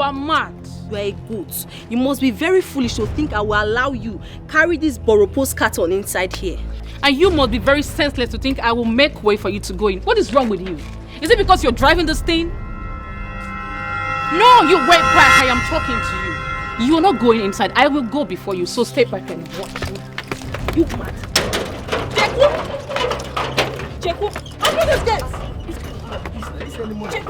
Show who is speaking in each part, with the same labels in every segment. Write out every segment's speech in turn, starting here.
Speaker 1: are mad.
Speaker 2: You are a goat. You must be very foolish to think I will allow you carry this Boropos carton inside here.
Speaker 1: And you must be very senseless to think I will make way for you to go in. What is wrong with you? Is it because you're driving this thing? No, you went back. I am talking to you. You are not going inside. I will go before you, so stay back and watch. You mad. Jeku, open this gate. Open the gate.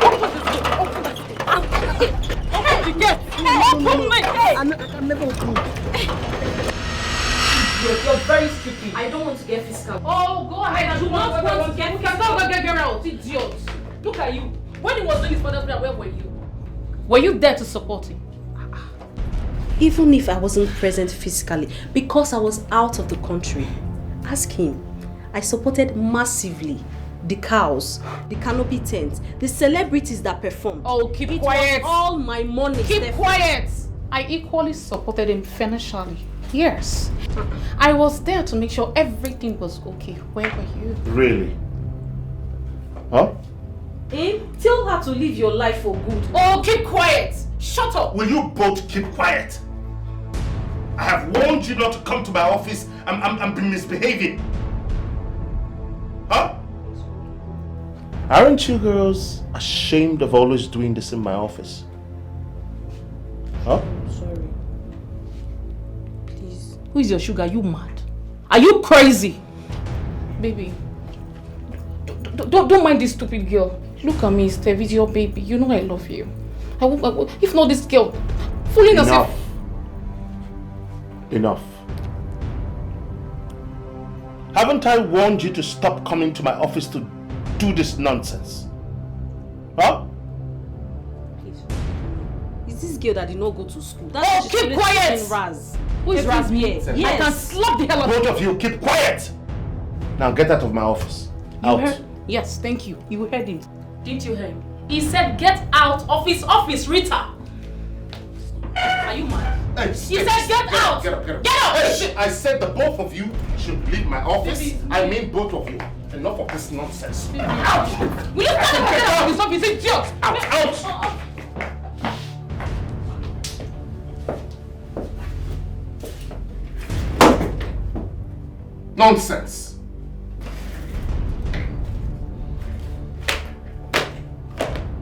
Speaker 1: Open the gate.
Speaker 2: I can never open it.
Speaker 1: You're very stupid.
Speaker 2: I don't want to get physical.
Speaker 1: Oh, go ahead and do not want to get. We can go get out, idiot. Look at you. When he was doing his father's prayer, where were you? Were you there to support him?
Speaker 2: Even if I wasn't present physically, because I was out of the country, ask him. I supported massively the cows, the canopy tents, the celebrities that performed.
Speaker 1: Oh, keep quiet.
Speaker 2: It was all my money.
Speaker 1: Keep quiet. I equally supported him financially. Yes. I was there to make sure everything was okay. Where were you?
Speaker 3: Really? Huh?
Speaker 2: Tell her to live your life for good.
Speaker 1: Oh, keep quiet. Shut up.
Speaker 3: Will you both keep quiet? I have warned you not to come to my office and be misbehaving. Huh? Aren't you girls ashamed of always doing this in my office? Huh?
Speaker 2: Sorry. Please.
Speaker 1: Who is your sugar? Are you mad? Are you crazy? Baby, don't mind this stupid girl. Look at me, Steve, it's your baby. You know I love you. I will, if not this girl, fooling herself.
Speaker 3: Enough. Haven't I warned you to stop coming to my office to do this nonsense? Huh?
Speaker 2: Please. Is this girl that did not go to school?
Speaker 1: That's keep quiet!
Speaker 2: Raz.
Speaker 1: Who is Raz here?
Speaker 2: Yes.
Speaker 1: I can slap the hell out of you.
Speaker 3: Both of you, keep quiet! Now get out of my office. Out.
Speaker 1: You heard? Yes, thank you. You heard him. Didn't you hear him? He said get out of his office, Rita! Are you mad?
Speaker 3: Hey,
Speaker 1: he said get out!
Speaker 3: Get up, get up.
Speaker 1: Get out!
Speaker 3: Hey, I said the both of you should leave my office.
Speaker 1: Baby.
Speaker 3: I mean both of you. Enough of this nonsense.
Speaker 1: Baby.
Speaker 3: Out!
Speaker 1: Will you stand up and get out of his office, idiot?
Speaker 3: Out! Out! Nonsense!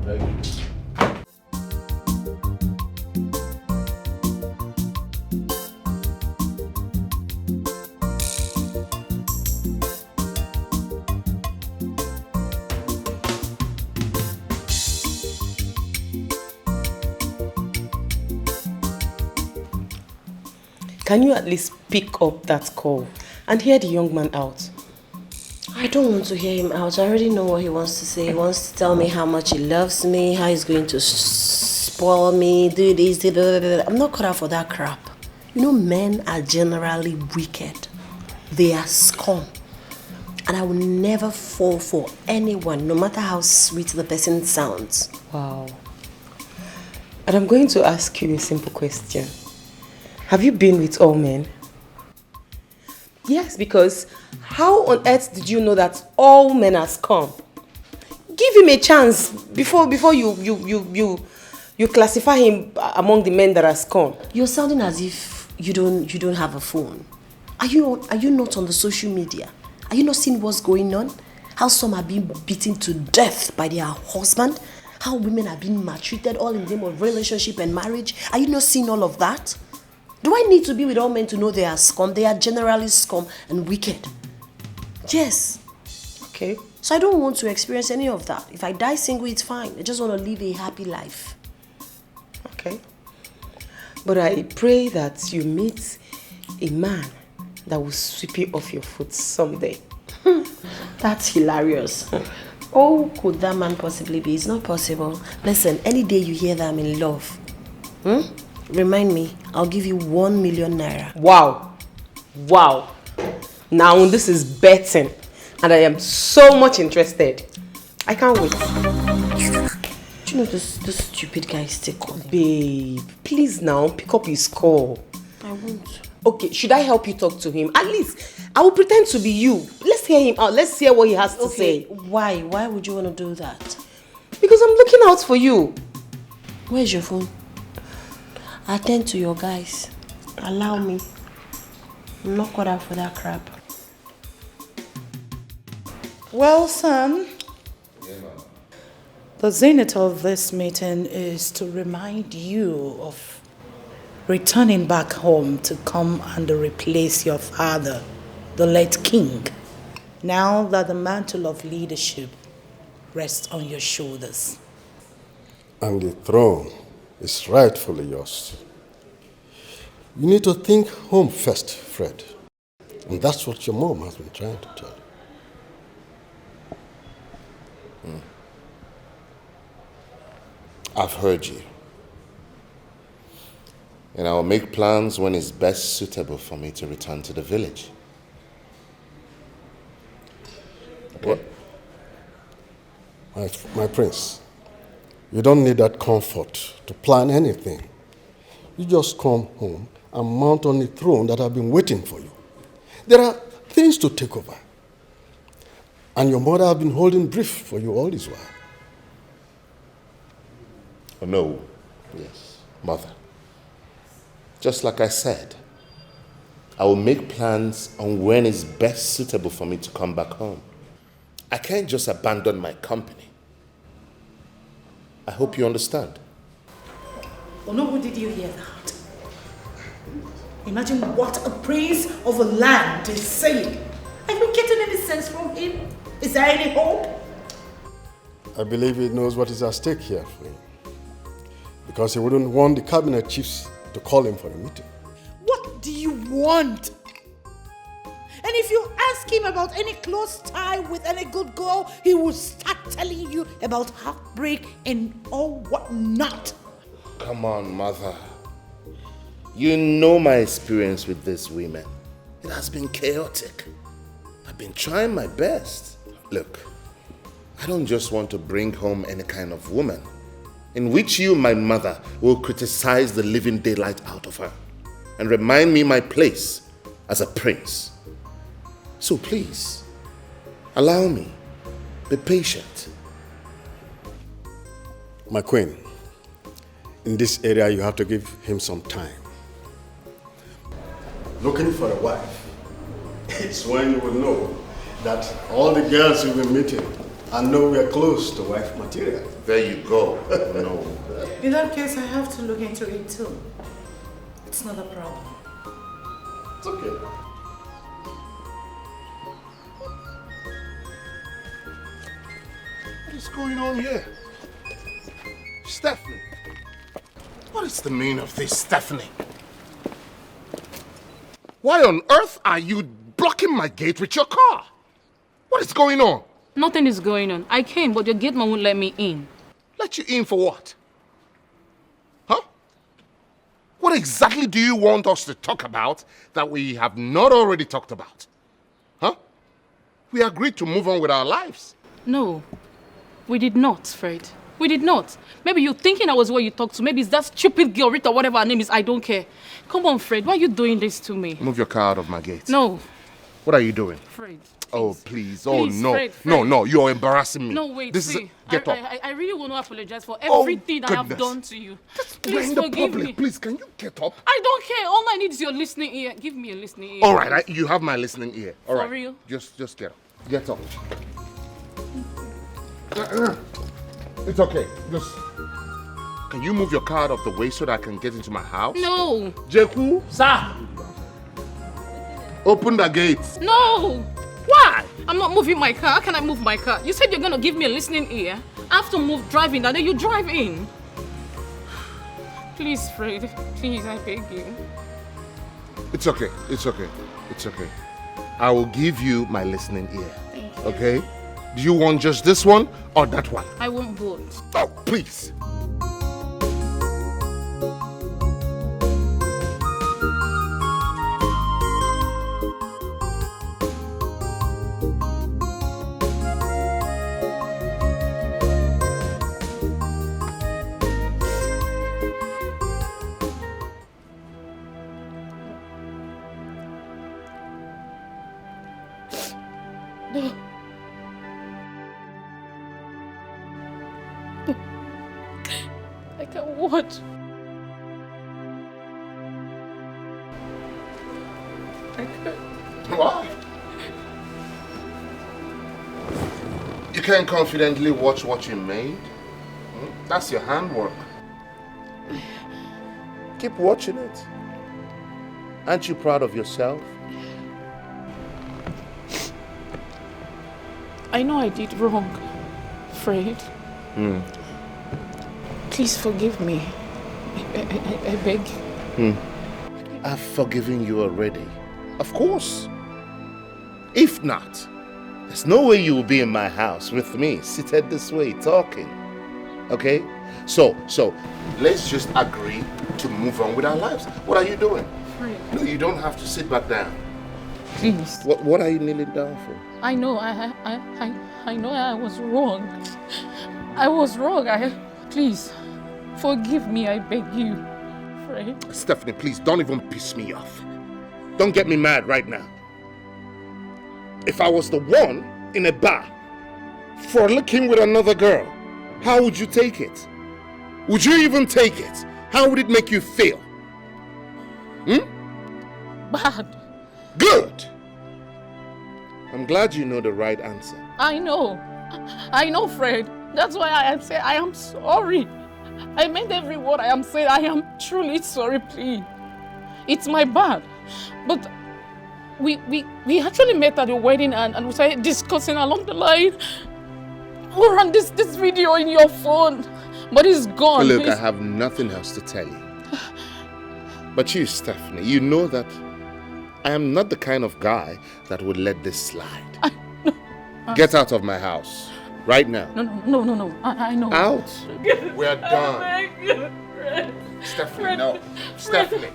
Speaker 3: Very good.
Speaker 4: Can you at least pick up that call and hear the young man out?
Speaker 5: I don't want to hear him out. I already know what he wants to say. He wants to tell me how much he loves me, how he's going to spoil me, do this, do that. I'm not cut out for that crap. You know, men are generally wicked. They are scum. And I will never fall for anyone, no matter how sweet the person sounds.
Speaker 4: Wow. And I'm going to ask you a simple question. Have you been with all men? Yes, because how on earth did you know that all men are scum? Give him a chance before you classify him among the men that are scum.
Speaker 5: You're sounding as if you don't have a phone. Are you not on the social media? Are you not seeing what's going on? How some are being beaten to death by their husband? How women are being maltreated all in the name of relationship and marriage? Are you not seeing all of that? Do I need to be with all men to know they are scum? They are generally scum and wicked. Yes.
Speaker 4: Okay.
Speaker 5: So I don't want to experience any of that. If I die single, it's fine. I just want to live a happy life.
Speaker 4: Okay. But I pray that you meet a man that will sweep you off your foot someday.
Speaker 5: That's hilarious. Oh, could that man possibly be? It's not possible. Listen, any day you hear that I'm in love, remind me, I'll give you 1 million naira.
Speaker 4: Wow. Wow. Now this is betting. And I am so much interested. I can't wait.
Speaker 5: Do you know this stupid guy is still calling?
Speaker 4: Babe, please now pick up his call.
Speaker 5: I won't.
Speaker 4: Okay, should I help you talk to him? At least I will pretend to be you. Let's hear him out. Let's hear what he has to say.
Speaker 5: Why? Why would you want to do that?
Speaker 4: Because I'm looking out for you.
Speaker 5: Where's your phone? Attend to your guys. Allow me. I'm not caught out for that crap.
Speaker 6: Well, son, the zenith of this meeting is to remind you of returning back home to come and replace your father, the late king, now that the mantle of leadership rests on your shoulders.
Speaker 7: And the throne is rightfully yours. You need to think home first, Fred. And that's what your mom has been trying to tell you.
Speaker 3: I've heard you. And I'll make plans when it's best suitable for me to return to the village. Okay.
Speaker 7: My prince, you don't need that comfort to plan anything. You just come home and mount on the throne that I've been waiting for you. There are things to take over. And your mother has been holding brief for you all this while.
Speaker 3: Oh, no. Yes, mother. Just like I said, I will make plans on when it's best suitable for me to come back home. I can't just abandon my company. I hope you understand.
Speaker 6: Onobu, did you hear that? Imagine what a prince of a land is saying. Are you getting any sense from him? Is there any hope?
Speaker 7: I believe he knows what is at stake here for him. Because he wouldn't want the cabinet chiefs to call him for a meeting.
Speaker 6: What do you want? And if you ask him about any close tie with any good girl, he will start telling you about heartbreak and all whatnot.
Speaker 3: Come on, mother. You know my experience with these women. It has been chaotic. I've been trying my best. Look, I don't just want to bring home any kind of woman in which you, my mother, will criticize the living daylight out of her and remind me my place as a prince. So please, allow me. Be patient.
Speaker 7: My queen, in this area you have to give him some time. Looking for a wife, it's when you will know that all the girls you've been meeting are nowhere close to wife material.
Speaker 3: There you go. No.
Speaker 6: In that case, I have to look into it too. It's not a problem.
Speaker 7: It's okay.
Speaker 3: What is going on here? Stephanie. What is the meaning of this, Stephanie? Why on earth are you blocking my gate with your car? What is going on?
Speaker 1: Nothing is going on. I came, but your gate man won't let me in.
Speaker 3: Let you in for what? Huh? What exactly do you want us to talk about that we have not already talked about? Huh? We agreed to move on with our lives.
Speaker 1: No, we did not, Fred. We did not. Maybe you're thinking I was what you talked to. Maybe it's that stupid girl, Rita, whatever her name is. I don't care. Come on, Fred. Why are you doing this to me?
Speaker 3: Move your car out of my gate.
Speaker 1: No.
Speaker 3: What are you doing?
Speaker 1: Fred.
Speaker 3: Oh, please. Oh,
Speaker 1: Please,
Speaker 3: no.
Speaker 1: Fred.
Speaker 3: No, you're embarrassing me.
Speaker 1: No, wait,
Speaker 3: This
Speaker 1: see.
Speaker 3: Get up.
Speaker 1: I really want to apologize for everything I have
Speaker 3: goodness.
Speaker 1: done to you.
Speaker 3: We're
Speaker 1: Please
Speaker 3: in the
Speaker 1: forgive
Speaker 3: public.
Speaker 1: me.
Speaker 3: Please, can you get up?
Speaker 1: I don't care. All I need is your listening ear. Give me a listening ear.
Speaker 3: All right, you have my listening ear. All
Speaker 1: For
Speaker 3: right.
Speaker 1: real?
Speaker 3: Just get up. Get up. It's okay. Just... Can you move your car out of the way so that I can get into my house?
Speaker 1: No.
Speaker 3: Jeku?
Speaker 1: Sir.
Speaker 3: Open the gates.
Speaker 1: No. Why? I'm not moving my car. How can I move my car? You said you're going to give me a listening ear. I have to move driving and then you drive in. Please, Fred. Please, I beg you.
Speaker 3: It's okay. It's okay. It's okay. I will give you my listening ear.
Speaker 1: Thank you.
Speaker 3: Okay? Do you want just this one or that one?
Speaker 1: I want both.
Speaker 3: Oh, please.
Speaker 1: I can't watch.
Speaker 3: Why? You can't confidently watch what you made? That's your handwork. Keep watching it. Aren't you proud of yourself?
Speaker 1: I know I did wrong, Fred. Please forgive me. I beg.
Speaker 3: I've forgiven you already. Of course. If not, there's no way you will be in my house with me, seated this way, talking. Okay? So, let's just agree to move on with our lives. What are you doing?
Speaker 1: Fred.
Speaker 3: No, you don't have to sit back down.
Speaker 1: Please.
Speaker 3: What are you kneeling down for?
Speaker 1: I know I know I was wrong. I was wrong. Please forgive me, I beg you. Fred.
Speaker 3: Stephanie, please don't even piss me off. Don't get me mad right now. If I was the one in a bar frolicking with another girl, how would you take it? Would you even take it? How would it make you feel?
Speaker 1: Bad.
Speaker 3: Good. I'm glad you know the right answer.
Speaker 1: I know, Fred. That's why I say I am sorry. I meant every word I am saying. I am truly sorry, please. It's my bad. But we actually met at the wedding and we started discussing along the line. We ran this video in your phone, but it's gone.
Speaker 3: Look,
Speaker 1: please.
Speaker 3: I have nothing else to tell you. But you, Stephanie, you know that I am not the kind of guy that would let this slide. Get out of my house. Right now.
Speaker 1: No. I know.
Speaker 3: Out. We're done. Stephanie, no. Stephanie.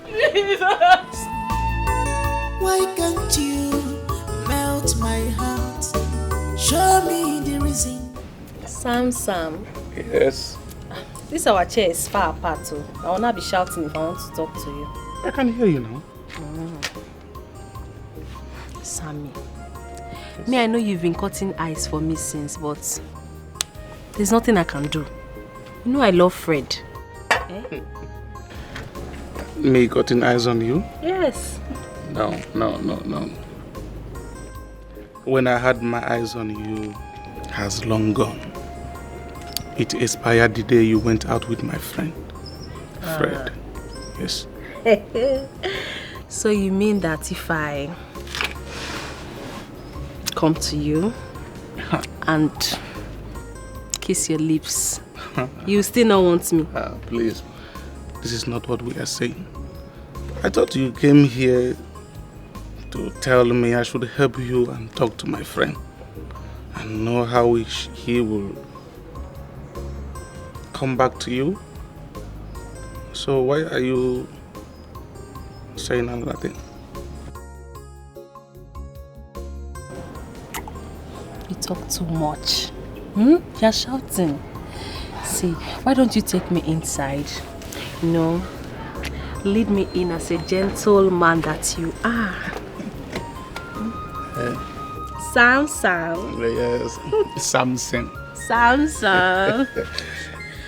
Speaker 8: Why can't you melt my heart? Show me the reason.
Speaker 2: Sam.
Speaker 9: Yes?
Speaker 2: This our chair is far apart, so I will not be shouting if I want to talk to you.
Speaker 9: I can hear you now.
Speaker 2: Sammy, me, I know you've been cutting eyes for me since, but there's nothing I can do. You know I love Fred.
Speaker 9: Me cutting eyes on you?
Speaker 2: Yes.
Speaker 9: No. When I had my eyes on you, has long gone. It expired the day you went out with my friend, Fred. Yes.
Speaker 2: So you mean that if I come to you and kiss your lips, you still not want me?
Speaker 9: Please, this is not what we are saying. I thought you came here to tell me I should help you and talk to my friend and know how he will come back to you. So why are you saying another thing?
Speaker 2: You talk too much. You're shouting. See, why don't you take me inside? You know, lead me in as a gentleman that you are. Sam.
Speaker 9: Yes, Samson.
Speaker 2: Samson.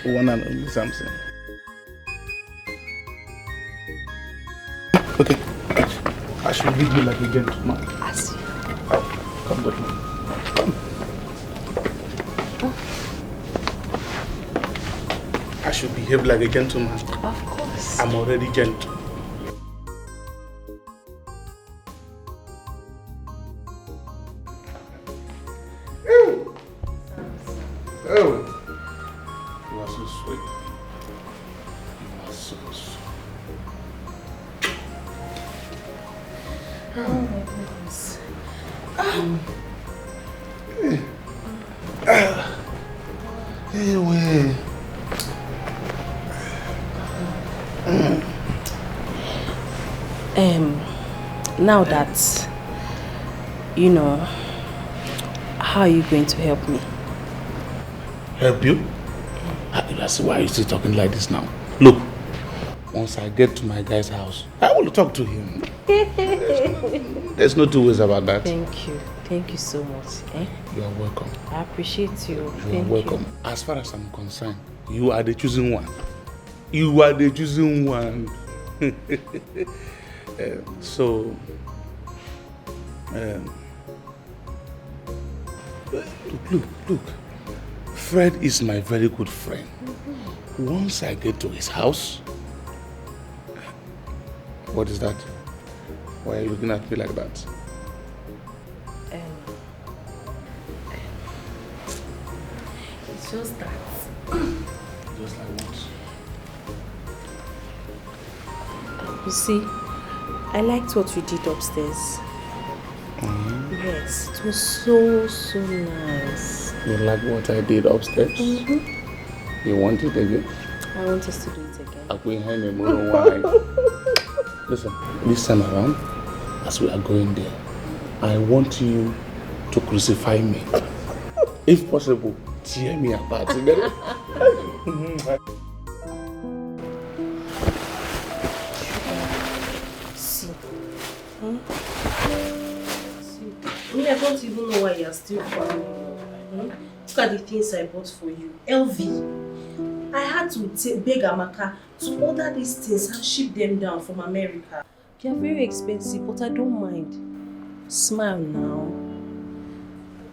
Speaker 9: One and only Samson. Okay, I should lead you like a gentleman.
Speaker 2: As you.
Speaker 9: Come with me. Come. I should behave like a gentleman.
Speaker 2: Of course.
Speaker 9: I'm already gentle. Oh, you are so sweet. You are so sweet.
Speaker 2: Oh my goodness.
Speaker 9: Anyway.
Speaker 2: Now that you know, how are you going to help me?
Speaker 9: Help you? That's why you're still talking like this now. Look, once I get to my guy's house, I will talk to him. There's no two ways about that.
Speaker 2: Thank you so much.
Speaker 9: You are welcome.
Speaker 2: I appreciate you.
Speaker 9: You are welcome. As far as I'm concerned, you are the chosen one. You are the chosen one. So, Look. Fred is my very good friend. Once I get to his house... What is that? Why are you looking at me like that?
Speaker 2: It's just that.
Speaker 9: Just like what?
Speaker 2: You see, I liked what you did upstairs. Yes, it was so nice.
Speaker 9: You like what I did upstairs? You want it again?
Speaker 2: I want us to do it again.
Speaker 9: Listen, this time around, as we are going there, I want you to crucify me. If possible, tear me apart. You get it?
Speaker 2: I don't even know why you're still crying. Look at the things I bought for you. LV. I had to beg Amaka to order these things and ship them down from America. They are very expensive, but I don't mind. Smile now.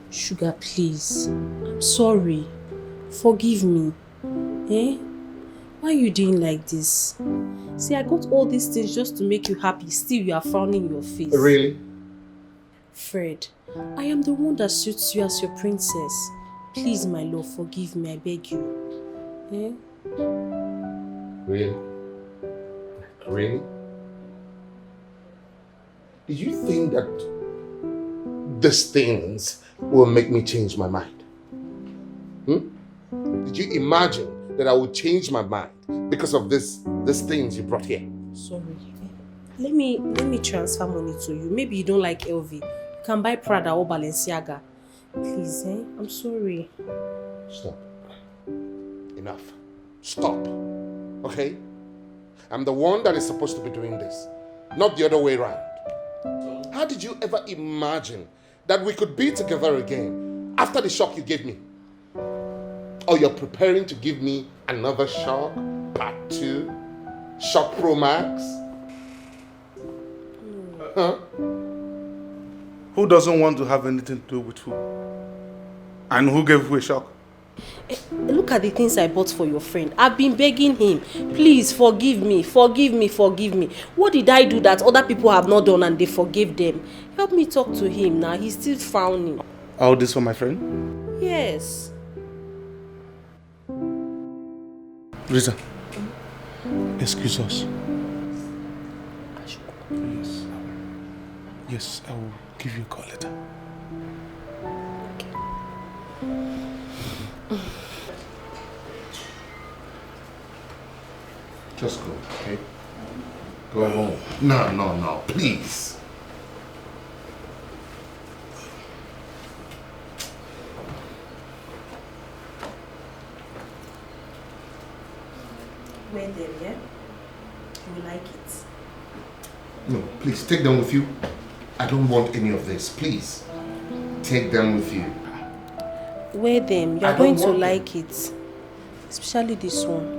Speaker 2: Sugar, please. I'm sorry. Forgive me. Eh? Why are you doing like this? See, I got all these things just to make you happy. Still, you are frowning in your face.
Speaker 3: Really?
Speaker 2: Fred, I am the one that suits you as your princess. Please, my love, forgive me, I beg you. Eh?
Speaker 3: Really? Really? Do you think that these things will make me change my mind? Did you imagine that I would change my mind because of these things you brought here?
Speaker 2: Sorry. Let me transfer money to you. Maybe you don't like LV. You can buy Prada or Balenciaga. Please, eh? I'm sorry.
Speaker 3: Stop. Enough. Stop. Okay? I'm the one that is supposed to be doing this, not the other way around. How did you ever imagine that we could be together again after the shock you gave me? Or you're preparing to give me another shock? Part 2? Shock Pro Max? Huh?
Speaker 9: Who doesn't want to have anything to do with who? And who gave who a shock?
Speaker 2: Look at the things I bought for your friend. I've been begging him. Please, forgive me. Forgive me. Forgive me. What did I do that other people have not done and they forgave them? Help me talk to him now. He's still frowning.
Speaker 9: All this for my friend?
Speaker 2: Yes.
Speaker 9: Rita, excuse us. Yes, I will give you a call later.
Speaker 3: Just go, okay? Go home. No, please.
Speaker 2: Wear them, yeah? You will like it.
Speaker 3: No, please, take them with you. I don't want any of this, please. Take them with you.
Speaker 2: Wear them. You're going to like it. Especially this one.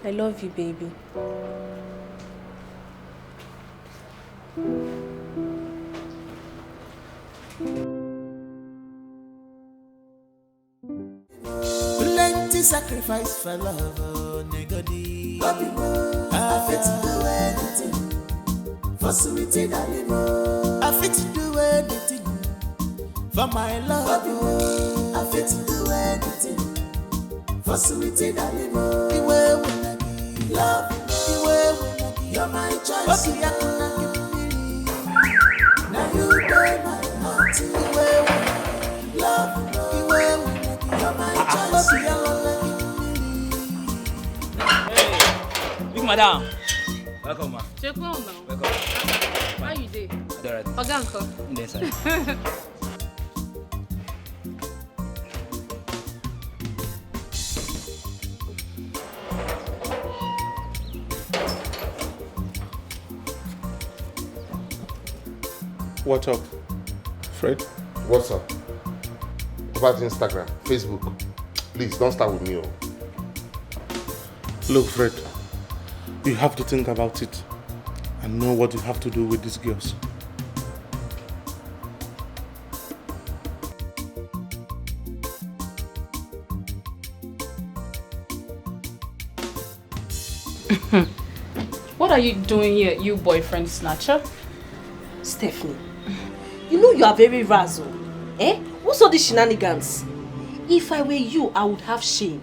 Speaker 2: I love you, baby.
Speaker 8: Plenty sacrifice for love, oh, nigga. I fit to do anything for sweetie darling. I fit to do anything for my love. I fit to do anything for sweetie darling. The way we love, the way we you're my choice. Now you play my heart. The way we love, the way we you're my choice.
Speaker 10: Big madam. Welcome, ma.
Speaker 1: Check on now.
Speaker 10: Welcome.
Speaker 1: How you dey?
Speaker 10: Alright.
Speaker 1: Oga uncle.
Speaker 10: In the inside.
Speaker 9: What's up, Fred?
Speaker 3: What's up? About Instagram, Facebook. Please, don't start with me. Oh.
Speaker 9: Look, Fred, you have to think about it and know what you have to do with these girls.
Speaker 1: What are you doing here, you boyfriend snatcher?
Speaker 2: Stephanie, you know you are very razzle. Eh? What's all these shenanigans? If I were you, I would have shame.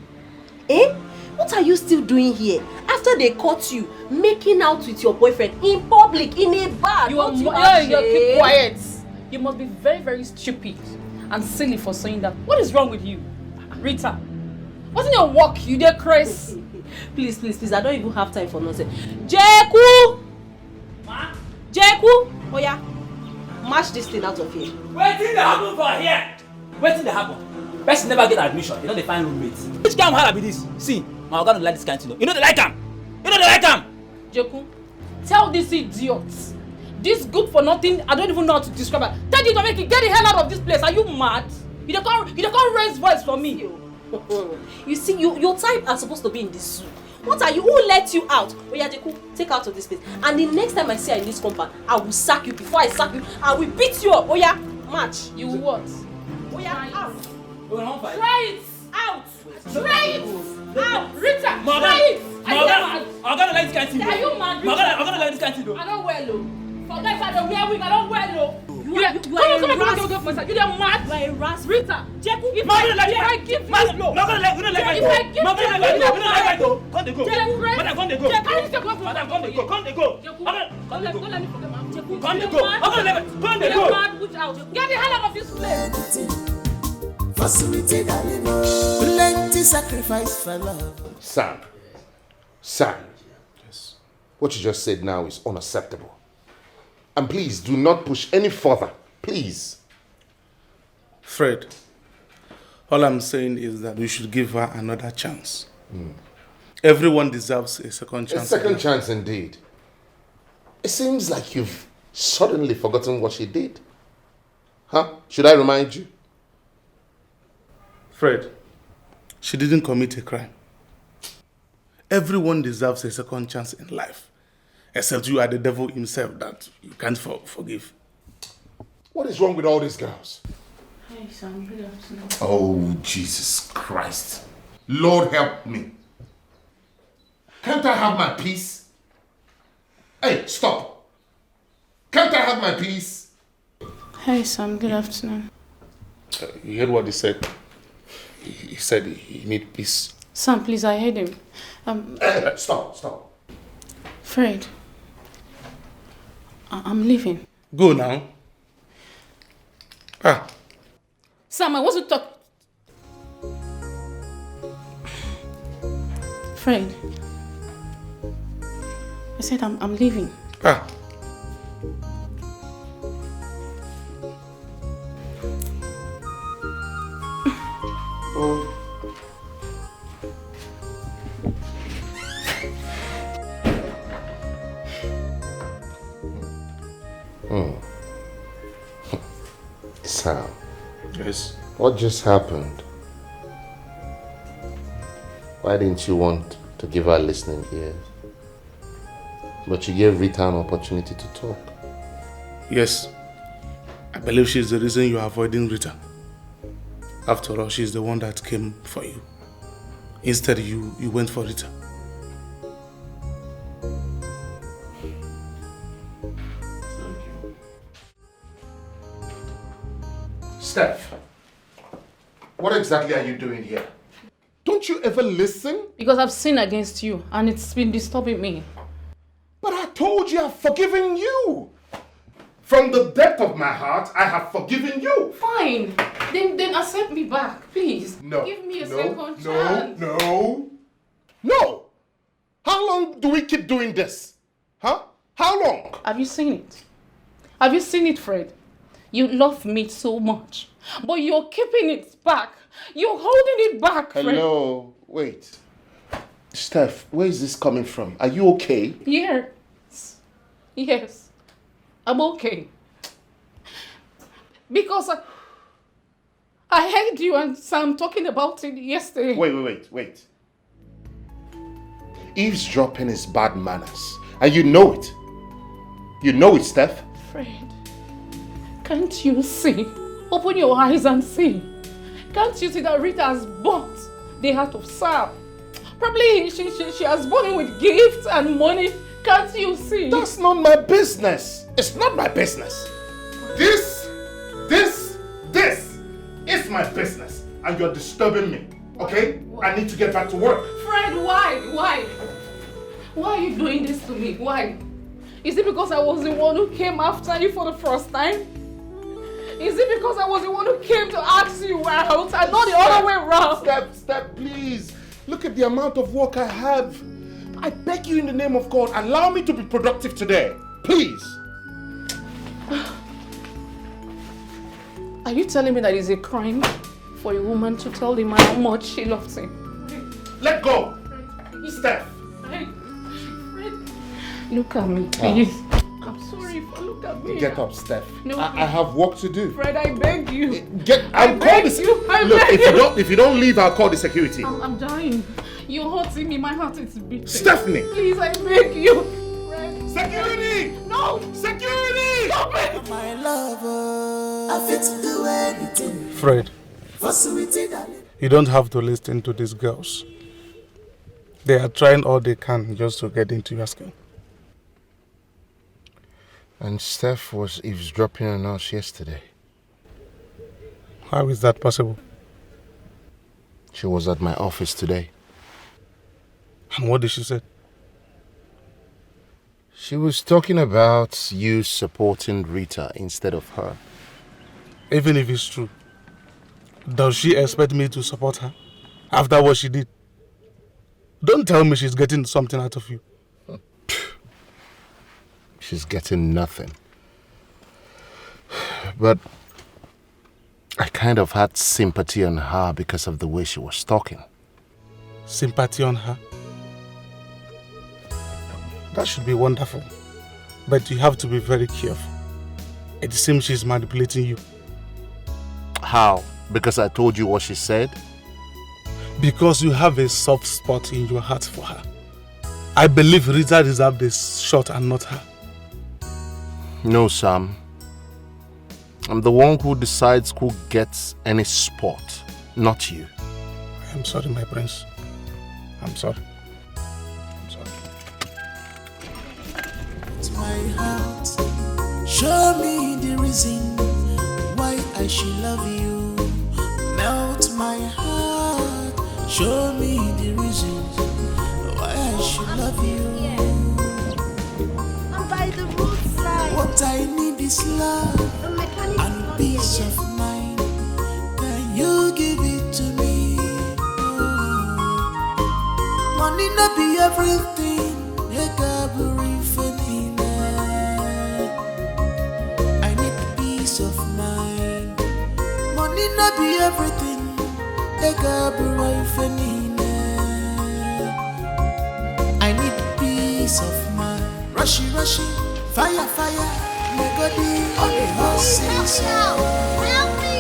Speaker 2: Eh? What are you still doing here? After they caught you making out with your boyfriend in public, in a bar.
Speaker 1: You keep quiet. You must be very, very stupid and silly for saying that. What is wrong with you? Rita, wasn't your work you did, Chris?
Speaker 2: Please, I don't even have time for nonsense. Jeku!
Speaker 10: Ma?
Speaker 2: Jeku! Oh yeah, mash this thing out of here.
Speaker 10: Wait till they happen for here. Wait till they happen. Person never get admission. You know they find roommates. Which kind of hell be this? See, my organ don't like this kind of thing. You know they like him. You know they like him.
Speaker 1: Jeku, tell these idiots. This good for nothing, I don't even know how to describe it. Tell you to make it, get the hell out of this place. Are you mad? You don't raise voice for me.
Speaker 2: You see, your type are supposed to be in this zoo. What are you? Who let you out? Oh yeah, Jeku, take out of this place. And the next time I see her in this compound, I will sack you. Before I sack you, I will beat you up. Oh yeah, match.
Speaker 1: You what?
Speaker 2: Oh yeah, out.
Speaker 1: Try it. Out. Try it. Out. Rita, try it.
Speaker 10: I'm gonna like this kind of thing.
Speaker 1: Are you mad?
Speaker 10: I'm gonna like this kind of thing.
Speaker 1: I don't wear low. For guys I don't wear wig, I don't wear low.
Speaker 2: You are
Speaker 1: mad?
Speaker 2: You are a ras.
Speaker 1: Rita,
Speaker 2: Jeku,
Speaker 1: if I give you low.
Speaker 10: Not gonna let
Speaker 1: If I give you low.
Speaker 10: Come they go. Madam, come they go. Madam, come they go. Come they go.
Speaker 1: Don't let me forget, ma'am.
Speaker 10: Come they go. Come they go.
Speaker 1: Get the hell out of this place.
Speaker 8: Facility that plenty sacrifice for love.
Speaker 3: Sam. Yes. What you just said now is unacceptable. And please do not push any further. Please.
Speaker 9: Fred, all I'm saying is that we should give her another chance. Everyone deserves a second chance.
Speaker 3: A second chance indeed. It seems like you've suddenly forgotten what she did. Huh? Should I remind you?
Speaker 9: Fred, she didn't commit a crime. Everyone deserves a second chance in life. Except you are the devil himself that you can't forgive.
Speaker 3: What is wrong with all these girls?
Speaker 1: Hey, Sam, good afternoon.
Speaker 3: Oh, Jesus Christ. Lord help me. Can't I have my peace? Hey, stop. Can't I have my peace?
Speaker 1: Hey, Sam, good afternoon.
Speaker 9: You heard what he said? He said he need peace.
Speaker 1: Sam, please, I heard him.
Speaker 3: Stop.
Speaker 1: Fred, I'm leaving.
Speaker 9: Go now.
Speaker 1: Sam, I want to talk. Fred, I said I'm leaving.
Speaker 3: Sam.
Speaker 9: Yes.
Speaker 3: What just happened? Why didn't you want to give her listening ears? But you gave Rita an opportunity to talk.
Speaker 9: Yes. I believe she's the reason you're avoiding Rita. After all, she's the one that came for you. Instead, you went for Rita.
Speaker 3: Steph, what exactly are you doing here? Don't you ever listen?
Speaker 1: Because I've sinned against you and it's been disturbing me.
Speaker 3: But I told you I've forgiven you. From the depth of my heart, I have forgiven you.
Speaker 1: Fine. Then accept me back, please.
Speaker 3: No.
Speaker 1: Give me a second chance.
Speaker 3: No. How long do we keep doing this? Huh? How long?
Speaker 1: Have you seen it? Have you seen it, Fred? You love me so much, but you're keeping it back. You're holding it back, Fred.
Speaker 3: Hello. Wait. Steph, where is this coming from? Are you okay?
Speaker 1: Yes. I'm okay. Because I heard you and Sam talking about it yesterday.
Speaker 3: Wait. Eavesdropping is bad manners. And you know it. You know it, Steph.
Speaker 1: Fred, can't you see? Open your eyes and see. Can't you see that Rita has bought the heart of Sam? Probably she has bought him with gifts and money. Can't you see?
Speaker 3: That's not my business. It's not my business. This is my business. And you're disturbing me, okay? I need to get back to work.
Speaker 1: Fred, why? Why are you doing this to me? Why? Is it because I was the one who came after you for the first time? Is it because I was the one who came to ask you out and not the other way around?
Speaker 3: Step, please. Look at the amount of work I have. I beg you in the name of God, allow me to be productive today. Please.
Speaker 1: Are you telling me that it's a crime for a woman to tell the man how much she loves him?
Speaker 3: Let go. Steph.
Speaker 1: Fred. Look at me, please. I'm sorry, look at me.
Speaker 3: Get up, Steph.
Speaker 1: No,
Speaker 3: I have work to do.
Speaker 1: Fred, I beg you.
Speaker 3: I'll call this. Look, if you don't leave, I'll call the security.
Speaker 1: I'm dying. You're hurting me. My heart is beating.
Speaker 3: Stephanie!
Speaker 1: Please, I beg you. Fred.
Speaker 3: Security!
Speaker 1: No!
Speaker 3: Security!
Speaker 1: Stop it!
Speaker 8: My lover, I fit to do anything.
Speaker 9: Fred,
Speaker 8: For sweetie, darling.
Speaker 9: you don't have to listen to these girls. They are trying all they can just to get into your skin.
Speaker 3: And Steph was eavesdropping on us yesterday.
Speaker 9: How is that possible?
Speaker 3: She was at my office today.
Speaker 9: And what did she say?
Speaker 3: She was talking about you supporting Rita instead of her.
Speaker 9: Even if it's true, does she expect me to support her after what she did? Don't tell me she's getting something out of you.
Speaker 3: She's getting nothing. But I kind of had sympathy on her because of the way she was talking.
Speaker 9: Sympathy on her? That should be wonderful. But you have to be very careful. It seems she's manipulating you.
Speaker 3: How? Because I told you what she said?
Speaker 9: Because you have a soft spot in your heart for her. I believe Rita deserved this shot and not her.
Speaker 3: No, Sam. I'm the one who decides who gets any spot, not you.
Speaker 9: I'm sorry, my prince. I'm sorry. I'm sorry.
Speaker 8: To my heart, show me the reason why I should love you. Melt my heart, show me the reason why I should love you.
Speaker 5: I'm by the roadside.
Speaker 8: What I need is love and peace of mind. Can you give it to me? Money not be everything. I need peace of mind. Money not be everything. I need peace of mind. Rushy, fire, Megodi on the horses.
Speaker 5: Help me!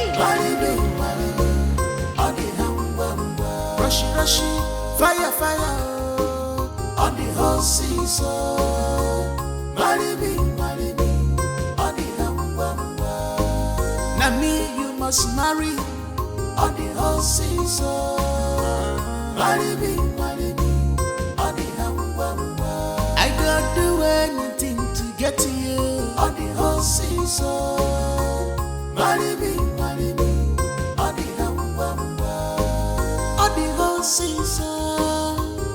Speaker 8: On the hum, rushy, fire, on the horses. Marry me, on the hum, now me you must marry on the horses. Marry me, on the hum, I could do anything to get to you on the horses. Marry me, on the hum, on the horses.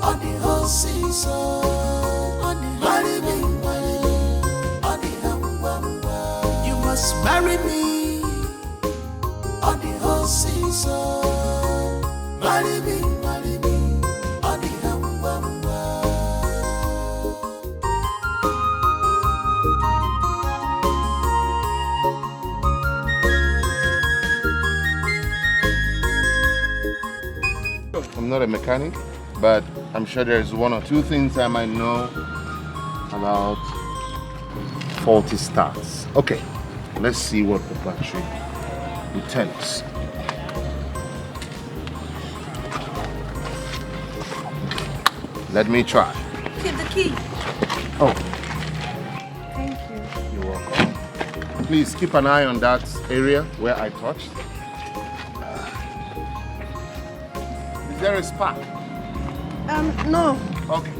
Speaker 8: On the horses, marry me, on the hum, you must marry me on the horses, marry me, on the hum.
Speaker 3: I'm not a mechanic, but I'm sure there's one or two things I might know about faulty starts. Okay, let's see what the battery will tell us. Let me try.
Speaker 5: Keep the key.
Speaker 3: Oh,
Speaker 5: Thank you.
Speaker 3: you're welcome. Please keep an eye on that area where I touched. Is there a spark?
Speaker 5: No.
Speaker 3: Okay.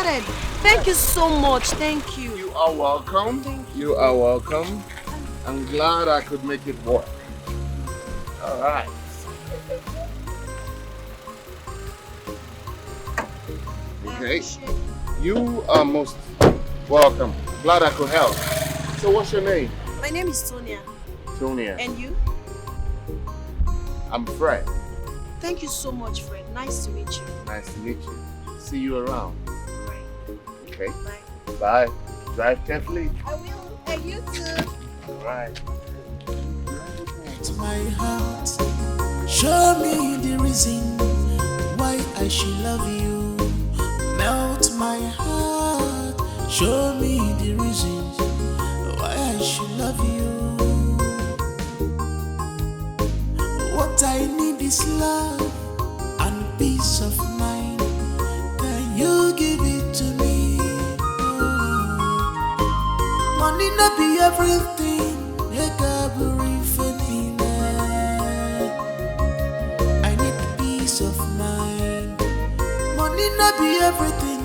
Speaker 5: started. Thank you so much. Thank you.
Speaker 3: You are welcome. You are welcome. I'm glad I could make it work. All right. Okay. You are most welcome. Glad I could help. So what's your name?
Speaker 5: My name is Tonia.
Speaker 3: Tonia.
Speaker 5: And you?
Speaker 3: I'm Fred.
Speaker 5: Thank you so much, Fred. Nice to meet you.
Speaker 3: Nice to meet you. See you around.
Speaker 5: Right.
Speaker 3: Okay.
Speaker 5: Bye.
Speaker 3: Bye. Drive carefully.
Speaker 5: I will. And you too.
Speaker 3: All right.
Speaker 8: To my heart, show me the reason why I should love you. Melt my heart, show me the reasons why I should love you. What I need is love and peace of mind. Can you give it to me? Money not be everything. I need peace of mind. Money not be everything.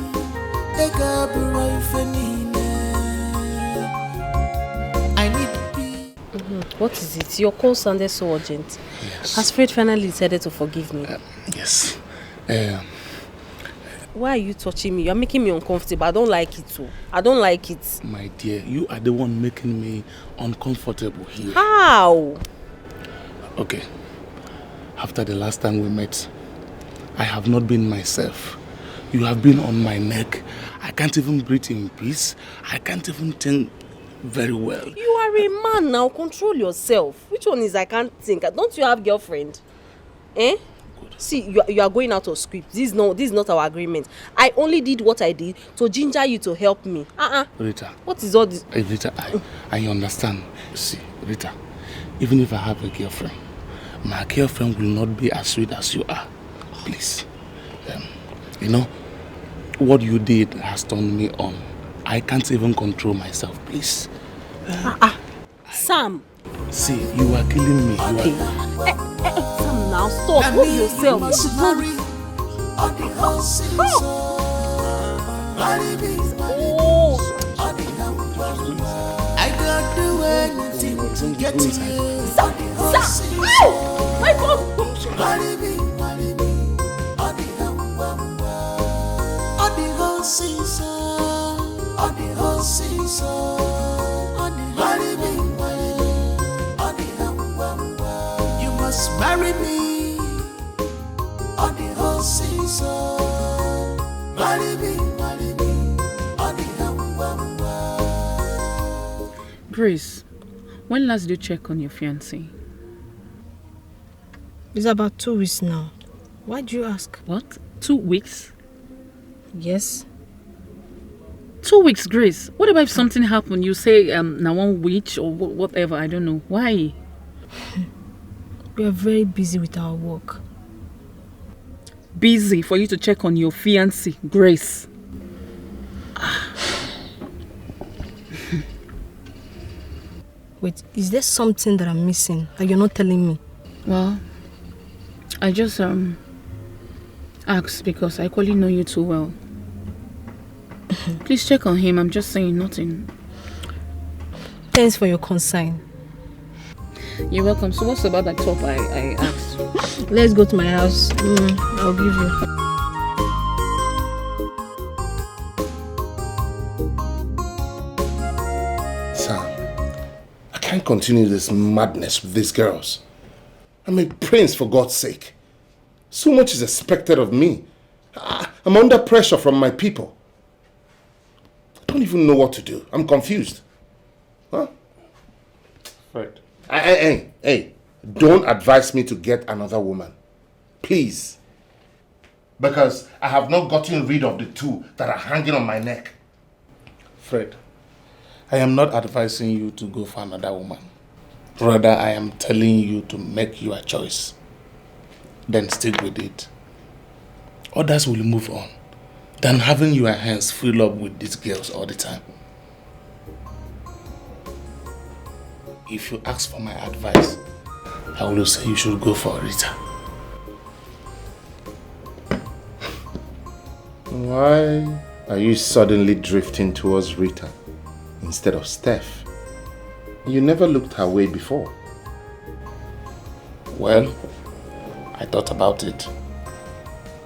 Speaker 8: I need peace.
Speaker 2: What is it? Your call sounded so urgent.
Speaker 9: Yes.
Speaker 2: Has Fred finally decided to forgive me?
Speaker 9: Yes.
Speaker 2: Why are you touching me? You're making me uncomfortable. I don't like it too. I don't like it.
Speaker 9: My dear, you are the one making me uncomfortable here.
Speaker 2: How?
Speaker 9: Okay. After the last time we met, I have not been myself. You have been on my neck. I can't even breathe in peace. I can't even think very well.
Speaker 2: You are a man now. Control yourself. Which one is I can't think? Don't you have girlfriend? Eh? See, you are going out of script. This is not our agreement. I only did what I did to ginger you to help me.
Speaker 9: Rita.
Speaker 2: What is all this?
Speaker 9: Rita, I understand. See, Rita, even if I have a girlfriend, my girlfriend will not be as sweet as you are. Please. You know, what you did has turned me on. I can't even control myself, please.
Speaker 2: Sam.
Speaker 9: See, you are killing me.
Speaker 2: Okay. Sam, now stop. Move yourself. What is wrong?
Speaker 8: I don't do anything to get you.
Speaker 2: Sam! Ow! My God!
Speaker 8: You must marry me on the whole season. Marry me on the
Speaker 1: Grace, when last did you check on your fiancé?
Speaker 5: It's about 2 weeks now. Why do you ask?
Speaker 1: What? 2 weeks?
Speaker 5: Yes.
Speaker 1: 2 weeks, Grace. What about if something happened? You say now 1 week or whatever. I don't know. Why?
Speaker 5: We are very busy with our work.
Speaker 1: Busy for you to check on your fiancé, Grace.
Speaker 5: Wait, is there something that I'm missing that you're not telling me?
Speaker 1: Well, I just asked because I equally know you too well. Please check on him. I'm just saying nothing.
Speaker 5: Thanks for your concern.
Speaker 1: You're welcome. So what's about that top I asked?
Speaker 5: Let's go to my house. I'll give you.
Speaker 3: I can't continue this madness with these girls. I'm a prince, for God's sake. So much is expected of me. I'm under pressure from my people. I don't even know what to do. I'm confused. Huh?
Speaker 9: Fred.
Speaker 3: Hey, don't advise me to get another woman. Please. Because I have not gotten rid of the two that are hanging on my neck.
Speaker 9: Fred, I am not advising you to go for another woman. Rather, I am telling you to make your choice. Then stick with it. Others will move on than having your hands fill up with these girls all the time. If you ask for my advice, I will say you should go for Rita.
Speaker 3: Why Are you suddenly drifting towards Rita instead of Steph? You never looked her way before.
Speaker 9: Well, I thought about it.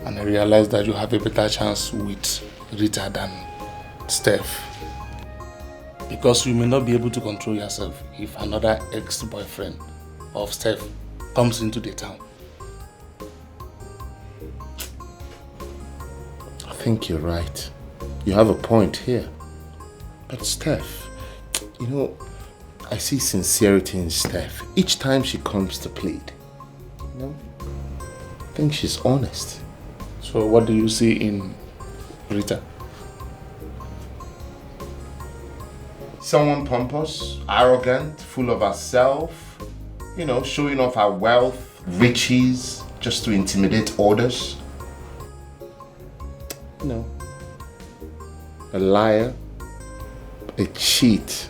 Speaker 9: And I realized that you have a better chance with Rita than Steph. Because you may not be able to control yourself if another ex-boyfriend of Steph comes into the town.
Speaker 3: I think you're right. You have a point here. But Steph, you know, I see sincerity in Steph each time she comes to plead. You know? I think she's honest.
Speaker 9: So what do you see in Rita?
Speaker 3: Someone pompous, arrogant, full of herself, you know, showing off her wealth, riches, just to intimidate others. No. A liar, a cheat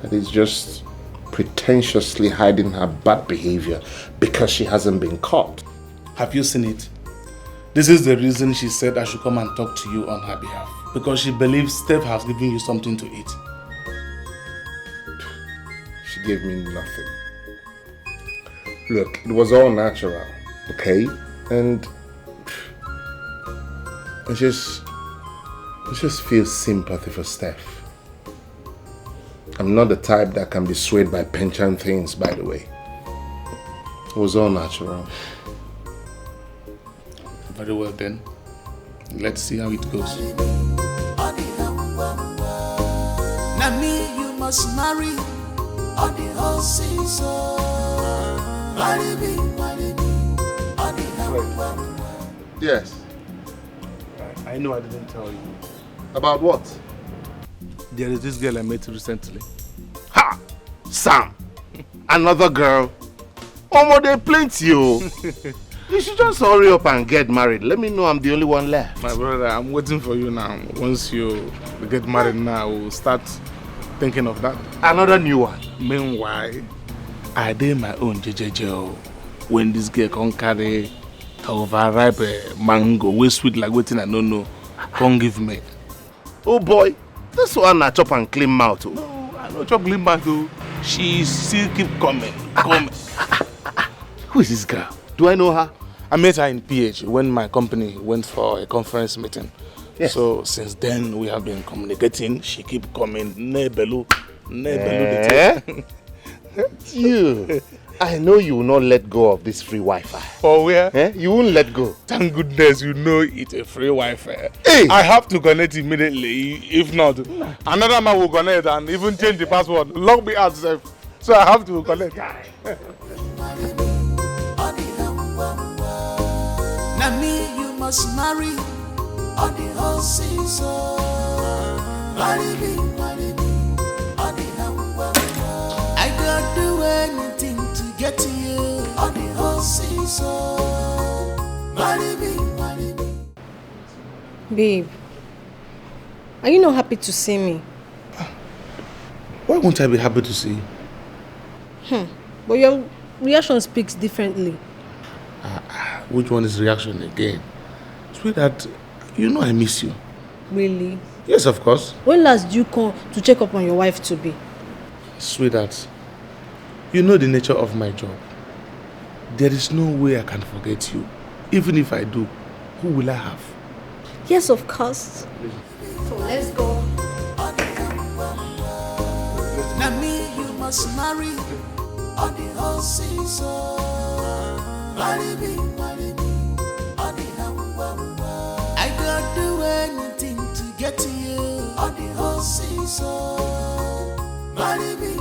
Speaker 3: that is just pretentiously hiding her bad behavior because she hasn't been caught.
Speaker 9: Have you seen it? This is the reason she said I should come and talk to you on her behalf. Because she believes Steph has given you something to eat.
Speaker 3: She gave me nothing. Look, it was all natural, okay? And I just feel sympathy for Steph. I'm not the type that can be swayed by penchant things, by the way. It was all natural.
Speaker 9: Very well then. Let's see how it goes.
Speaker 8: Now me you must marry on the whole season. Marry me on the
Speaker 3: Yes.
Speaker 9: I know I didn't tell you.
Speaker 3: About what?
Speaker 9: There is this girl I met recently.
Speaker 3: Ha! Sam! Another girl? Omo, they plenty, oh. You should just hurry up and get married. Let me know I'm the only one left.
Speaker 9: My brother, I'm waiting for you now. Once you get married now, we'll start thinking of that.
Speaker 3: Another new one.
Speaker 9: Meanwhile, I did my own JJJ. When this girl can carry overripe mango, way sweet like waiting I don't know, come give me.
Speaker 3: Oh boy, this one I chop and clean mouth. Oh.
Speaker 9: No, I don't chop clean mouth. She still keep coming.
Speaker 3: Who is this girl? Do I know her?
Speaker 9: I met her in PH when my company went for a conference meeting.
Speaker 3: Yes.
Speaker 9: So since then we have been communicating. She keep coming. Nebelu.
Speaker 3: You. I know you will not let go of this free Wi-Fi.
Speaker 9: For where?
Speaker 3: You won't let go.
Speaker 9: Thank goodness you know it's a free Wi-Fi.
Speaker 3: Hey.
Speaker 9: I have to connect immediately. If not, another man will connect and even change the password. Lock me out, sir. So I have to connect.
Speaker 8: Now me you must marry on the whole season. Marry me on the I don't do anything to get to you on the whole season. Marry me.
Speaker 4: Babe, are you not happy to see me?
Speaker 9: Why won't I be happy to see you?
Speaker 4: But your reaction speaks differently.
Speaker 9: Which one is reaction again? Sweetheart, you know I miss you.
Speaker 4: Really?
Speaker 9: Yes, of course.
Speaker 4: When last did you come to check up on your wife to be?
Speaker 9: Sweetheart, you know the nature of my job. There is no way I can forget you. Even if I do, who will I have?
Speaker 4: Yes, of course. So let's go.
Speaker 8: Now me you must marry on the whole season. Marry me on the I don't do anything to get to you on the whole season. Marry me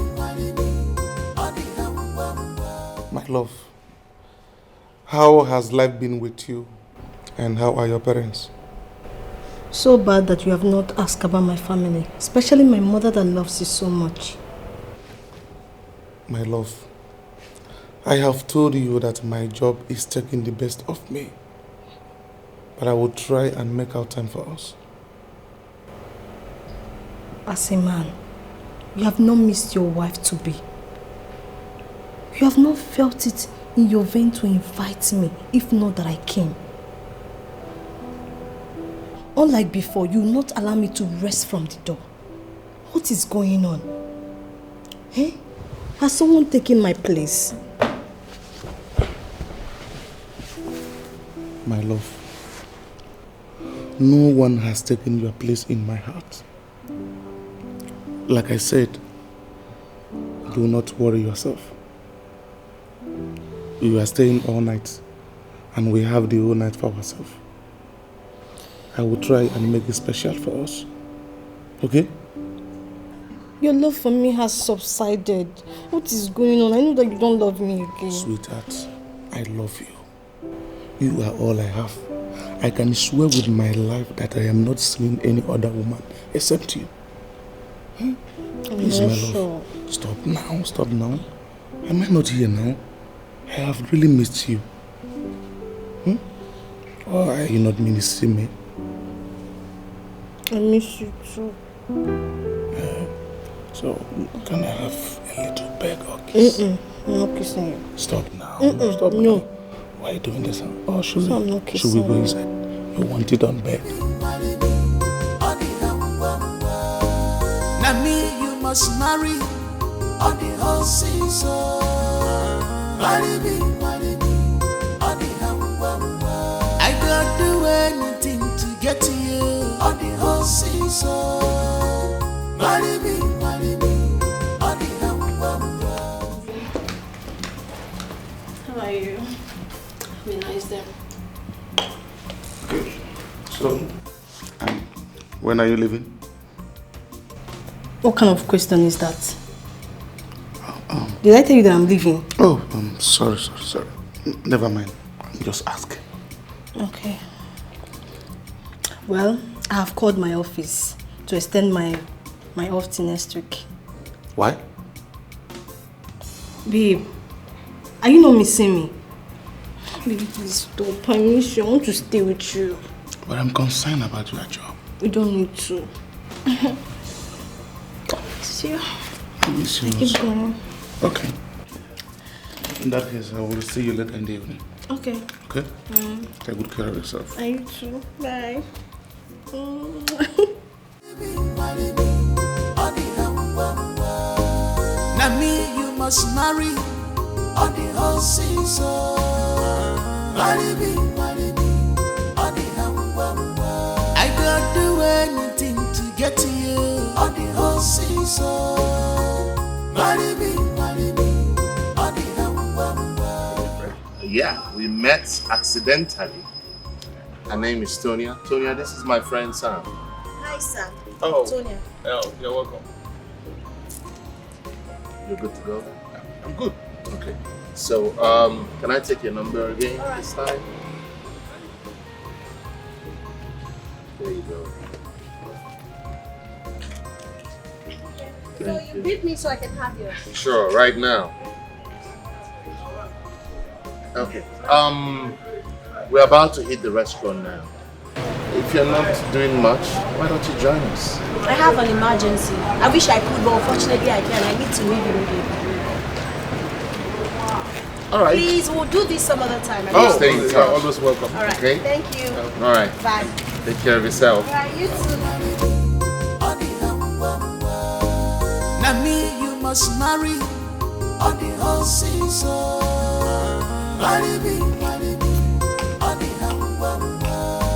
Speaker 8: on the
Speaker 9: My love, how has life been with you? And how are your parents?
Speaker 4: So bad that you have not asked about my family, especially my mother that loves you so much.
Speaker 9: My love, I have told you that my job is taking the best of me. But I will try and make out time for us.
Speaker 4: As a man, you have not missed your wife to be. You have not felt it in your vein to invite me, if not that I came.
Speaker 5: Unlike before, you will not allow me to rest from the door. What is going on? Eh? Has someone taken my place?
Speaker 9: My love, no one has taken your place in my heart. Like I said, do not worry yourself. You are staying all night, and we have the whole night for ourselves. I will try and make it special for us. Okay?
Speaker 5: Your love for me has subsided. What is going on? I know that you don't love me again.
Speaker 9: Sweetheart, I love you. You are all I have. I can swear with my life that I am not seeing any other woman except you. Please, my love. Stop now, stop now. Am I not here now? I have really missed you. Or are you not meaning to see me?
Speaker 5: I miss you too.
Speaker 9: So, can I have a little beg or kiss?
Speaker 5: I'm not kissing you.
Speaker 9: Stop now. Stop now.
Speaker 5: No.
Speaker 9: Why are you doing this? Oh, should
Speaker 5: So I'm not
Speaker 9: we
Speaker 5: kissing
Speaker 9: go inside? You want it on bed?
Speaker 8: Now me you must marry on the whole season. Marry me on the I don't do anything to get to you on the whole season. Marry me on the
Speaker 2: How are you? Be nice there.
Speaker 9: Good. So, when are you leaving?
Speaker 5: What kind of question is that? Did I tell you that I'm leaving?
Speaker 9: Oh, sorry. Never mind. I'm just asking.
Speaker 5: Okay. Well, I have called my office to extend my off till next week.
Speaker 9: Why?
Speaker 5: Babe, are you not missing me? Baby, please stop. I miss you. I want to stay with you.
Speaker 9: But I'm concerned about your job.
Speaker 5: You don't need to. See you.
Speaker 9: I miss you.
Speaker 5: Keep going.
Speaker 9: Okay. In that case, I will see you later in the evening.
Speaker 5: Okay.
Speaker 9: Okay? Take good care of yourself.
Speaker 5: I you too. Bye.
Speaker 8: Now me you must marry on the whole season. Marry me on the I don't do anything to get to you on the whole season. Marry me on the
Speaker 3: Yeah, we met accidentally. Her name is Tonya. Tonya, this is my friend Sam.
Speaker 5: Hi, Sam.
Speaker 3: Oh.
Speaker 5: Tonya.
Speaker 3: Oh, you're welcome. You're good to go? I'm good. Okay. So, can I take your number again this time? There you go.
Speaker 5: So you beat me so I can have yours.
Speaker 3: Sure, right now. Okay. We're about to hit the restaurant now. If you're not doing much, why don't you join us?
Speaker 5: I have an emergency. I wish I could, but unfortunately I can't. I need to leave immediately.
Speaker 3: All right.
Speaker 5: Please, we'll do this some other time.
Speaker 3: Stay in touch. You're always welcome.
Speaker 5: All right.
Speaker 3: Okay?
Speaker 5: Thank you.
Speaker 3: All right.
Speaker 5: Bye.
Speaker 3: Take care of yourself.
Speaker 5: All right, you too.
Speaker 8: Now me you must marry on the whole season. Marry me on the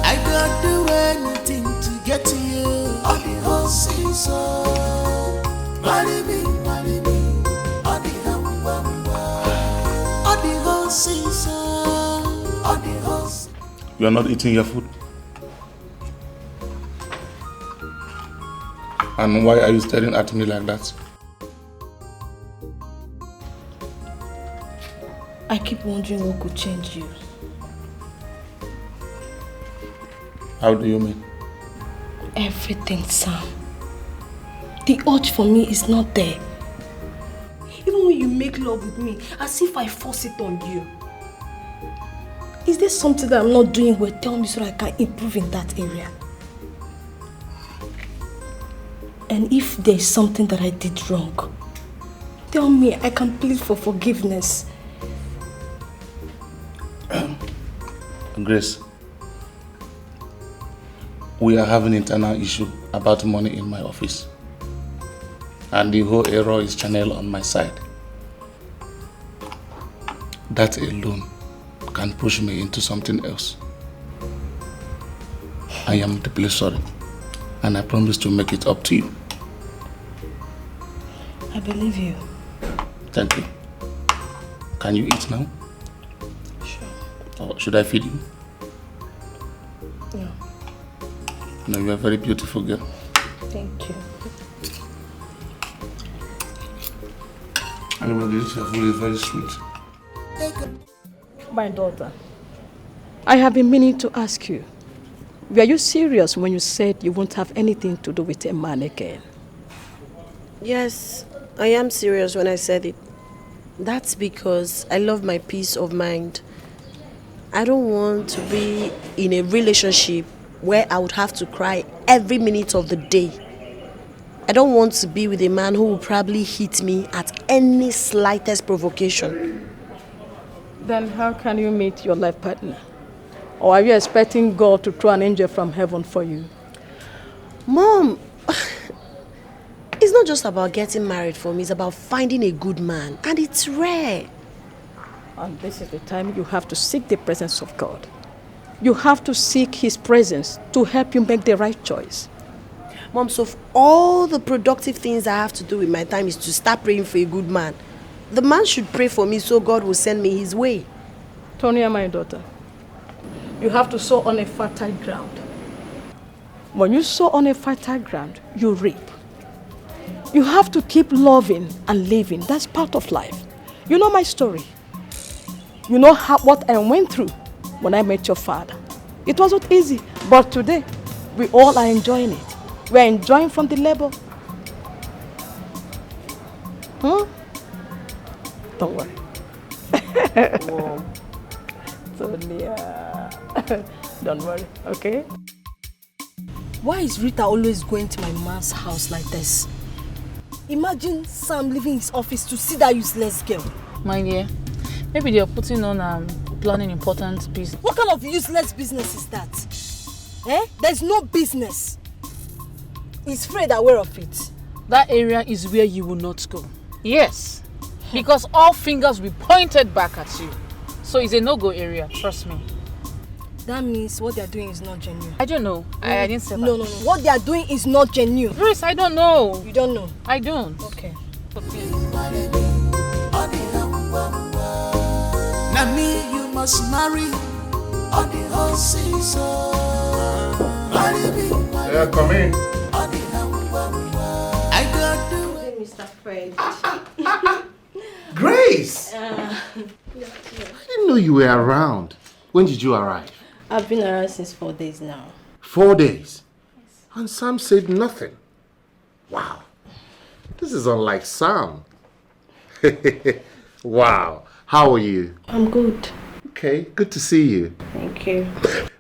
Speaker 8: I don't do anything to get to you on the whole season. Marry me on the whole season. On the whole season.
Speaker 9: You are not eating your food? And why are you staring at me like that?
Speaker 5: I keep wondering what could change you.
Speaker 9: How do you mean?
Speaker 5: Everything, Sam. The urge for me is not there. Even when you make love with me, as if I force it on you. Is there something that I'm not doing well? Tell me so that I can improve in that area. And if there's something that I did wrong, tell me, I can plead for forgiveness.
Speaker 9: Grace, we are having internal issue about money in my office. And the whole error is channeled on my side. That alone can push me into something else. I am deeply sorry, and I promise to make it up to you.
Speaker 5: I believe you.
Speaker 9: Thank you. Can you eat now?
Speaker 5: Sure.
Speaker 9: Or should I feed you?
Speaker 5: No.
Speaker 9: No, you are a very beautiful girl.
Speaker 5: Thank you.
Speaker 9: Anyway, this food is very sweet.
Speaker 11: My daughter, I have been meaning to ask you, were you serious when you said you won't have anything to do with a man again?
Speaker 5: Yes, I am serious when I said it. That's because I love my peace of mind. I don't want to be in a relationship where I would have to cry every minute of the day. I don't want to be with a man who will probably hit me at any slightest provocation.
Speaker 11: Then how can you meet your life partner? Or are you expecting God to throw an angel from heaven for you?
Speaker 5: Mom, it's not just about getting married for me, it's about finding a good man. And it's rare.
Speaker 11: And this is the time you have to seek the presence of God. You have to seek His presence to help you make the right choice.
Speaker 5: Mom, so all the productive things I have to do with my time is to start praying for a good man. The man should pray for me so God will send me his way.
Speaker 11: Tonya, my daughter, you have to sow on a fertile ground. When you sow on a fertile ground, you reap. You have to keep loving and living. That's part of life. You know my story. You know what I went through when I met your father. It wasn't easy, but today we all are enjoying it. We're enjoying from the labor. Don't worry. Whoa. Sonia. Don't worry, okay?
Speaker 12: Why is Rita always going to my man's house like this? Imagine Sam leaving his office to see that useless girl.
Speaker 1: My dear, maybe they are putting on planning important business.
Speaker 12: What kind of useless business is that? Eh? There's no business. Is Fred aware of it?
Speaker 1: That area is where you will not go. Yes, because all fingers will be pointed back at you. So it's a no-go area, trust me.
Speaker 12: That means what they are doing is not genuine.
Speaker 1: I don't know. I didn't say that.
Speaker 12: No. What they are doing is not genuine.
Speaker 1: Grace, I don't know.
Speaker 12: You don't know?
Speaker 1: I don't.
Speaker 12: Okay.
Speaker 8: Now me you must marry on the whole season.
Speaker 3: Yeah, come in.
Speaker 8: I got to
Speaker 2: Hey, Mr. Fred.
Speaker 3: Grace! I didn't know you were around. When did you arrive?
Speaker 2: I've been around since 4 days now.
Speaker 3: 4 days? And Sam said nothing. Wow. This is unlike Sam. Wow. How are you?
Speaker 2: I'm good.
Speaker 3: Okay, good to see you.
Speaker 2: Thank you.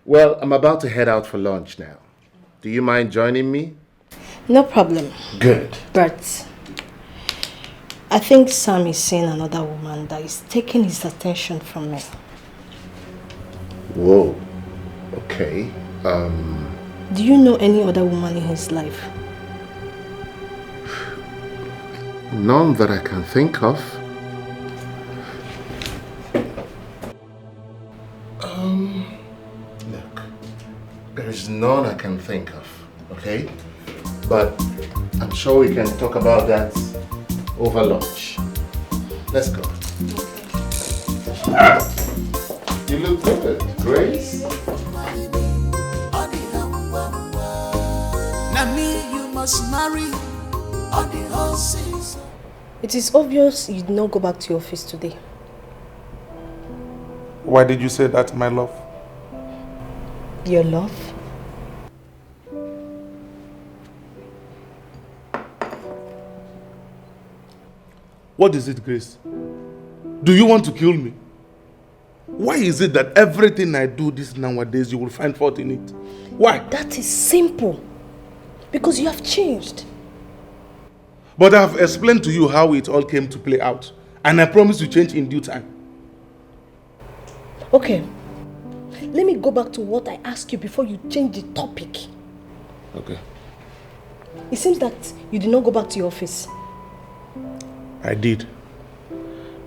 Speaker 3: Well, I'm about to head out for lunch now. Do you mind joining me?
Speaker 2: No problem.
Speaker 3: Good.
Speaker 2: But I think Sam is seeing another woman that is taking his attention from me.
Speaker 3: Whoa. Okay.
Speaker 2: Do you know any other woman in his life?
Speaker 3: None that I can think of. Look, there is none I can think of, okay? But I'm sure we can talk about that over lunch. Let's go. You look good, Grace.
Speaker 8: now me you must marry on the whole season.
Speaker 2: It is obvious you did not go back to your office today.
Speaker 9: Why did you say that, my love?
Speaker 2: Your love?
Speaker 9: What is it, Grace? Do you want to kill me? Why is it that everything I do this nowadays, you will find fault in it? Why?
Speaker 2: That is simple. Because you have changed.
Speaker 9: But I have explained to you how it all came to play out. And I promise to change in due time.
Speaker 12: Okay. Let me go back to what I asked you before you change the topic.
Speaker 9: Okay.
Speaker 12: It seems that you did not go back to your office.
Speaker 9: I did.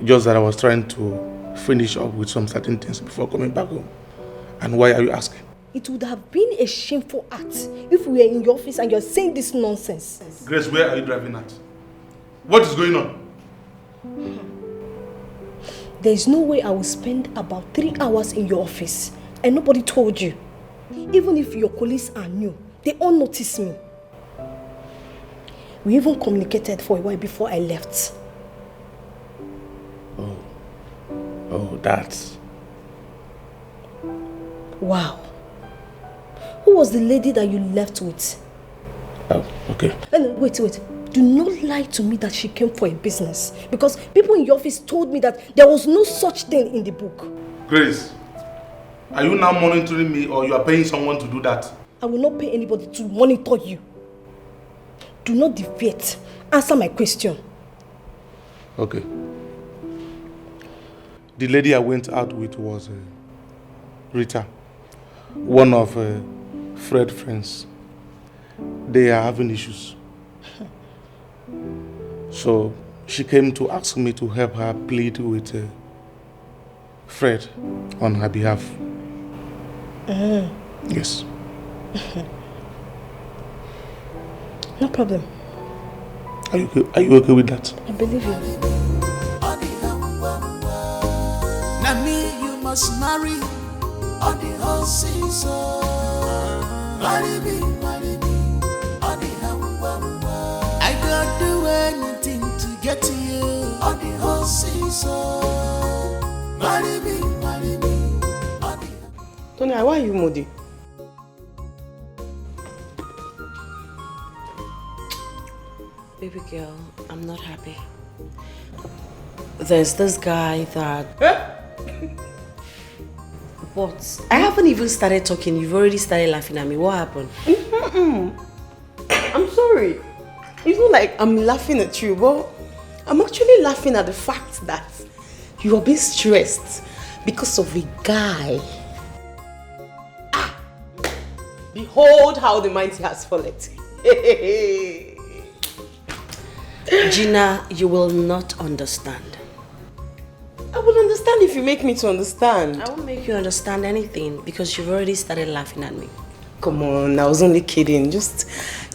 Speaker 9: Just that I was trying to finish up with some certain things before coming back home. And why are you asking?
Speaker 12: It would have been a shameful act if we were in your office and you're saying this nonsense.
Speaker 9: Grace, where are you driving at? What is going on?
Speaker 12: There is no way I will spend about 3 hours in your office and nobody told you. Even if your colleagues are new, they all noticed me. We even communicated for a while before I left.
Speaker 9: Oh, that's...
Speaker 12: Wow. Who was the lady that you left with?
Speaker 9: Oh, okay.
Speaker 12: Wait. Do not lie to me that she came for a business. Because people in your office told me that there was no such thing in the book.
Speaker 9: Grace, are you now monitoring me or you are paying someone to do that?
Speaker 12: I will not pay anybody to monitor you. Do not deviate. Answer my question.
Speaker 9: Okay. The lady I went out with was Rita, one of Fred's friends. They are having issues. So she came to ask me to help her plead with Fred on her behalf. Yes.
Speaker 12: No problem.
Speaker 9: Are you okay with that?
Speaker 12: I believe you.
Speaker 8: Now me you must marry on the whole season. Marry me on the humble. I don't do anything to get to you on the whole season. Marry me on the
Speaker 4: Tony, why are you moody?
Speaker 2: Baby girl, I'm not happy. There's this guy that... But I haven't even started talking. You've already started laughing at me. What happened?
Speaker 4: I'm sorry. It's not like I'm laughing at you, but I'm actually laughing at the fact that you are being stressed because of a guy. Behold how the mighty has fallen.
Speaker 2: Gina, you will not understand.
Speaker 4: I will understand if you make me to understand.
Speaker 2: I won't make you understand anything because you've already started laughing at me.
Speaker 4: Come on, I was only kidding. Just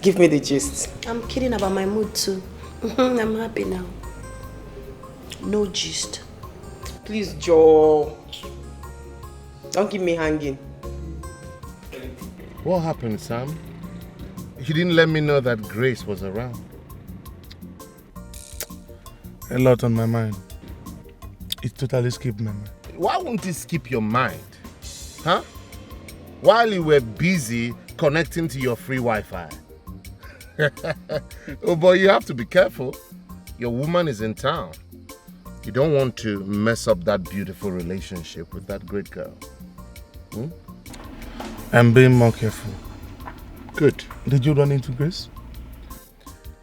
Speaker 4: give me the gist.
Speaker 2: I'm kidding about my mood too. I'm happy now. No gist.
Speaker 4: Please, Joe. Don't keep me hanging.
Speaker 3: What happened, Sam? You didn't let me know that Grace was around.
Speaker 9: A lot on my mind. It totally skipped my mind.
Speaker 3: Why won't it skip your mind? Huh? While you were busy connecting to your free Wi-Fi. Oh boy, you have to be careful. Your woman is in town. You don't want to mess up that beautiful relationship with that great girl.
Speaker 9: I'm being more careful.
Speaker 3: Good.
Speaker 9: Did you run into Grace?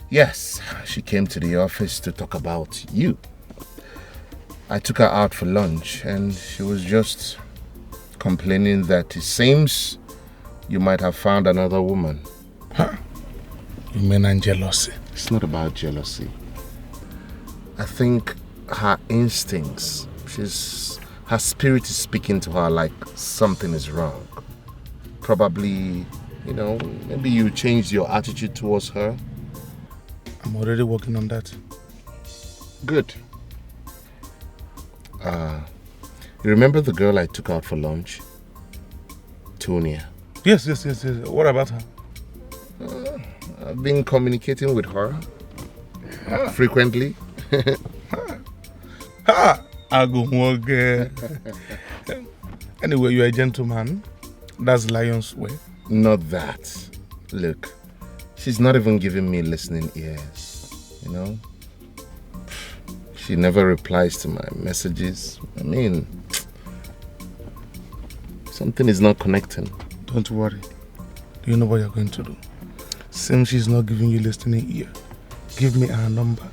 Speaker 3: Yes, she came to the office to talk about you. I took her out for lunch and she was just complaining that it seems you might have found another woman.
Speaker 9: Huh? You mean jealousy?
Speaker 3: It's not about jealousy. I think her instincts, her spirit is speaking to her like something is wrong. Probably, maybe you changed your attitude towards her.
Speaker 9: I'm already working on that.
Speaker 3: Good. You remember the girl I took out for lunch? Tonia.
Speaker 9: Yes. What about her?
Speaker 3: I've been communicating with her frequently.
Speaker 9: I go work. Anyway, you're a gentleman. That's lion's way.
Speaker 3: Not that. Look, she's not even giving me listening ears. She never replies to my messages. I mean, something is not connecting.
Speaker 9: Don't worry. Do you know what you're going to do? Since she's not giving you listening ear, give me her number.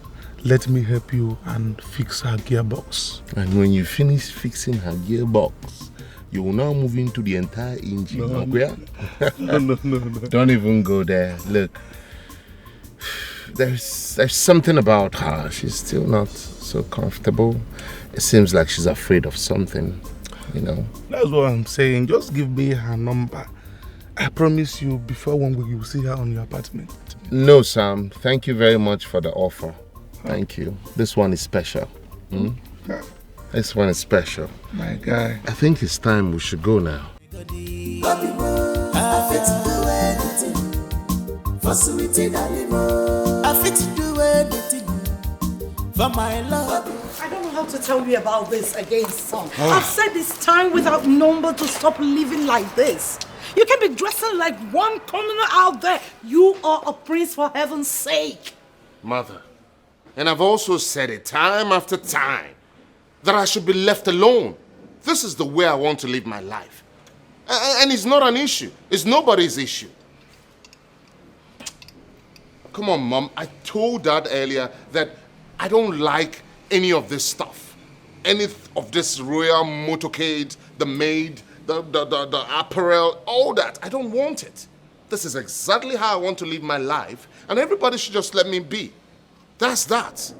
Speaker 9: Let me help you and fix her gearbox.
Speaker 3: And when you finish fixing her gearbox, you will now move into the entire engine.
Speaker 9: No.
Speaker 3: No. Don't even go there. Look, there's something about her. She's still not so comfortable. It seems like she's afraid of something, you know.
Speaker 9: That's what I'm saying. Just give me her number. I promise you, before 1 week, you will see her on your apartment.
Speaker 3: No, Sam. Thank you very much for the offer. Thank you. This one is special. This one is special.
Speaker 9: My guy.
Speaker 3: I think it's time we should go now.
Speaker 8: For my love.
Speaker 6: I don't know how to tell you about this again, son. I've said it's time without number to stop living like this. You can be dressing like one commoner out there. You are a prince, for heaven's sake.
Speaker 3: Mother, and I've also said it time after time, that I should be left alone. This is the way I want to live my life. And it's not an issue. It's nobody's issue. Come on, Mom. I told Dad earlier that I don't like any of this stuff. Any of this royal motorcade, the maid, the apparel, all that. I don't want it. This is exactly how I want to live my life, and everybody should just let me be. That's that.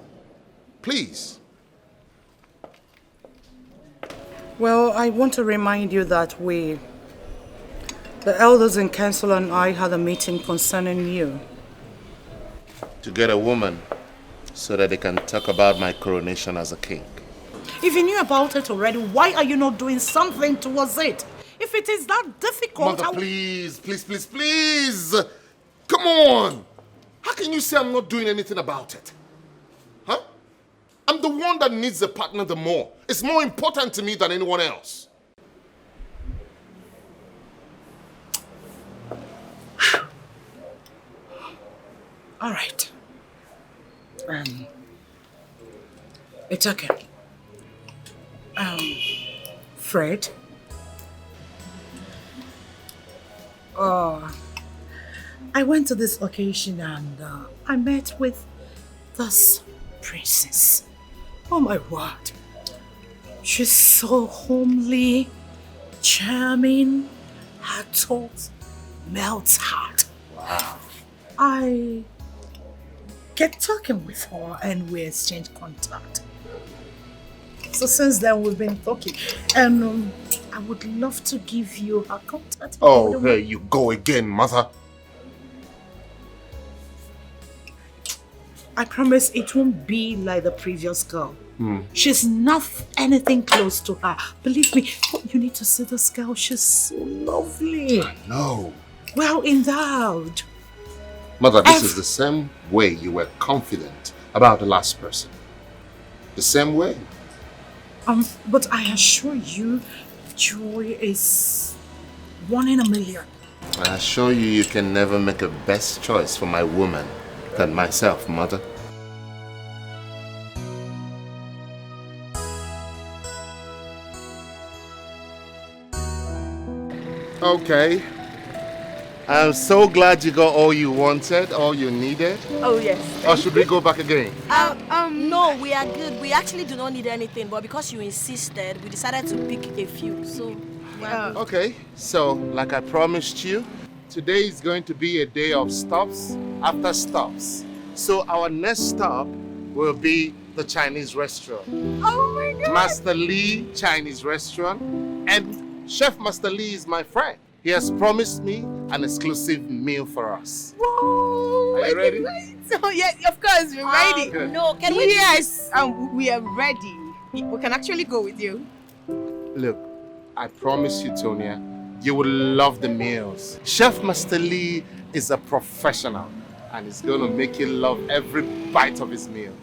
Speaker 3: Please.
Speaker 6: Well, I want to remind you that the elders in council and I had a meeting concerning you.
Speaker 3: To get a woman so that they can talk about my coronation as a king.
Speaker 6: If you knew about it already, why are you not doing something towards it? If it is that difficult...
Speaker 3: Mother, please. Come on. How can you say I'm not doing anything about it? Huh? I'm the one that needs a partner the more. It's more important to me than anyone else.
Speaker 6: All right. It's okay. Fred. I went to this occasion and I met with this princess. Oh my word. She's so homely, charming. Her talk melts heart.
Speaker 3: Wow.
Speaker 6: I kept talking with her and we exchanged contact. So since then we've been talking, and I would love to give you her contact.
Speaker 3: Oh, here you go again, Mother.
Speaker 6: I promise it won't be like the previous girl. She's not anything close to her. Believe me, you need to see this girl. She's so lovely.
Speaker 3: I know.
Speaker 6: Well endowed.
Speaker 3: Mother, this is the same way you were confident about the last person. The same way.
Speaker 6: But I assure you, joy is 1 in a million.
Speaker 3: I assure you, you can never make a best choice for my woman than myself, Mother. Okay. I'm so glad you got all you wanted, all you needed.
Speaker 12: Oh, yes.
Speaker 3: Or should we go back again?
Speaker 12: No, we are good. We actually do not need anything, but because you insisted, we decided to pick a few, so...
Speaker 3: Okay, so like I promised you, today is going to be a day of stops after stops. So our next stop will be the Chinese restaurant.
Speaker 12: Oh my God!
Speaker 3: Master Lee Chinese restaurant. And Chef Master Lee is my friend. He has promised me an exclusive meal for us.
Speaker 12: Whoa!
Speaker 3: Are you ready?
Speaker 13: So yes, of course, we're ready.
Speaker 3: Good.
Speaker 12: No, can we...
Speaker 13: Yes, we are ready. We can actually go with you.
Speaker 3: Look, I promise you, Tonya, you will love the meals. Chef Master Lee is a professional and he's going to make you love every bite of his meal.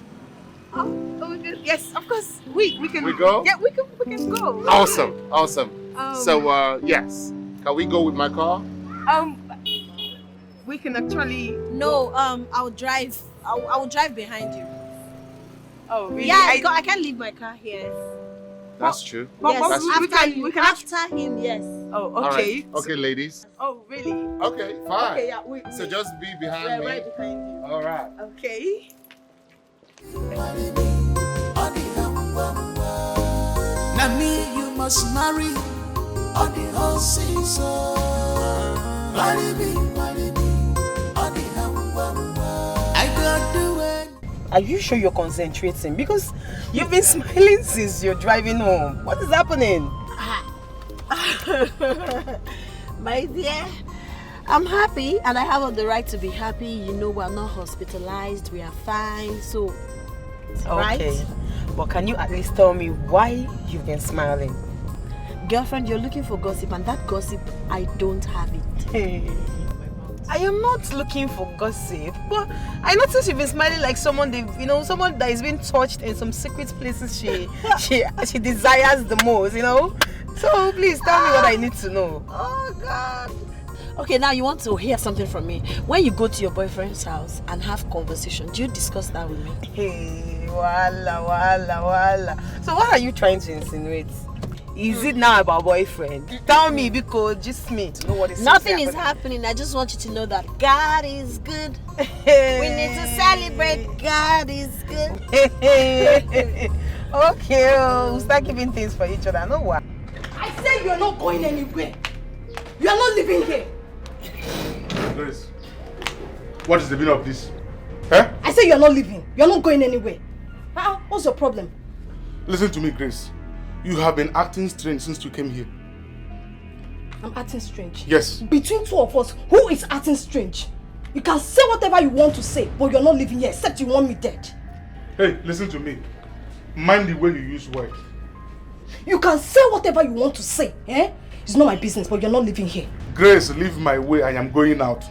Speaker 13: Oh, yes, of course. We can.
Speaker 3: We go?
Speaker 13: Yeah, we can go.
Speaker 3: Awesome. So, yes. Can we go with my car?
Speaker 13: We can actually...
Speaker 12: No, I'll drive. I will drive behind you.
Speaker 13: Oh, really?
Speaker 12: Yeah, I can't leave my car here.
Speaker 3: That's true.
Speaker 12: Yes,
Speaker 13: we can
Speaker 12: after him, yes.
Speaker 13: Oh, okay.
Speaker 3: All right. Okay, ladies.
Speaker 13: Oh, really?
Speaker 3: Okay, fine.
Speaker 13: Okay, yeah.
Speaker 3: So just be behind me.
Speaker 13: We're right behind you.
Speaker 3: All right.
Speaker 13: Okay.
Speaker 8: Now me you must marry, on the whole season. Marry me, on the humble. I got the way.
Speaker 4: Are you sure you're concentrating? Because you've been smiling since you're driving home. What is happening?
Speaker 5: My dear, I'm happy and I have all the right to be happy. You know, we're not hospitalized, we are fine, so
Speaker 4: Okay.
Speaker 5: right?
Speaker 4: But can you at least tell me why you've been smiling?
Speaker 5: Girlfriend, you're looking for gossip, and that gossip, I don't have it.
Speaker 4: Hey. I am not looking for gossip, but I noticed you've been smiling like someone someone that is being touched in some secret places she desires the most, So please tell me what I need to know.
Speaker 5: Oh God. Okay, now you want to hear something from me. When you go to your boyfriend's house and have conversation, do you discuss that with me?
Speaker 4: Hey, wala. So what are you trying to insinuate? Is it now about boyfriend? Tell me, because just me to know what is
Speaker 5: Nothing is happening. I just want you to know that God is good. We need to celebrate. God is good.
Speaker 4: Okay, we'll start giving things for each other. No what?
Speaker 11: I say you're not going anywhere. You are not living here.
Speaker 9: Grace, what is the meaning of this? Eh?
Speaker 11: I say you're not leaving. You're not going anywhere. What's your problem?
Speaker 9: Listen to me, Grace. You have been acting strange since you came here.
Speaker 11: I'm acting strange.
Speaker 9: Yes.
Speaker 11: Between two of us, who is acting strange? You can say whatever you want to say, but you're not living here, except you want me dead.
Speaker 9: Hey, listen to me. Mind the way you use words.
Speaker 11: You can say whatever you want to say, eh? It's not my business, but you're not living here.
Speaker 9: Grace, leave my way. I am going out.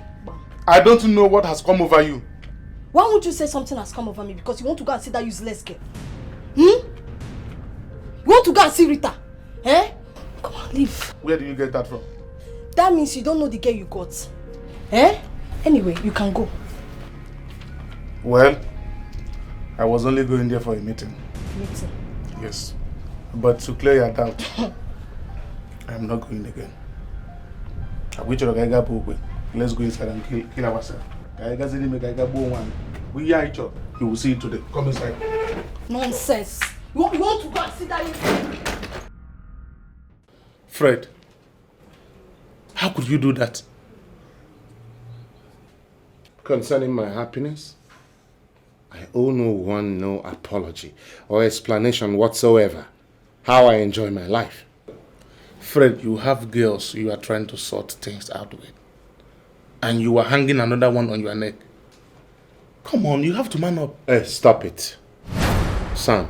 Speaker 9: I don't know what has come over you.
Speaker 11: Why would you say something has come over me? Because you want to go and see that useless girl? You want to go and see Rita? Eh? Come on, leave.
Speaker 9: Where do you get that from?
Speaker 11: That means you don't know the girl you got. Eh? Anyway, you can go.
Speaker 9: Well, I was only going there for a meeting.
Speaker 11: Meeting?
Speaker 9: Yes. But to clear your doubt, I am not going again. Let's go inside and kill ourselves. We are each other. You will see it today. Come inside.
Speaker 11: Nonsense. You want to go and see that?
Speaker 9: Fred, how could you do that?
Speaker 3: Concerning my happiness, I owe no one no apology or explanation whatsoever how I enjoy my life.
Speaker 9: Fred, you have girls you are trying to sort things out with. And you are hanging another one on your neck. Come on, you have to man up.
Speaker 3: Hey, stop it. Sam,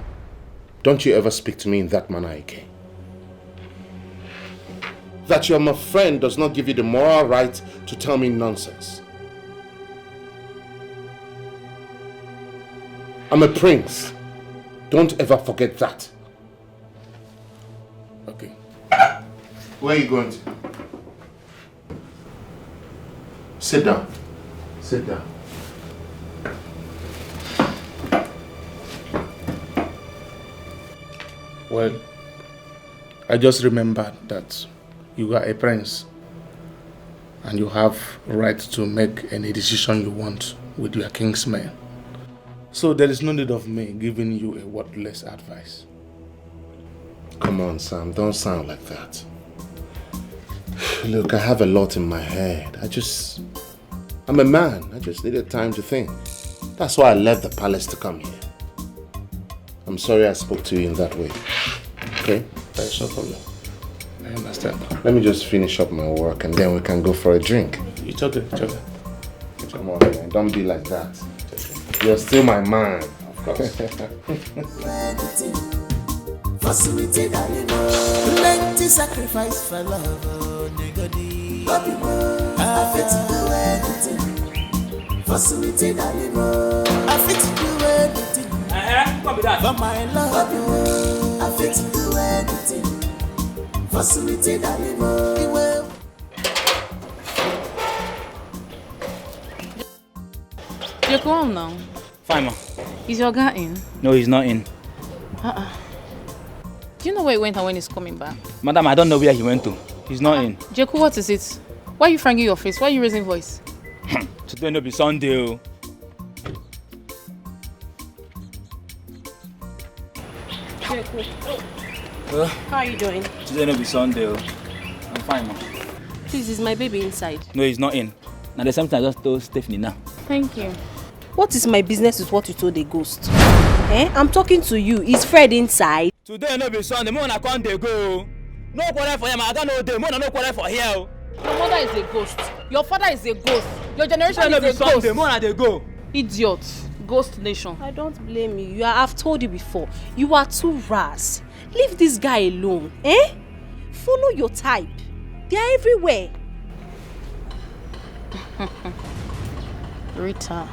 Speaker 3: don't you ever speak to me in that manner again. That you're my friend does not give you the moral right to tell me nonsense. I'm a prince. Don't ever forget that.
Speaker 9: Okay.
Speaker 3: Where are you going to? Sit down. Sit down.
Speaker 9: Well, I just remembered that you are a prince and you have right to make any decision you want with your king's men. So there is no need of me giving you a wordless advice.
Speaker 3: Come on, Sam, don't sound like that. Look, I have a lot in my head. I'm a man. I just needed time to think. That's why I left the palace to come here. I'm sorry I spoke to you in that way. Okay?
Speaker 9: That's no problem. I understand.
Speaker 3: Let me just finish up my work and then we can go for a drink.
Speaker 9: It's okay, it's okay.
Speaker 3: Come on, man. Don't be like that. You're still my man. Of course.
Speaker 8: Plenty sacrifice for love, oh nigga. I fit to do anything. For sweetie, darling, I fit to do anything. For my love, I fit to do anything. For sweetie, darling,
Speaker 1: You're calm now.
Speaker 10: Fine, ma.
Speaker 1: Is your guy in?
Speaker 10: No, he's not in.
Speaker 1: Do you know where he went and when he's coming back?
Speaker 10: Madam, I don't know where he went to. He's not in.
Speaker 1: Jeku, what is it? Why are you franging your face? Why are you raising voice?
Speaker 10: Today no be Sunday.
Speaker 1: Jeku. How are you doing?
Speaker 10: Today no be Sunday. I'm fine, ma.
Speaker 2: Please, is my baby inside?
Speaker 10: No, he's not in. Now there's something I just told Stephanie now.
Speaker 1: Thank you.
Speaker 2: What is my business with what you told the ghost? I'm talking to you. Is Fred inside?
Speaker 10: Today no be Sunday, more I can't dey go. No quarrel for him, I got no day, more no quarrel for here.
Speaker 1: Your mother is a ghost. Your father is a ghost. Your generation is a ghost.
Speaker 10: Sunday, more I dey go.
Speaker 1: Idiot. Ghost nation.
Speaker 2: I don't blame you. I've told you before. You are too rash. Leave this guy alone. Follow your type. They are everywhere.
Speaker 1: Rita,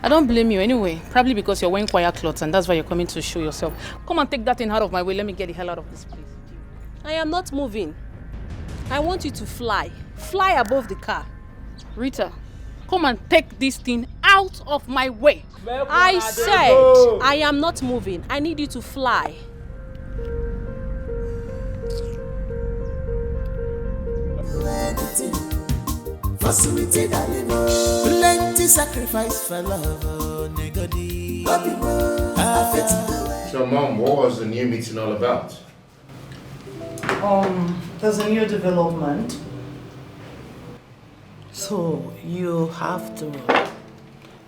Speaker 1: I don't blame you anyway. Probably because you're wearing choir clothes and that's why you're coming to show yourself. Come and take that thing out of my way. Let me get the hell out of this place.
Speaker 2: I am not moving. I want you to fly. Fly above the car.
Speaker 1: Rita, come and take this thing out of my way.
Speaker 2: I said I am not moving. I need you to fly.
Speaker 8: Plenty sacrifice for love, nigga.
Speaker 3: So, Mom, what was the new meeting all about?
Speaker 6: There's a new development. So you have to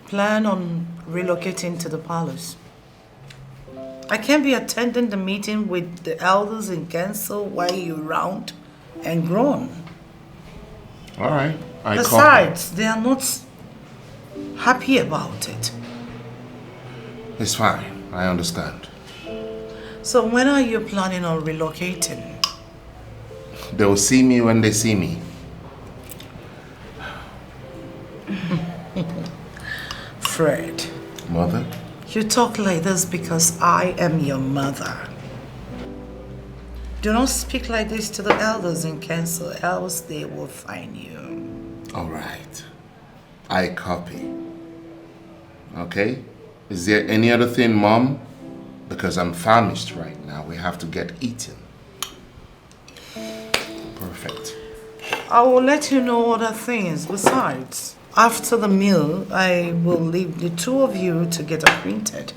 Speaker 6: plan on relocating to the palace. I can't be attending the meeting with the elders in council while you're round and grown.
Speaker 3: All right.
Speaker 6: Besides, they are not happy about it.
Speaker 3: It's fine. I understand.
Speaker 6: So when are you planning on relocating?
Speaker 3: They'll see me when they see me.
Speaker 6: Fred.
Speaker 3: Mother?
Speaker 6: You talk like this because I am your mother. Do not speak like this to the elders in council, else they will find you.
Speaker 3: All right. I copy. Okay? Is there any other thing, Mom? Because I'm famished right now. We have to get eaten. Perfect.
Speaker 6: I will let you know other things. Besides, after the meal, I will leave the two of you to get acquainted.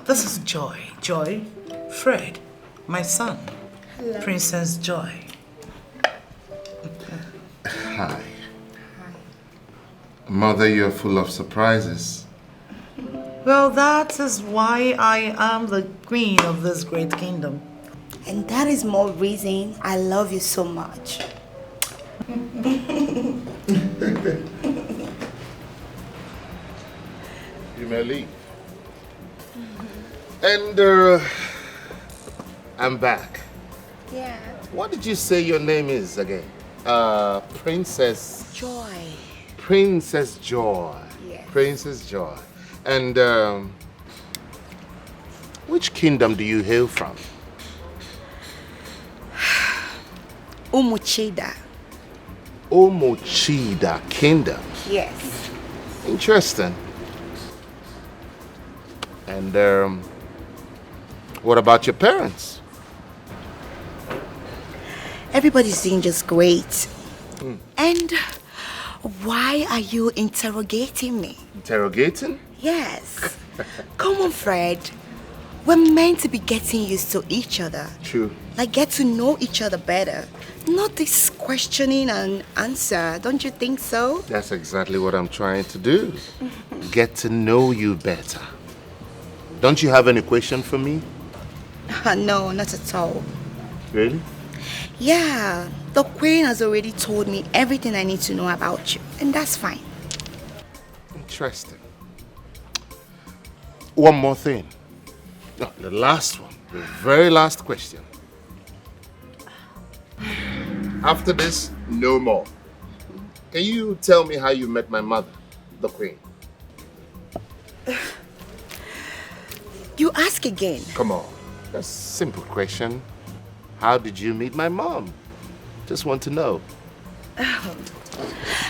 Speaker 6: This is Joy. Joy, Fred, my son. Hello. Princess Joy.
Speaker 3: Hi. Mother, you're full of surprises.
Speaker 6: Well, that is why I am the queen of this great kingdom.
Speaker 14: And that is more reason I love you so much.
Speaker 3: You may leave. And I'm back.
Speaker 14: Yeah.
Speaker 3: What did you say your name is again? Princess
Speaker 14: Joy.
Speaker 3: Princess Joy.
Speaker 14: Yes.
Speaker 3: Princess Joy. And which kingdom do you hail from?
Speaker 14: Umuchida.
Speaker 3: Umuchida Kingdom.
Speaker 14: Yes.
Speaker 3: Interesting. And what about your parents?
Speaker 14: Everybody's doing just great. And why are you interrogating me?
Speaker 3: Interrogating?
Speaker 14: Yes. Come on, Fred. We're meant to be getting used to each other.
Speaker 3: True.
Speaker 14: Like, get to know each other better. Not this questioning and answer. Don't you think so?
Speaker 3: That's exactly what I'm trying to do. Get to know you better. Don't you have any question for me?
Speaker 14: No, not at all.
Speaker 3: Really?
Speaker 14: Yeah, the queen has already told me everything I need to know about you, and that's fine.
Speaker 3: Interesting. One more thing. No, the last one. The very last question. After this, no more. Can you tell me how you met my mother, the queen?
Speaker 14: You ask again.
Speaker 3: Come on. That's a simple question. How did you meet my mom? Just want to know.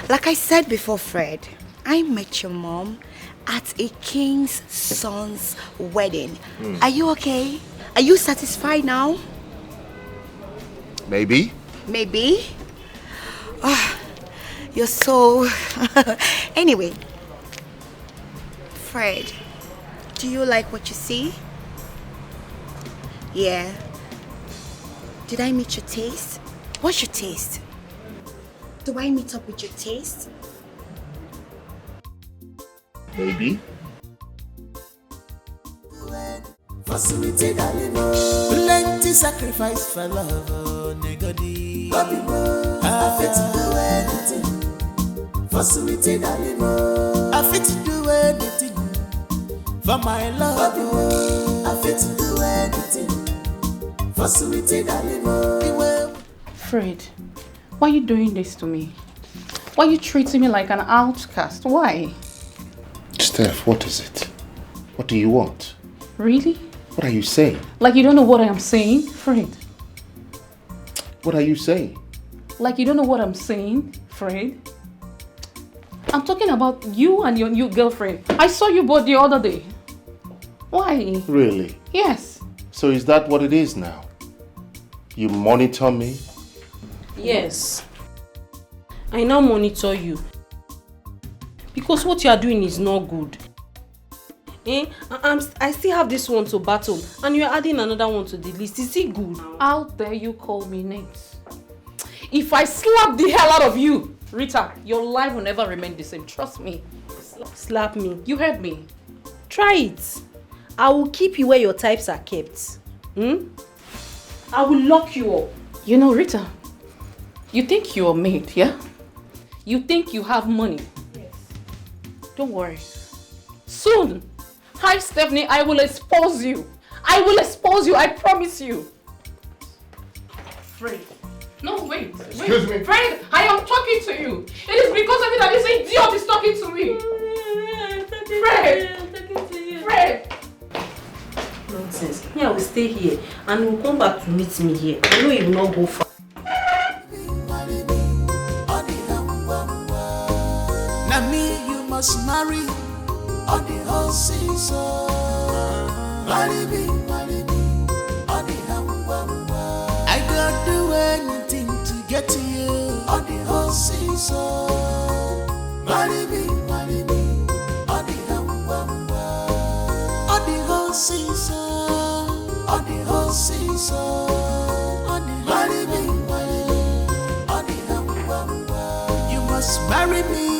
Speaker 14: Like I said before, Fred, I met your mom at a king's son's wedding. Are you okay? Are you satisfied now?
Speaker 3: Maybe.
Speaker 14: Maybe? Oh, you're so... Anyway, Fred, do you like what you see? Yeah. Did I meet your taste? What's your taste? Do I meet up with your taste?
Speaker 3: Maybe.
Speaker 8: Plenty sacrifice for love, oh, nigga. I fit to do anything for sweetie darling. I fit to do anything for my love. I fit to do anything for sweetie darling.
Speaker 1: Fred, why are you doing this to me? Why are you treating me like an outcast? Why?
Speaker 3: Steph, what is it? What do you want?
Speaker 1: Really?
Speaker 3: What are you saying?
Speaker 1: Like you don't know what I am saying, Fred?
Speaker 3: What are you saying?
Speaker 1: Like you don't know what I'm saying, Fred? I'm talking about you and your new girlfriend. I saw you both the other day. Why?
Speaker 3: Really?
Speaker 1: Yes.
Speaker 3: So is that what it is now? You monitor me?
Speaker 2: Yes. I now monitor you. Because what you are doing is not good. I still have this one to battle and you're adding another one to the list. Is it good?
Speaker 1: How dare you call me names? If I slap the hell out of you, Rita, your life will never remain the same. Trust me.
Speaker 2: Slap me.
Speaker 1: You heard me.
Speaker 2: Try it. I will keep you where your types are kept. I will lock you up.
Speaker 1: You know, Rita, you think you're made, yeah? You think you have money.
Speaker 2: Yes.
Speaker 1: Don't worry. Soon, hi Stephanie, I will expose you. I will expose you, I promise you. Fred. No, wait.
Speaker 3: Excuse me.
Speaker 1: Fred, I am talking to you. It is because of you that this idiot is talking to me. Fred. Fred.
Speaker 2: Nonsense. Me, I will stay here and will come back to meet me here. I know you will not go far.
Speaker 8: Now me, you must marry on the whole season. Marry me on the humble. I don't do anything to get to you on the whole season. Marry me on the humble. On the whole season. On the whole season. On the marry me on the humble. You must marry me.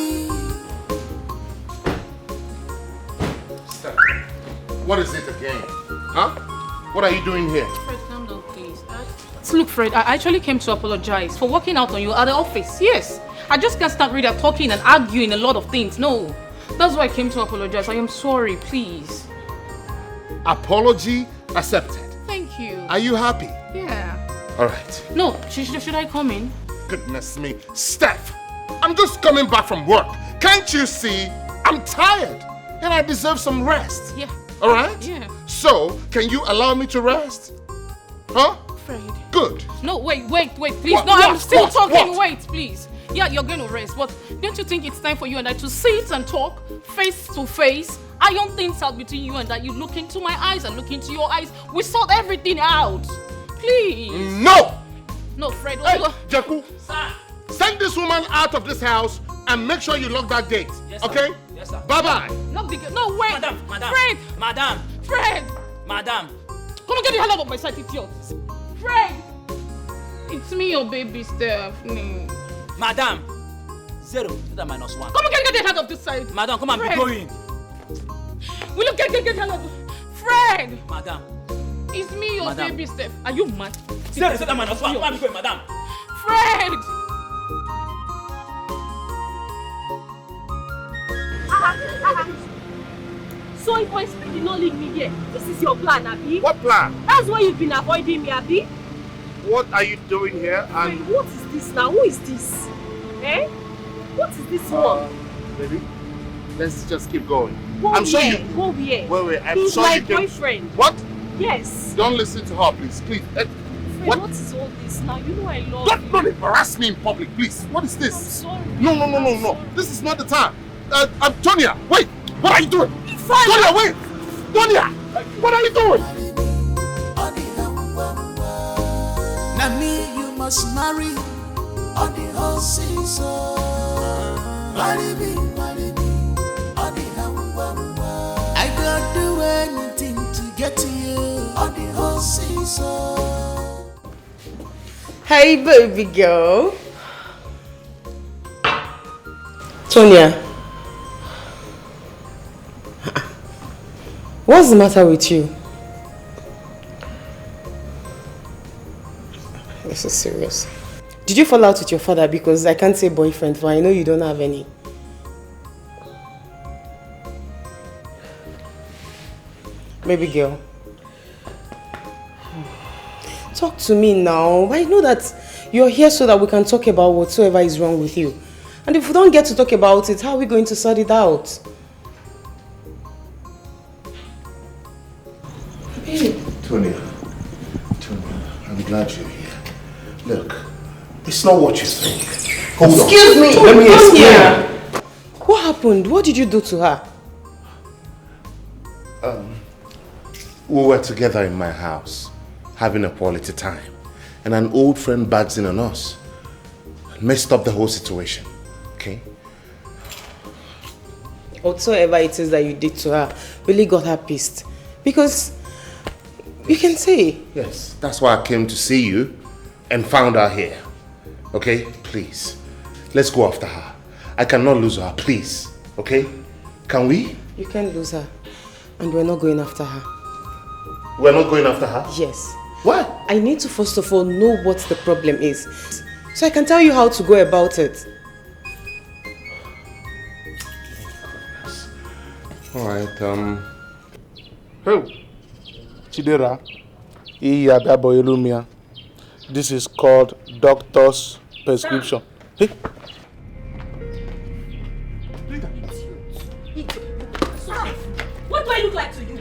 Speaker 3: What is it again? Huh? What are you doing here?
Speaker 1: Fred, calm down, please. Look, Fred, I actually came to apologize for walking out on you at the office. Yes. I just can't stand reading, talking and arguing a lot of things. No. That's why I came to apologize. I am sorry, please.
Speaker 3: Apology accepted.
Speaker 1: Thank you.
Speaker 3: Are you happy?
Speaker 1: Yeah.
Speaker 3: All right.
Speaker 1: No, should I come in?
Speaker 3: Goodness me. Steph, I'm just coming back from work. Can't you see? I'm tired and I deserve some rest.
Speaker 1: Yeah.
Speaker 3: All right?
Speaker 1: Yeah.
Speaker 3: So, can you allow me to rest? Huh?
Speaker 1: Fred.
Speaker 3: Good.
Speaker 1: No, wait, please.
Speaker 3: What?
Speaker 1: No, I'm
Speaker 3: What?
Speaker 1: still
Speaker 3: What?
Speaker 1: talking.
Speaker 3: What?
Speaker 1: Wait, please. Yeah, you're going to rest, but don't you think it's time for you and I to sit and talk face to face? Iron things out between you and that. You look into my eyes and look into your eyes. We sort everything out. Please.
Speaker 3: No!
Speaker 1: No, Fred.
Speaker 3: Hey, Jaku,
Speaker 10: Sir.
Speaker 3: send this woman out of this house and make sure you lock that gate.
Speaker 10: Yes, sir.
Speaker 3: Okay?
Speaker 10: Yes, sir.
Speaker 3: Bye-bye.
Speaker 1: Lock the gate. No, wait.
Speaker 10: Madam.
Speaker 1: Fred.
Speaker 10: Madam.
Speaker 1: Fred.
Speaker 10: Madam.
Speaker 1: Come on, get the hell out of my sight, idiot. Fred. It's me, your baby, Stephanie.
Speaker 10: Madam. 0 to the -1.
Speaker 1: Come on, get the hell out of this side.
Speaker 10: Madam, come and be
Speaker 1: Fred.
Speaker 10: going.
Speaker 1: Will you get the hell out of... Fred.
Speaker 10: Madam.
Speaker 1: It's me, your
Speaker 10: Madam.
Speaker 1: baby, Steph. Are you mad?
Speaker 10: 0 to the -1. Come and be going, madam.
Speaker 1: Fred.
Speaker 12: So if I speak, you not leave me here. This is your plan, Abi.
Speaker 3: What plan?
Speaker 12: That's why you've been avoiding me, Abi.
Speaker 3: What are you doing here?
Speaker 12: Wait, what is this now? Who is this? Eh? What is this one?
Speaker 3: Baby, let's just keep going.
Speaker 12: Go
Speaker 3: I'm sure
Speaker 12: here.
Speaker 3: you...
Speaker 12: Go here.
Speaker 3: Wait, I'm
Speaker 12: He's
Speaker 3: sure
Speaker 12: my
Speaker 3: you can...
Speaker 12: boyfriend.
Speaker 3: What?
Speaker 12: Yes.
Speaker 3: Don't listen to her, please. Please.
Speaker 12: Fred,
Speaker 3: What?
Speaker 12: what is all this now? You know I love you.
Speaker 3: Don't embarrass me in public, please. What is this?
Speaker 12: I'm sorry.
Speaker 3: No. This is not the time. Tonya, wait. What are you doing?
Speaker 12: Fine.
Speaker 3: Tonya, wait. Tonya, what are you doing?
Speaker 8: Now me, you must marry on the whole season. Marry me on the humble. I don't do anything to get to you on the whole season.
Speaker 4: Hey, baby girl.
Speaker 5: Tonya, what's the matter with you? This is serious. Did you fall out with your father? Because I can't say boyfriend, for I know you don't have any. Baby girl, talk to me now. I know that you're here so that we can talk about whatsoever is wrong with you. And if we don't get to talk about it, how are we going to sort it out?
Speaker 3: Tonya, I'm glad you're here. Look, it's not what you think. Hold on.
Speaker 5: Excuse me!
Speaker 3: Let me explain.
Speaker 5: What happened? What did you do to her?
Speaker 3: We were together in my house, having a quality time. And an old friend barged in on us. Messed up the whole situation. Okay?
Speaker 5: Whatsoever it is that you did to her really got her pissed. Because you can say.
Speaker 3: Yes, that's why I came to see you and found her here. Okay? Please. Let's go after her. I cannot lose her, please. Okay? Can we?
Speaker 5: You can't lose her. And we're not going after her.
Speaker 3: We're not going after her?
Speaker 5: Yes.
Speaker 3: Why?
Speaker 5: I need to first of all know what the problem is, so I can tell you how to go about it.
Speaker 3: Alright,
Speaker 9: Hey, Chidera, this is called doctor's prescription. Hey.
Speaker 2: What do I look like to you?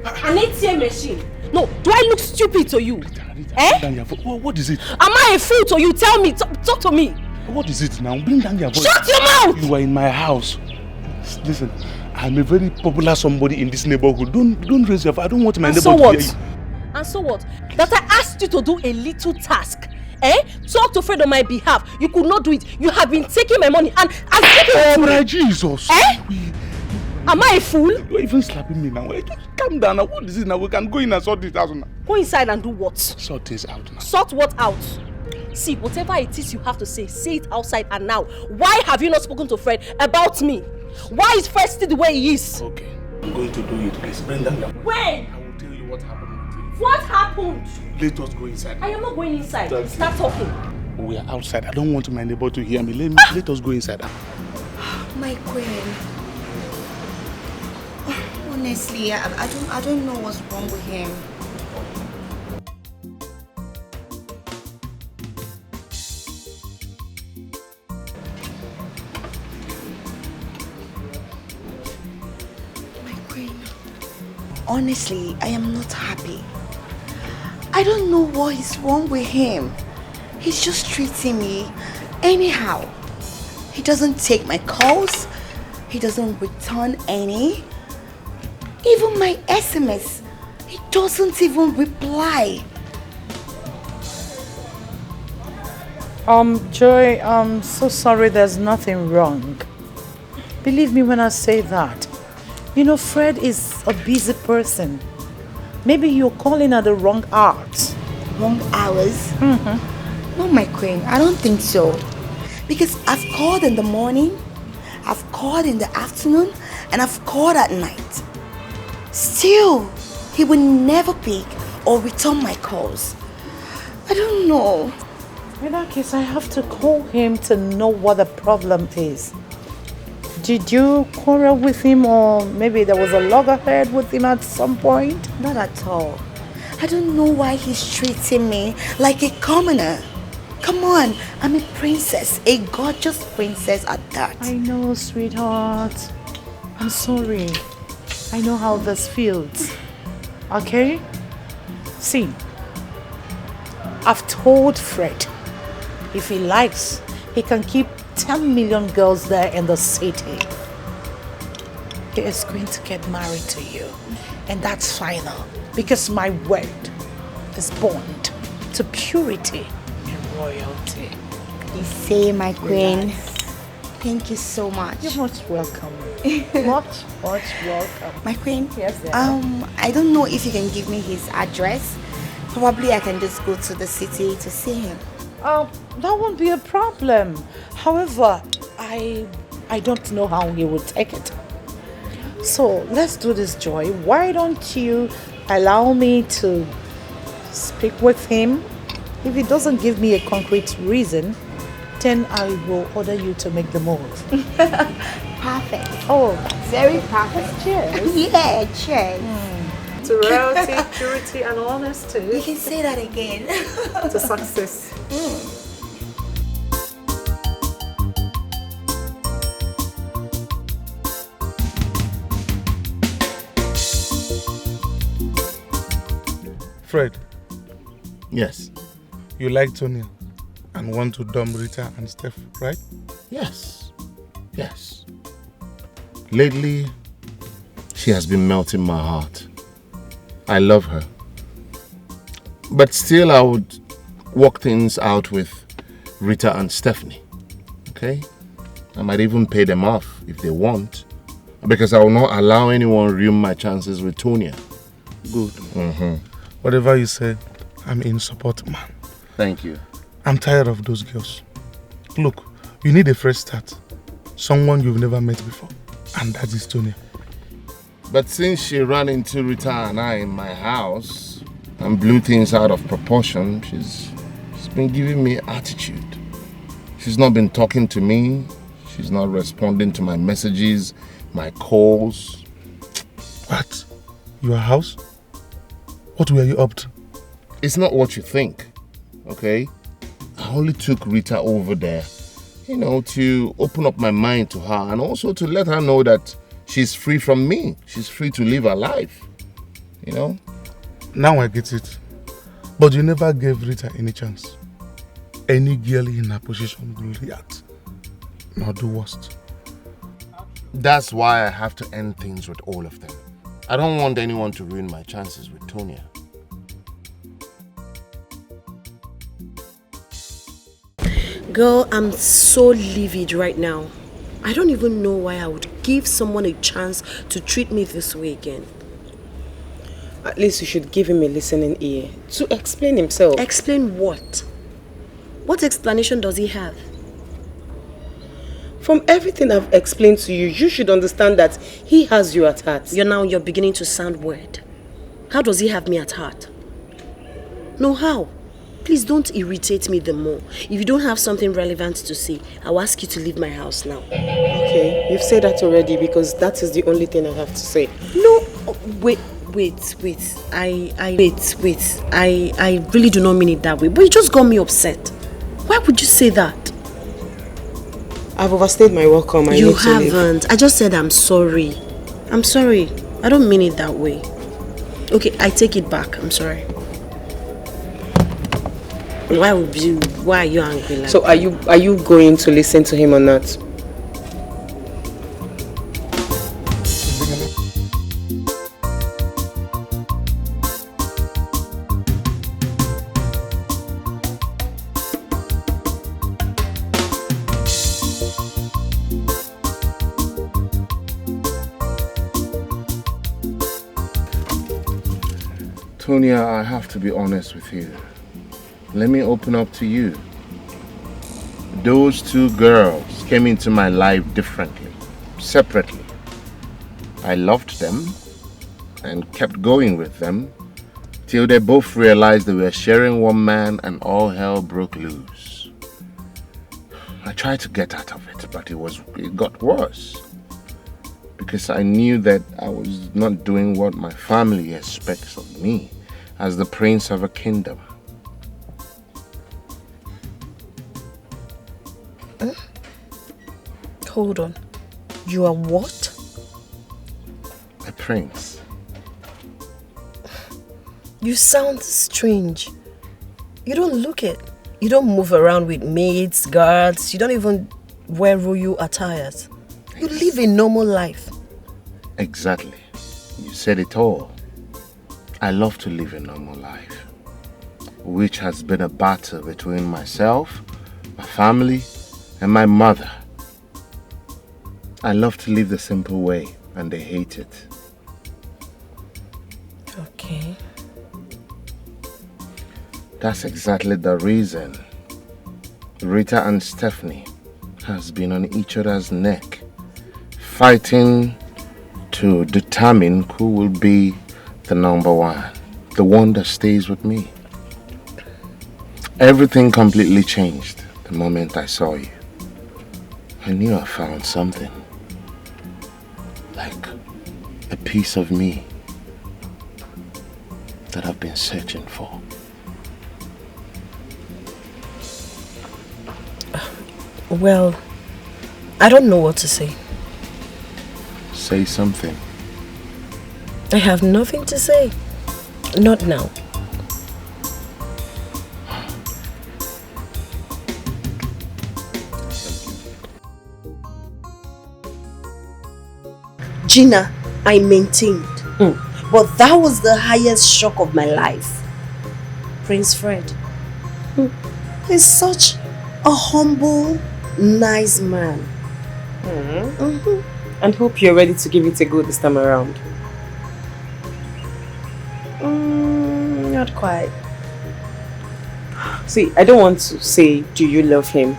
Speaker 2: An ATM machine? No, do I look stupid to you?
Speaker 9: What is it?
Speaker 2: Am I a fool to you? Tell me, talk to me.
Speaker 9: What is it now? Bring down your voice.
Speaker 2: Shut your mouth!
Speaker 9: You are in my house. Listen, I'm a very popular somebody in this neighborhood. Don't raise your voice. I don't want my neighbor to hear you.
Speaker 2: And so what? That I asked you to do a little task. Talk to Fred on my behalf. You could not do it. You have been taking my money and
Speaker 9: oh my Jesus!
Speaker 2: Am I a fool?
Speaker 9: You're even slapping me now. Calm down now. What is it now? We can go in and sort this out now.
Speaker 2: Go inside and do what?
Speaker 9: Sort this out now.
Speaker 2: Sort what out? See, whatever it is you have to say it outside and now. Why have you not spoken to Fred about me? Why is Fred still the way he is?
Speaker 9: Okay, I'm going to do it. Please bring down your voice.
Speaker 2: When?
Speaker 9: I will tell you what happened with you.
Speaker 2: What happened?
Speaker 9: Let us go inside.
Speaker 2: I am not going inside. Start talking.
Speaker 9: We are outside. I don't want my neighbor to hear me. Let us go inside.
Speaker 14: My queen. Honestly, I don't know what's wrong with him. My queen. Honestly, I am not happy. I don't know what is wrong with him. He's just treating me anyhow. He doesn't take my calls. He doesn't return any. Even my SMS, he doesn't even reply.
Speaker 6: Joy, I'm so sorry, there's nothing wrong. Believe me when I say that. You know, Fred is a busy person. Maybe you're calling at the wrong hours.
Speaker 14: Wrong hours? No, my queen, I don't think so. Because I've called in the morning, I've called in the afternoon, and I've called at night. Still, he will never pick or return my calls. I don't know.
Speaker 6: In that case, I have to call him to know what the problem is. Did you quarrel with him, or maybe there was a loggerhead with him at some point?
Speaker 14: Not at all. I don't know why he's treating me like a commoner. Come on, I'm a princess, a gorgeous princess at that.
Speaker 6: I know, sweetheart. I'm sorry. I know how this feels. Okay? See, I've told Fred if he likes, he can keep 10 million girls there in the city. He is going to get married to you. And that's final. Because my word is bound to purity and royalty.
Speaker 14: You say, my queen. Thank you so much.
Speaker 6: You're much welcome. much welcome.
Speaker 14: My queen?
Speaker 6: Yes,
Speaker 14: I don't know if you can give me his address. Probably I can just go to the city to see him.
Speaker 6: That won't be a problem. However, I I don't know how he would take it. So let's do this, Joy. Why don't you allow me to speak with him? If he doesn't give me a concrete reason, then I will order you to make the move.
Speaker 14: Perfect.
Speaker 6: Oh, very perfect. Cheers.
Speaker 14: Yeah, cheers.
Speaker 6: To royalty, purity, and honesty.
Speaker 14: You can say that again.
Speaker 6: To success.
Speaker 9: Fred,
Speaker 3: Yes.
Speaker 9: you like Tonya and want to dump Rita and Steph, right?
Speaker 3: Yes. Yes. Lately, she has been melting my heart. I love her. But still, I would work things out with Rita and Stephanie. Okay? I might even pay them off if they want. Because I will not allow anyone ruin my chances with Tonya.
Speaker 9: Good. Whatever you say, I'm in support, man.
Speaker 3: Thank you.
Speaker 9: I'm tired of those girls. Look, you need a fresh start. Someone you've never met before. And that is Tonya.
Speaker 3: But since she ran into Rita and I in my house and blew things out of proportion, she's been giving me attitude. She's not been talking to me. She's not responding to my messages, my calls.
Speaker 9: What? Your house? What were you up to?
Speaker 3: It's not what you think, okay? I only took Rita over there, to open up my mind to her and also to let her know that she's free from me. She's free to live her life,
Speaker 9: Now I get it. But you never gave Rita any chance. Any girl in her position will react. Not the worst.
Speaker 3: That's why I have to end things with all of them. I don't want anyone to ruin my chances with Tonya.
Speaker 2: Girl, I'm so livid right now. I don't even know why I would give someone a chance to treat me this way again.
Speaker 15: At least you should give him a listening ear to explain himself.
Speaker 2: Explain what? What explanation does he have?
Speaker 15: From everything I've explained to you, you should understand that he has you at heart.
Speaker 2: You're beginning to sound weird. How does he have me at heart? No, how? Please don't irritate me the more. If you don't have something relevant to say, I'll ask you to leave my house now.
Speaker 15: Okay, you've said that already because that is the only thing I have to say.
Speaker 2: No, wait. I really do not mean it that way. But you just got me upset. Why would you say that?
Speaker 15: I've overstayed my welcome.
Speaker 2: You haven't. I just said I'm sorry. I'm sorry. I don't mean it that way. Okay, I take it back. I'm sorry. Why are you angry like
Speaker 15: So are you going to listen to him or not?
Speaker 3: Tonya, I have to be honest with you. Let me open up to you. Those two girls came into my life differently, separately. I loved them and kept going with them till they both realized they were sharing one man and all hell broke loose. I tried to get out of it, but it got worse. Because I knew that I was not doing what my family expects of me as the prince of a kingdom.
Speaker 12: Hold on. You are what?
Speaker 3: A prince.
Speaker 12: You sound strange. You don't look it. You don't move around with maids, guards. You don't even wear royal attires. You live a normal life.
Speaker 3: Exactly. You said it all. I love to live a normal life, which has been a battle between myself, my family, and my mother. I love to live the simple way, and they hate it.
Speaker 12: Okay.
Speaker 3: That's exactly the reason Rita and Stephanie has been on each other's neck, fighting to determine who will be the number one, the one that stays with me. Everything completely changed the moment I saw you. I knew I found something, like a piece of me that I've been searching for.
Speaker 12: Well, I don't know what to say.
Speaker 3: Say something.
Speaker 12: I have nothing to say. Not now.
Speaker 5: Gina, I maintained. But that was the highest shock of my life. Prince Fred. He's such a humble, nice man.
Speaker 15: And hope you're ready to give it a go this time around.
Speaker 5: Not quite.
Speaker 15: See, I don't want to say, do you love him?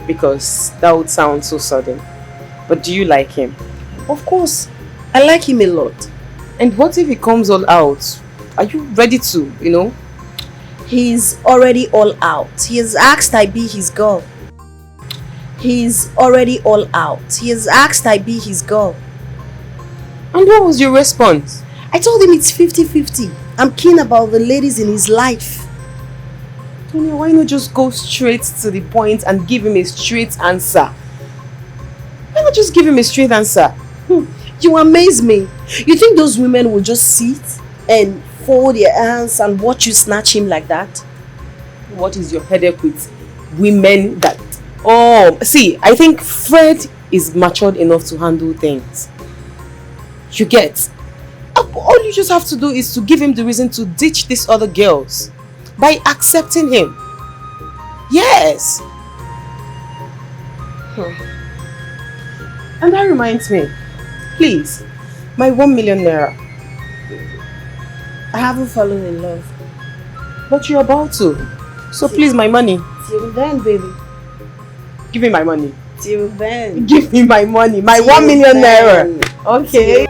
Speaker 15: Because that would sound so sudden. But do you like him?
Speaker 5: Of course. I like him a lot.
Speaker 15: And what if he comes all out? Are you ready to, you know?
Speaker 5: He's already all out. He has asked I be his girl. He's already all out. He has asked I be his girl.
Speaker 15: And what was your response?
Speaker 5: I told him it's 50-50. I'm keen about the ladies in his life.
Speaker 15: Tony, why not just go straight to the point and give him a straight answer? Why not just give him a straight answer?
Speaker 5: You amaze me. You think those women will just sit and fold their hands and watch you snatch him like that?
Speaker 15: What is your headache with women that... Oh, see, I think Fred is matured enough to handle things. You get? All you just have to do is to give him the reason to ditch these other girls. By accepting him. Yes. And that reminds me. Please, my 1 million naira.
Speaker 5: I haven't fallen in love.
Speaker 15: But you're about to. So please, my money.
Speaker 5: Till then, baby.
Speaker 15: Give me my money.
Speaker 5: Till then.
Speaker 15: Give me my money. My 1 million naira. Okay.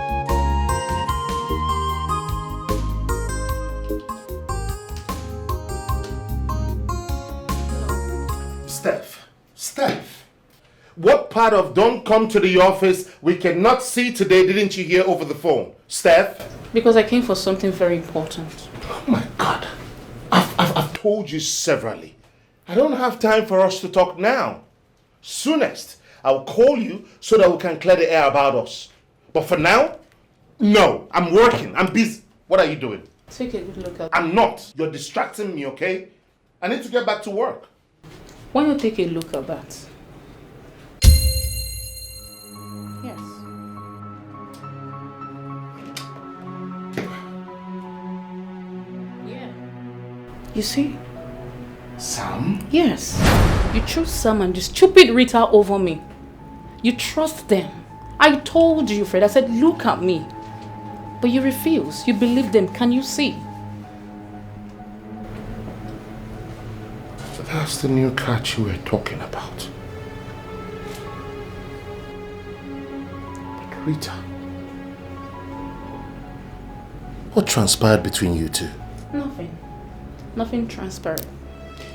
Speaker 3: Steph, what part of don't come to the office we cannot see today didn't you hear over the phone? Steph?
Speaker 1: Because I came for something very important.
Speaker 3: Oh my God. I've told you severally. I don't have time for us to talk now. Soonest, I'll call you so that we can clear the air about us. But for now, no. I'm working. I'm busy. What are you doing?
Speaker 1: Take a good look at
Speaker 3: I'm not. You're distracting me, okay? I need to get back to work.
Speaker 1: Why not take a look at that? Yes. Yeah. You see?
Speaker 3: Sam?
Speaker 1: Yes. You chose Sam and the stupid Rita over me. You trust them. I told you, Fred. I said, look at me. But you refuse. You believe them. Can you see?
Speaker 3: That's the new catch you were talking about. But Rita, what transpired between you two?
Speaker 1: Nothing. Nothing transpired.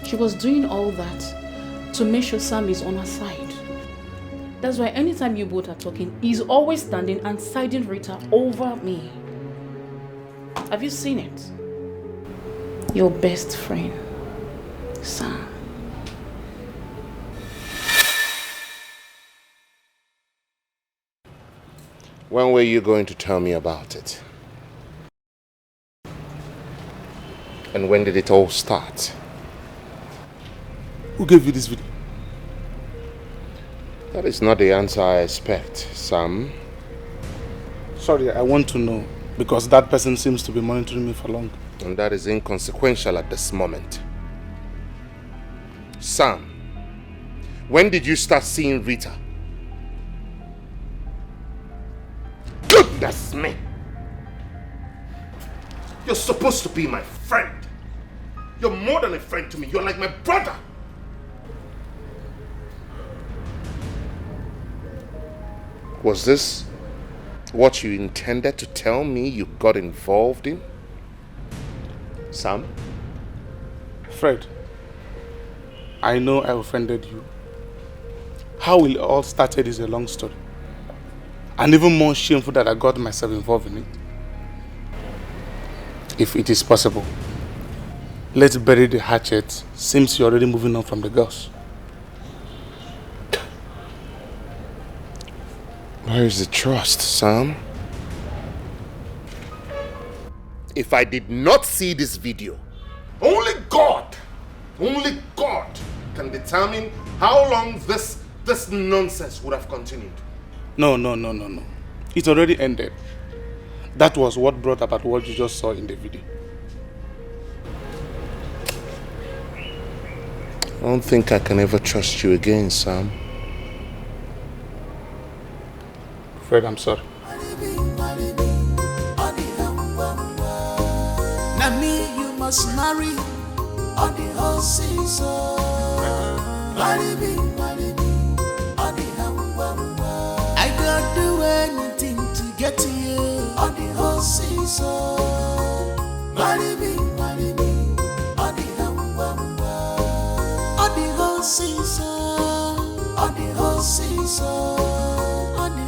Speaker 1: She was doing all that to make sure Sam is on her side. That's why anytime you both are talking, he's always standing and siding Rita over me. Have you seen it? Your best friend, Sam.
Speaker 3: When were you going to tell me about it? And when did it all start?
Speaker 9: Who gave you this video?
Speaker 3: That is not the answer I expect, Sam.
Speaker 9: Sorry, I want to know, because that person seems to be monitoring me for long.
Speaker 3: And that is inconsequential at this moment. Sam, when did you start seeing Rita? Goodness me! You're supposed to be my friend. You're more than a friend to me. You're like my brother. Was this what you intended to tell me you got involved in? Sam?
Speaker 9: Fred, I know I offended you. How it all started is a long story. And even more shameful that I got myself involved in it. If it is possible, let's bury the hatchet since you're already moving on from the girls.
Speaker 3: Where is the trust, Sam? If I did not see this video, only God can determine how long this nonsense would have continued.
Speaker 9: No. It already ended. That was what brought about what you just saw in the video.
Speaker 3: I don't think I can ever trust you again, Sam.
Speaker 9: Fred, I'm sorry.
Speaker 8: Now me you must marry on the whole season. I don't do anything to get to you on the whole season. Marry me on the whole season. On the whole season.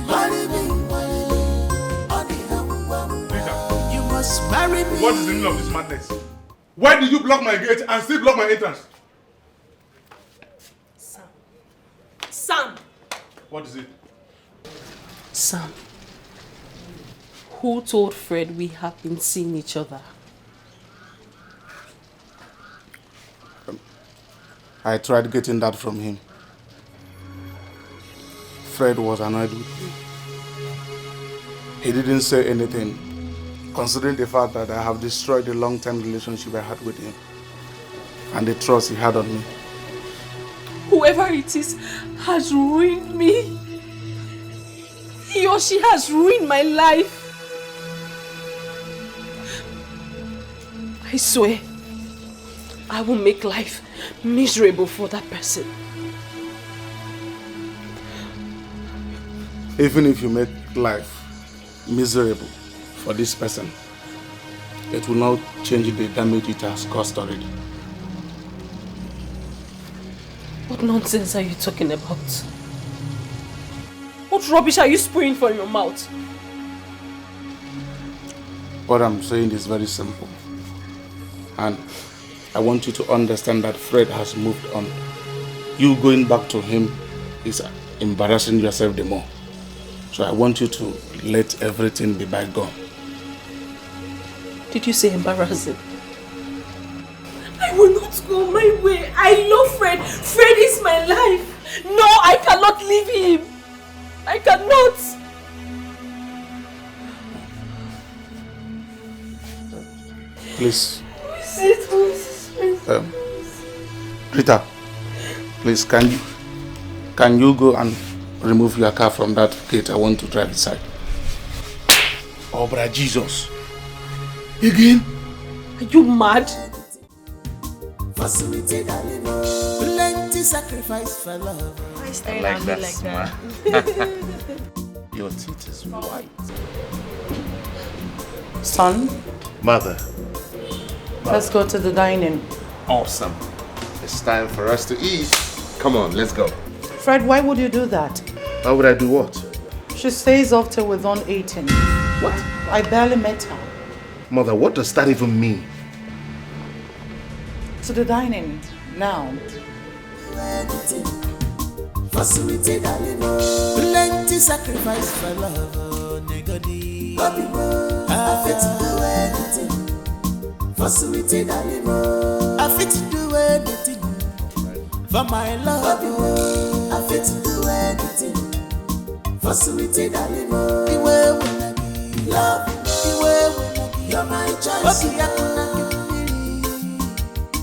Speaker 8: Marry me on the you must marry me.
Speaker 9: What is the meaning of this madness? Why did you block my gate and still block my entrance?
Speaker 2: Sam!
Speaker 9: What is it?
Speaker 2: Sam, who told Fred we have been seeing each other?
Speaker 9: I tried getting that from him. Fred was annoyed with me. He didn't say anything, considering the fact that I have destroyed the long-term relationship I had with him and the trust he had on me.
Speaker 1: Whoever it is has ruined me. He or she has ruined my life. I swear, I will make life miserable for that person.
Speaker 9: Even if you make life miserable for this person, it will not change the damage it has caused already.
Speaker 1: What nonsense are you talking about? What rubbish are you spewing from your mouth?
Speaker 9: What I'm saying is very simple. And I want you to understand that Fred has moved on. You going back to him is embarrassing yourself the more. So I want you to let everything be bygone.
Speaker 1: Did you say embarrassing? I will not go my way. I love Fred. Fred is my life. No, I cannot leave him. I cannot.
Speaker 9: Please. Rita, please, can you go and remove your car from that gate? I want to drive inside. Oh, brother Jesus. Again?
Speaker 1: Are you mad?
Speaker 8: Plenty sacrifice for love.
Speaker 3: I like that smile. Your teeth is white.
Speaker 6: Son,
Speaker 3: Mother.
Speaker 6: let's go to the dining.
Speaker 3: Awesome. It's time for us to eat. Come on, let's go.
Speaker 6: Fred, why would you do that?
Speaker 3: Why would I do what?
Speaker 6: She stays up till we're done eating.
Speaker 3: What?
Speaker 6: I barely met her.
Speaker 3: Mother, what does that even mean?
Speaker 6: To the dining, now.
Speaker 8: Plenty sacrifice for love, nigga. I fit to do anything for sweetie darling. I fit to do anything for my love. I fit to do anything for sweetie darling. The way when I give love, the way when I give, you're my choice. Okay, I can give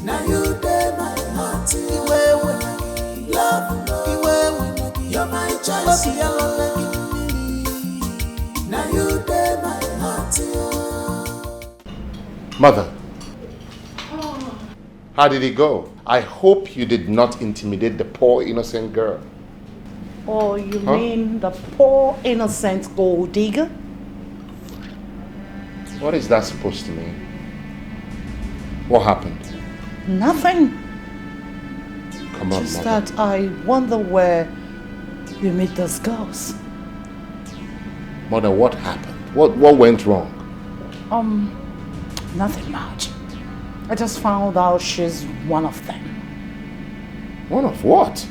Speaker 8: now you dey my heart. The way when I give love, the way when I give, you're my choice. Okay, I can give now you dey my heart.
Speaker 3: Mother. How did it go? I hope you did not intimidate the poor innocent girl.
Speaker 6: Or you mean the poor innocent gold digger?
Speaker 3: What is that supposed to mean? What happened?
Speaker 6: Nothing.
Speaker 3: Come on,
Speaker 6: Just
Speaker 3: Mother.
Speaker 6: that I wonder where you meet those girls.
Speaker 3: Mother, what happened? What went wrong?
Speaker 6: Nothing much. I just found out she's one of them.
Speaker 3: One of what?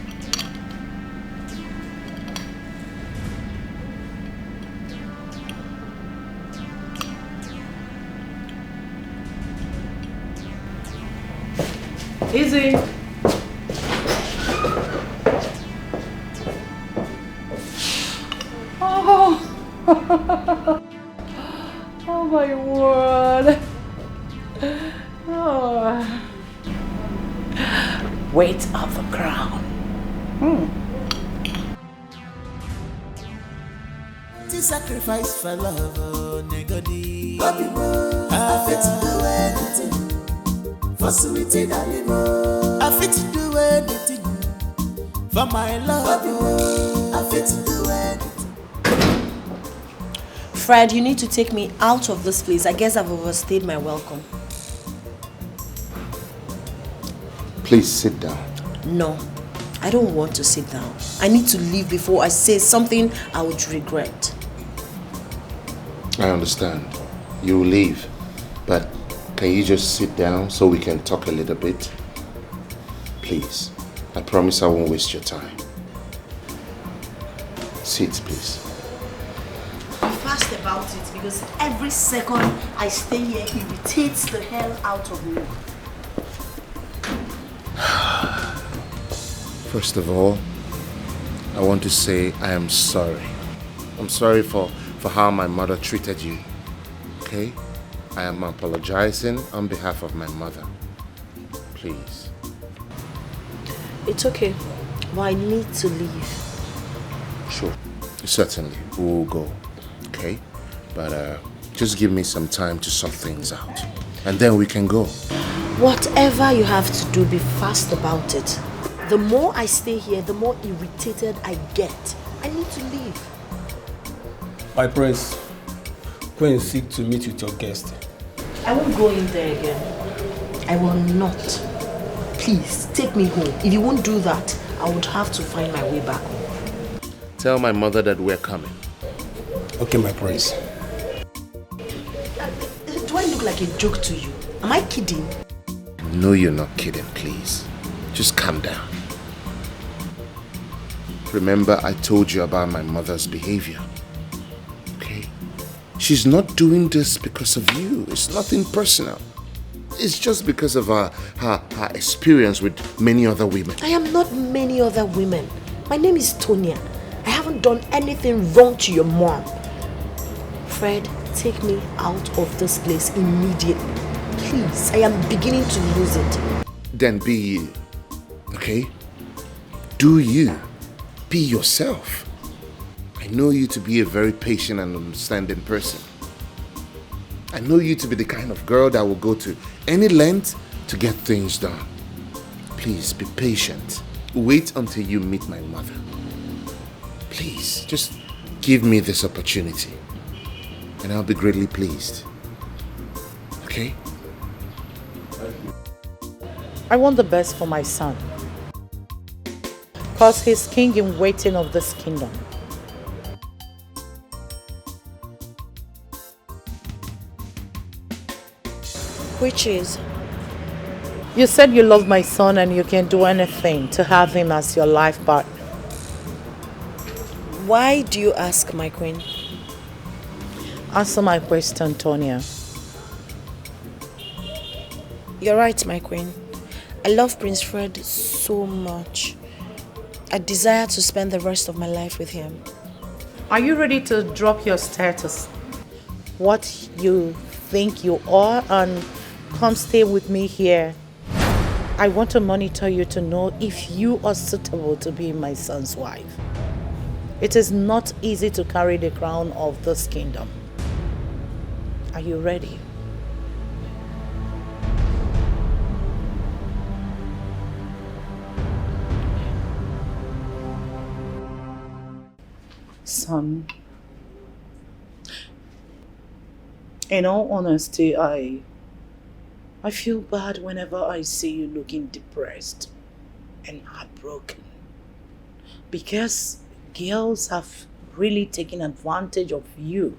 Speaker 6: Easy. Oh. Oh my word. Oh. Weight of the crown.
Speaker 8: Sacrifice for love, oh, negodi. I fit to do anything for sweetie darling. I fit to do anything for my love. I fit to do anything.
Speaker 5: Fred, you need to take me out of this place. I guess I've overstayed my welcome.
Speaker 3: Please sit down.
Speaker 5: No, I don't want to sit down. I need to leave before I say something I would regret.
Speaker 3: I understand. You will leave. But can you just sit down so we can talk a little bit? Please. I promise I won't waste your time. Sit, please.
Speaker 5: Be fast about it because every second I stay here irritates the hell out of me.
Speaker 3: First of all, I want to say I am sorry. I'm sorry for how my mother treated you. Okay? I am apologizing on behalf of my mother. Please.
Speaker 5: It's okay, but I need to leave.
Speaker 3: Sure. Certainly. We'll go. Okay? But just give me some time to sort things out. And then we can go.
Speaker 5: Whatever you have to do, be fast about it. The more I stay here, the more irritated I get. I need to leave.
Speaker 16: My prince, go and seek to meet with your guest.
Speaker 5: I won't go in there again. I will not. Please, take me home. If you won't do that, I would have to find my way back home.
Speaker 3: Tell my mother that we're coming.
Speaker 16: Okay, my prince.
Speaker 5: Do I look like a joke to you? Am I kidding?
Speaker 3: No, you're not kidding, please. Just calm down. Remember, I told you about my mother's behavior. Okay? She's not doing this because of you. It's nothing personal. It's just because of her experience with many other women.
Speaker 5: I am not many other women. My name is Tonya. I haven't done anything wrong to your mom. Fred, take me out of this place immediately. Please, I am beginning to lose it.
Speaker 3: Then be you. Okay? Do you. Be yourself. I know you to be a very patient and understanding person. I know you to be the kind of girl that will go to any length to get things done. Please be patient. Wait until you meet my mother. Please, just give me this opportunity and I'll be greatly pleased. Okay?
Speaker 6: I want the best for my son. Because he's king in waiting of this kingdom.
Speaker 5: Which is?
Speaker 6: You said you love my son and you can do anything to have him as your life partner.
Speaker 5: Why do you ask, my queen?
Speaker 6: Answer my question, Tonya.
Speaker 5: You're right, my queen. I love Prince Fred so much. I desire to spend the rest of my life with him.
Speaker 6: Are you ready to drop your status? What you think you are and come stay with me here. I want to monitor you to know if you are suitable to be my son's wife. It is not easy to carry the crown of this kingdom. Are you ready? Son, in all honesty, I feel bad whenever I see you looking depressed and heartbroken. Because girls have really taken advantage of you.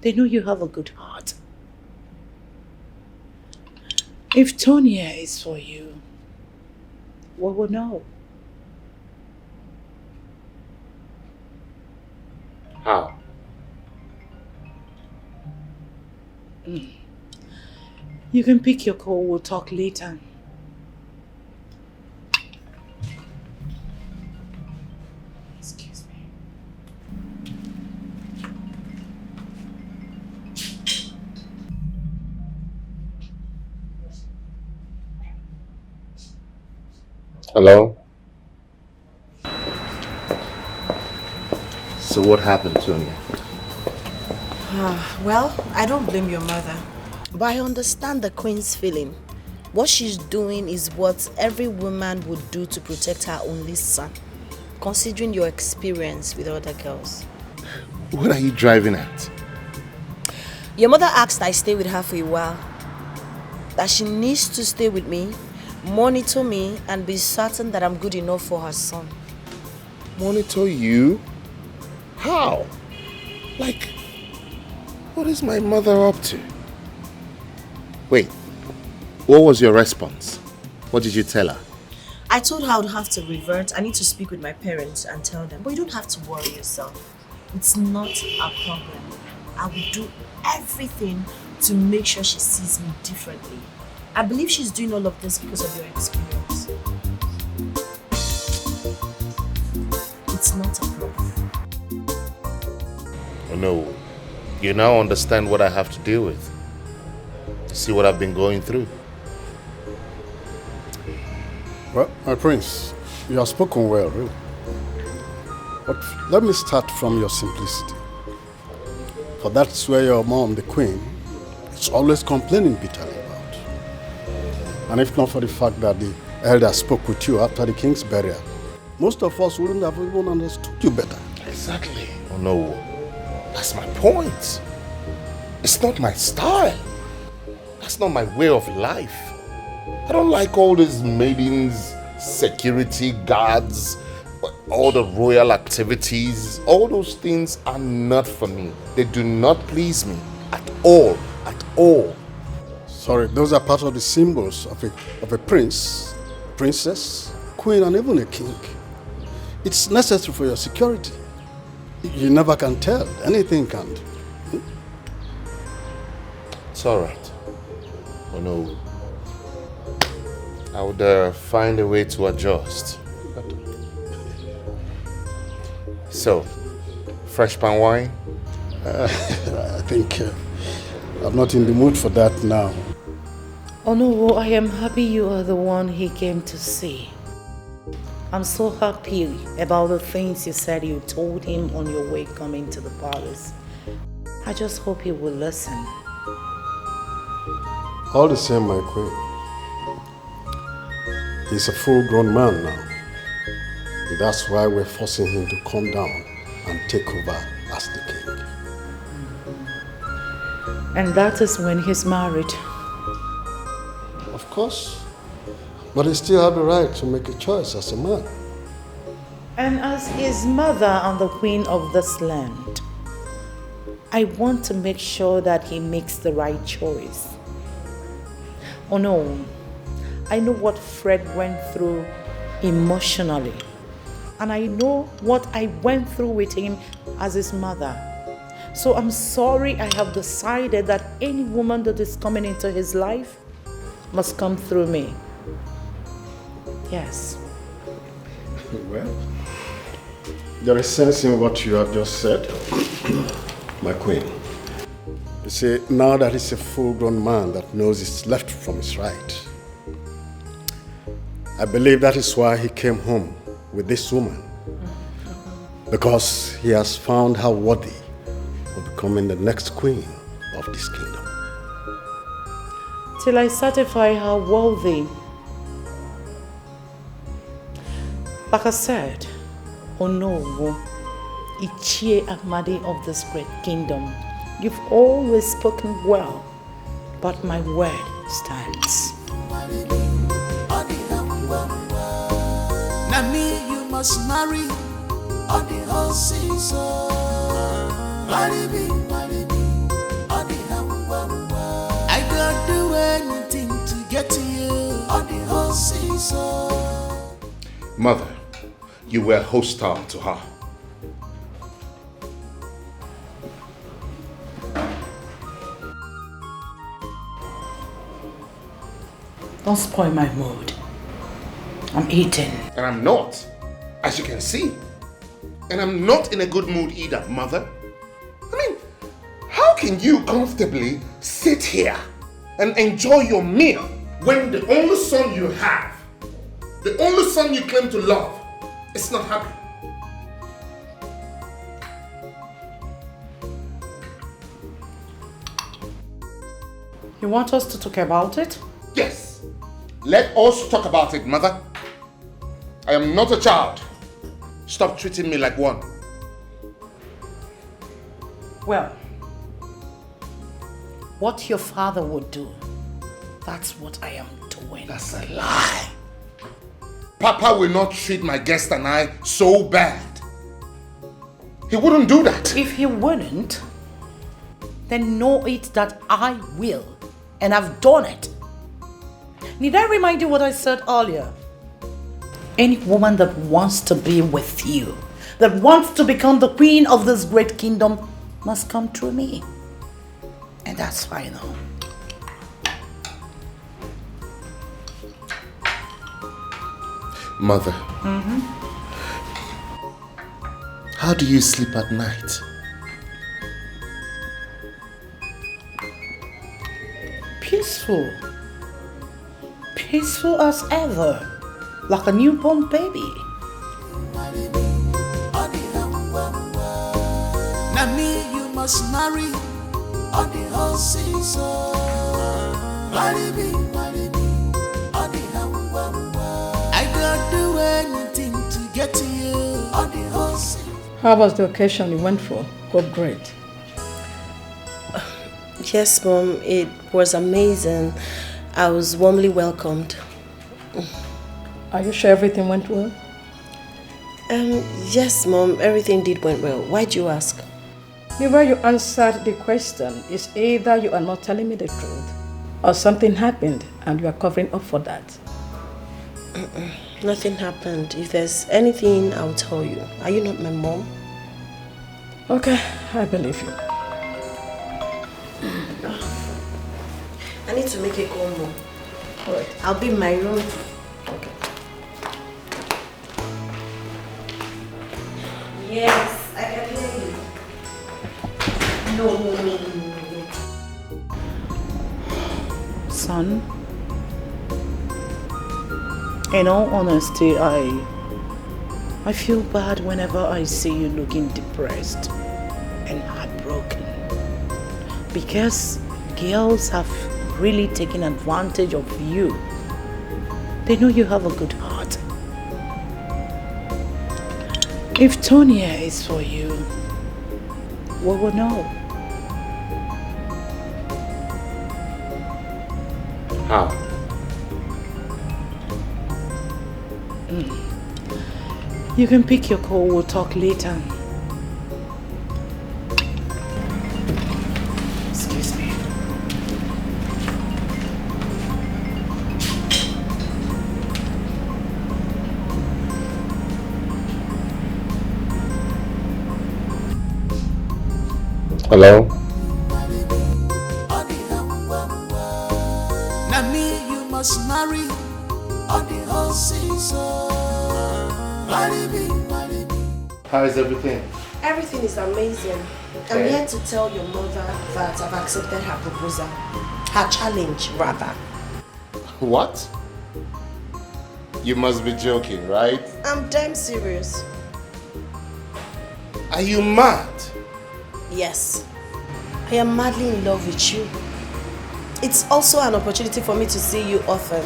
Speaker 6: They know you have a good heart. If Tonya is for you, we will know.
Speaker 3: How?
Speaker 6: You can pick your call, we'll talk later. Excuse me.
Speaker 3: Hello? So what happened, Tonya?
Speaker 5: Well, I don't blame your mother. But I understand the queen's feeling. What she's doing is what every woman would do to protect her only son, considering your experience with other girls.
Speaker 3: What are you driving at?
Speaker 5: Your mother asked I stay with her for a while. That she needs to stay with me, monitor me, and be certain that I'm good enough for her son.
Speaker 3: Monitor you? How? Like, what is my mother up to? Wait, what was your response? What did you tell her?
Speaker 5: I told her I would have to revert. I need to speak with my parents and tell them. But you don't have to worry yourself. It's not a problem. I will do everything to make sure she sees me differently. I believe she's doing all of this because of your experience. It's not a problem.
Speaker 3: Oh no, you now understand what I have to deal with. See what I've been going through.
Speaker 7: Well, my prince, you have spoken well, really. But let me start from your simplicity. For that's where your mom, the queen, is always complaining bitterly about. And if not for the fact that the elder spoke with you after the king's burial, most of us wouldn't have even understood you better.
Speaker 3: Exactly. Oh no, that's my point. It's not my style. That's not my way of life. I don't like all these maidens, security guards, all the royal activities. All those things are not for me. They do not please me at all, at all.
Speaker 7: Sorry, those are part of the symbols of a prince, princess, queen, and even a king. It's necessary for your security. You never can tell. Anything can.
Speaker 3: It's all right. Oh no. I would find a way to adjust. So, fresh pan wine?
Speaker 7: I think I'm not in the mood for that now.
Speaker 6: Oh no, I am happy you are the one he came to see. I'm so happy about the things you said you told him on your way coming to the palace. I just hope he will listen.
Speaker 7: All the same, my queen. He's a full-grown man now. And that's why we're forcing him to come down and take over as the king.
Speaker 6: And that is when he's married.
Speaker 7: Of course. But he still has the right to make a choice as a man.
Speaker 6: And as his mother and the queen of this land, I want to make sure that he makes the right choice. Oh no, I know what Fred went through emotionally. And I know what I went through with him as his mother. So I'm sorry I have decided that any woman that is coming into his life must come through me. Yes.
Speaker 7: Well, there is sense in what you have just said, my queen. You see, now that he's a full-grown man that knows his left from his right, I believe that is why he came home with this woman. Because he has found her worthy of becoming the next queen of this kingdom.
Speaker 6: Till I certify her worthy. Like I said, oh no, Ichie Amadi of this great kingdom, you've always spoken well, but my word stands.
Speaker 8: Now me you must marry on the whole season. Marry me, on the I don't do anything to get to you on the whole season.
Speaker 3: Mother, you were hostile to her.
Speaker 6: Don't spoil my mood. I'm eating.
Speaker 3: And I'm not, as you can see. And I'm not in a good mood either, Mother. I mean, how can you comfortably sit here and enjoy your meal when the only son you have, the only son you claim to love, is not happy?
Speaker 6: You want us to talk about it?
Speaker 3: Yes. Let us talk about it, Mother. I am not a child. Stop treating me like one.
Speaker 6: Well, what your father would do, that's what I am doing.
Speaker 3: That's a lie. Papa will not treat my guest and I so bad. He wouldn't do that.
Speaker 6: If he wouldn't, then know it that I will, and I've done it. Need I remind you what I said earlier? Any woman that wants to be with you, that wants to become the queen of this great kingdom, must come through me. And that's final.
Speaker 3: Mother, how do you sleep at night?
Speaker 6: Peaceful. Peaceful as ever. Like a newborn baby.
Speaker 8: Now me you must marry on the whole season. Marry me, on the I don't do anything to get to you on the whole season.
Speaker 11: How was the occasion you went for? Hope great.
Speaker 5: Yes, Mom, it was amazing. I was warmly welcomed.
Speaker 11: Are you sure everything went well?
Speaker 5: Yes, Mom, everything did went well. Why'd you ask?
Speaker 11: The way you answered the question is either you are not telling me the truth or something happened and you are covering up for that.
Speaker 5: Nothing happened. If there's anything, I'll tell you. Are you not my mom?
Speaker 11: Okay, I believe you.
Speaker 5: I need to make a call, Mom.
Speaker 11: Alright.
Speaker 5: I'll be in my room.
Speaker 11: Okay.
Speaker 5: Yes, I can hear you. No.
Speaker 6: Son, in all honesty, I feel bad whenever I see you looking depressed and heartbroken. Because girls have really taken advantage of you. They know you have a good heart. If Tonya is for you, we will know.
Speaker 3: How?
Speaker 6: You can pick your call, we'll talk later. Excuse me.
Speaker 3: Hello?
Speaker 8: Now me you must marry on the whole season. Marry me.
Speaker 3: How is everything?
Speaker 5: Everything is amazing. I'm here to tell your mother that I've accepted her proposal. Her challenge, rather.
Speaker 3: What? You must be joking, right?
Speaker 5: I'm damn serious.
Speaker 3: Are you mad?
Speaker 5: Yes. I am madly in love with you. It's also an opportunity for me to see you often.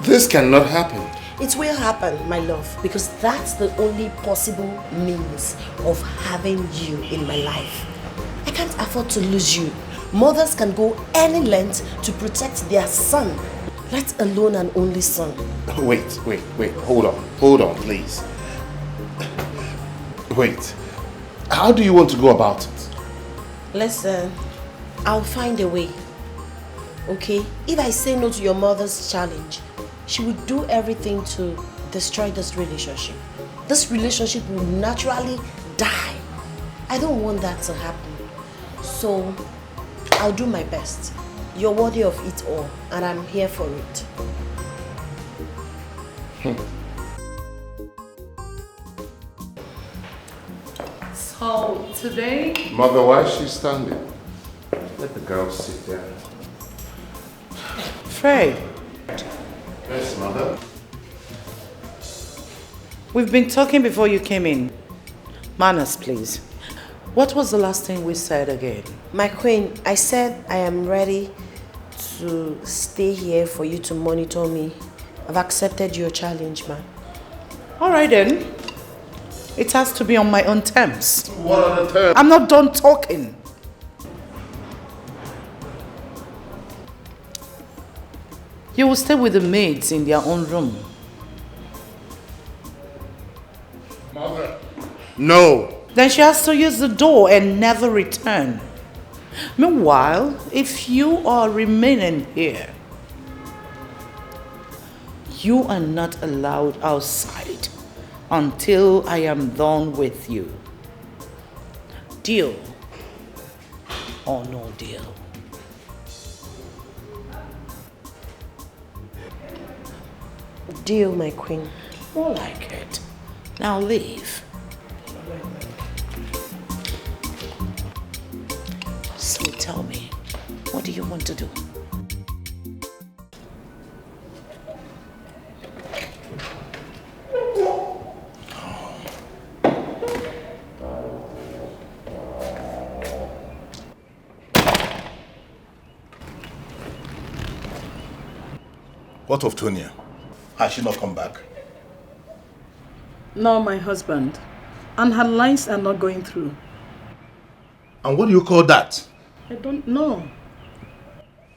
Speaker 3: This cannot happen.
Speaker 5: It will happen, my love, because that's the only possible means of having you in my life. I can't afford to lose you. Mothers can go any length to protect their son, let alone an only son.
Speaker 3: Wait, hold on, please. Wait, how do you want to go about it?
Speaker 5: Listen, I'll find a way, okay? If I say no to your mother's challenge, she would do everything to destroy this relationship. This relationship will naturally die. I don't want that to happen. So, I'll do my best. You're worthy of it all, and I'm here for it.
Speaker 6: So, today...
Speaker 3: Mother, why is she standing? Let the girl sit there.
Speaker 6: Fred.
Speaker 3: Yes, Mother?
Speaker 6: We've been talking before you came in. Manners, please. What was the last thing we said again?
Speaker 5: My queen, I said I am ready to stay here for you to monitor me. I've accepted your challenge, man.
Speaker 6: All right then. It has to be on my own terms.
Speaker 3: What are the terms?
Speaker 6: I'm not done talking. You will stay with the maids in their own room.
Speaker 3: Mother. No.
Speaker 6: Then she has to use the door and never return. Meanwhile, if you are remaining here, you are not allowed outside until I am done with you. Deal or no deal?
Speaker 5: Deal, my queen.
Speaker 6: More like it. Now leave. So tell me, what do you want to do?
Speaker 17: What of Tonia? Has she not come back?
Speaker 11: No, my husband. And her lines are not going through.
Speaker 17: And what do you call that?
Speaker 11: I don't know.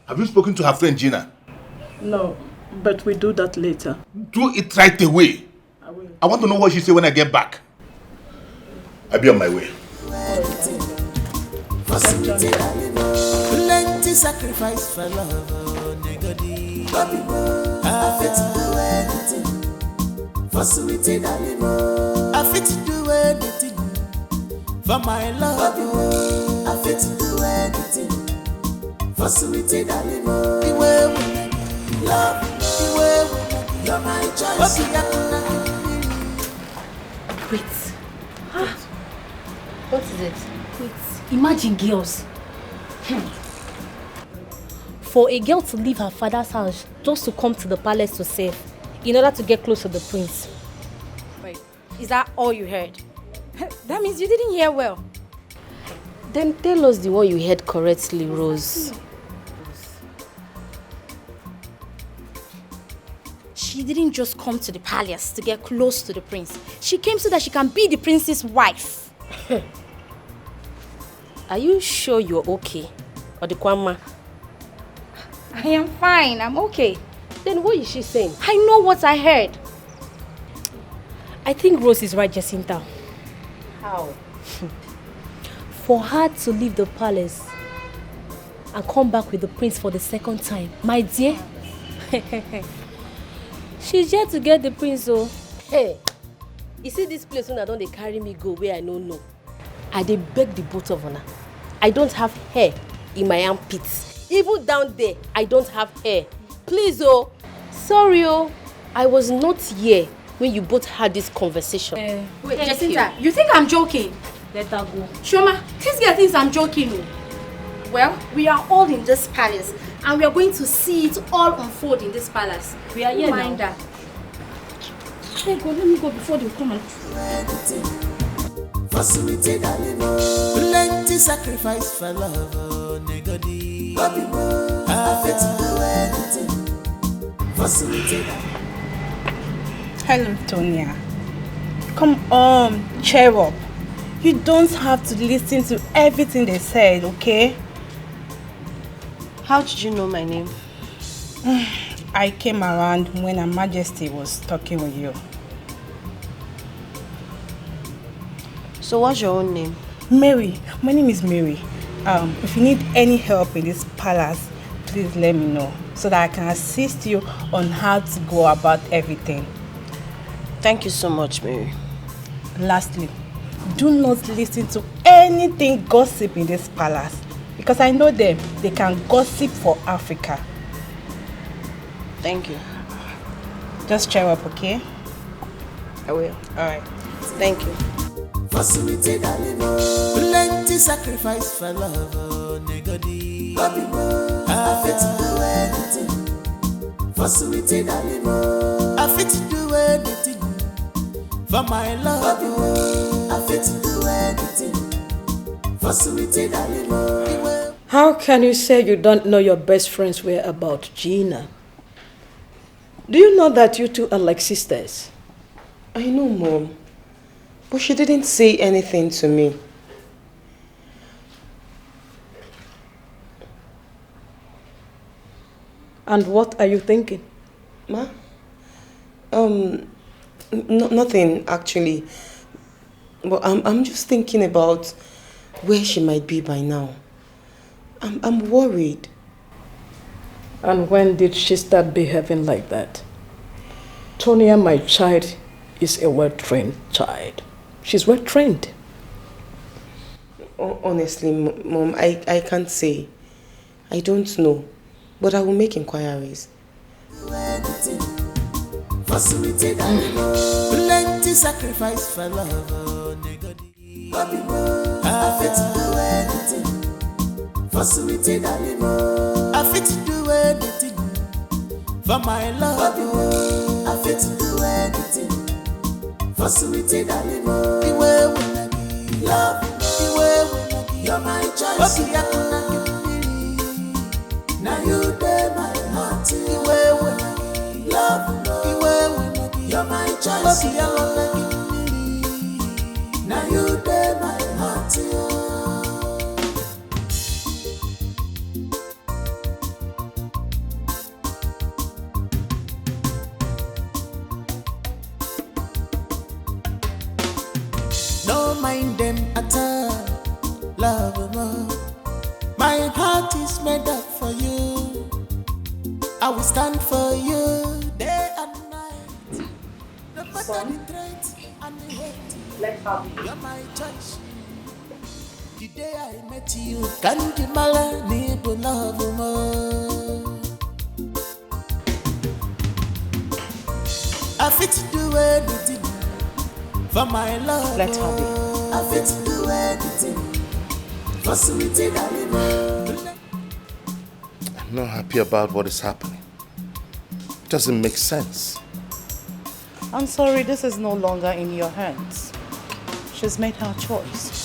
Speaker 17: Have you spoken to her friend Gina?
Speaker 11: No, but we do that later.
Speaker 17: Do it right away.
Speaker 11: I will.
Speaker 17: I want to know what she said when I get back. I'll be on my way.
Speaker 8: Plenty sacrifice for love, negodi. I fit to do anything for sweetie Dalimo. I fit to do anything for my love. I fit to do anything for sweetie Dalimo. The way we love, the way we you're my choice.
Speaker 2: Wait. What is it? Wait. Imagine girls. For a girl to leave her father's house just to come to the palace to serve in order to get close to the prince.
Speaker 18: Wait, is that all you heard? That means you didn't hear well.
Speaker 2: Then tell us the one you heard correctly, Rose.
Speaker 18: She didn't just come to the palace to get close to the prince. She came so that she can be the prince's wife.
Speaker 2: Are you sure you're okay? Or the Kwama?
Speaker 18: I am fine, I'm okay.
Speaker 2: Then what is she saying?
Speaker 18: I know what I heard.
Speaker 2: I think Rose is right, Jacinta.
Speaker 18: How?
Speaker 2: For her to leave the palace and come back with the prince for the second time, my dear, she's here to get the prince, oh. Hey, you see this place when I don't they carry me go where I don't know. I dey beg the both of her. I don't have hair in my armpits. Even down there, I don't have hair. Please, oh. Sorry, oh. I was not here when you both had this conversation.
Speaker 18: Wait, Jacinta, you think I'm joking?
Speaker 2: Let her go.
Speaker 18: Shoma, this girl thinks I'm joking. Oh. Well, we are all in this palace and we are going to see it all unfold in this palace.
Speaker 2: We are here now.
Speaker 18: That. Hey, go, let me go before they come and...
Speaker 8: Plenty sacrifice for love, negodi. I fit to do anything for sweetie.
Speaker 6: Hello, Tonya. Come on, cheer up. You don't have to listen to everything they said, okay?
Speaker 5: How did you know my name?
Speaker 6: I came around when Her Majesty was talking with you.
Speaker 5: So what's your own name?
Speaker 6: Mary. My name is Mary. If you need any help in this palace, please let me know so that I can assist you on how to go about everything.
Speaker 5: Thank you so much, Mary.
Speaker 6: Lastly, do not listen to anything gossip in this palace because I know them. They can gossip for Africa.
Speaker 5: Thank you.
Speaker 6: Just cheer up, okay?
Speaker 5: I will.
Speaker 6: Alright.
Speaker 5: Thank you.
Speaker 8: Plenty sacrifice for love, oh, nigga. I fit to do anything for sweetie darling. I fit to do anything for my love. I fit to do anything for sweetie darling.
Speaker 11: How can you say you don't know your best friend's whereabouts, Gina? Do you know that you two are like sisters?
Speaker 15: I know, Mom. But she didn't say anything to me.
Speaker 11: And what are you thinking?
Speaker 15: Ma? Nothing, actually. But I'm just thinking about where she might be by now. I'm worried.
Speaker 11: And when did she start behaving like that? Tonya, my child, is a well-trained child. She's well-trained.
Speaker 15: Honestly, Mom, I can't say. I don't know. But I will make inquiries.
Speaker 8: Plenty sacrifice for love, oh, nigga. I fit to do anything for sweetie darling. I fit to do anything for my love. I fit to do anything for sweetie darling. The way when I give love, the way when I give you're my choice. Okay, I can give now you dey my heart. The way when I give love, the way when I give you're my choice. Okay, I love you now you dey my heart. Don't mind them at all, love more. My heart is made up for you. I will stand for you day and night. No matter the threat and the hate, you're my choice. The day I met you, can't you need to love more. I fit to do anything for my love.
Speaker 15: Let's have it.
Speaker 8: I fit to do anything for sweetie darling.
Speaker 3: I'm not happy about what is happening. It doesn't make sense.
Speaker 6: I'm sorry, this is no longer in your hands. She's made her choice.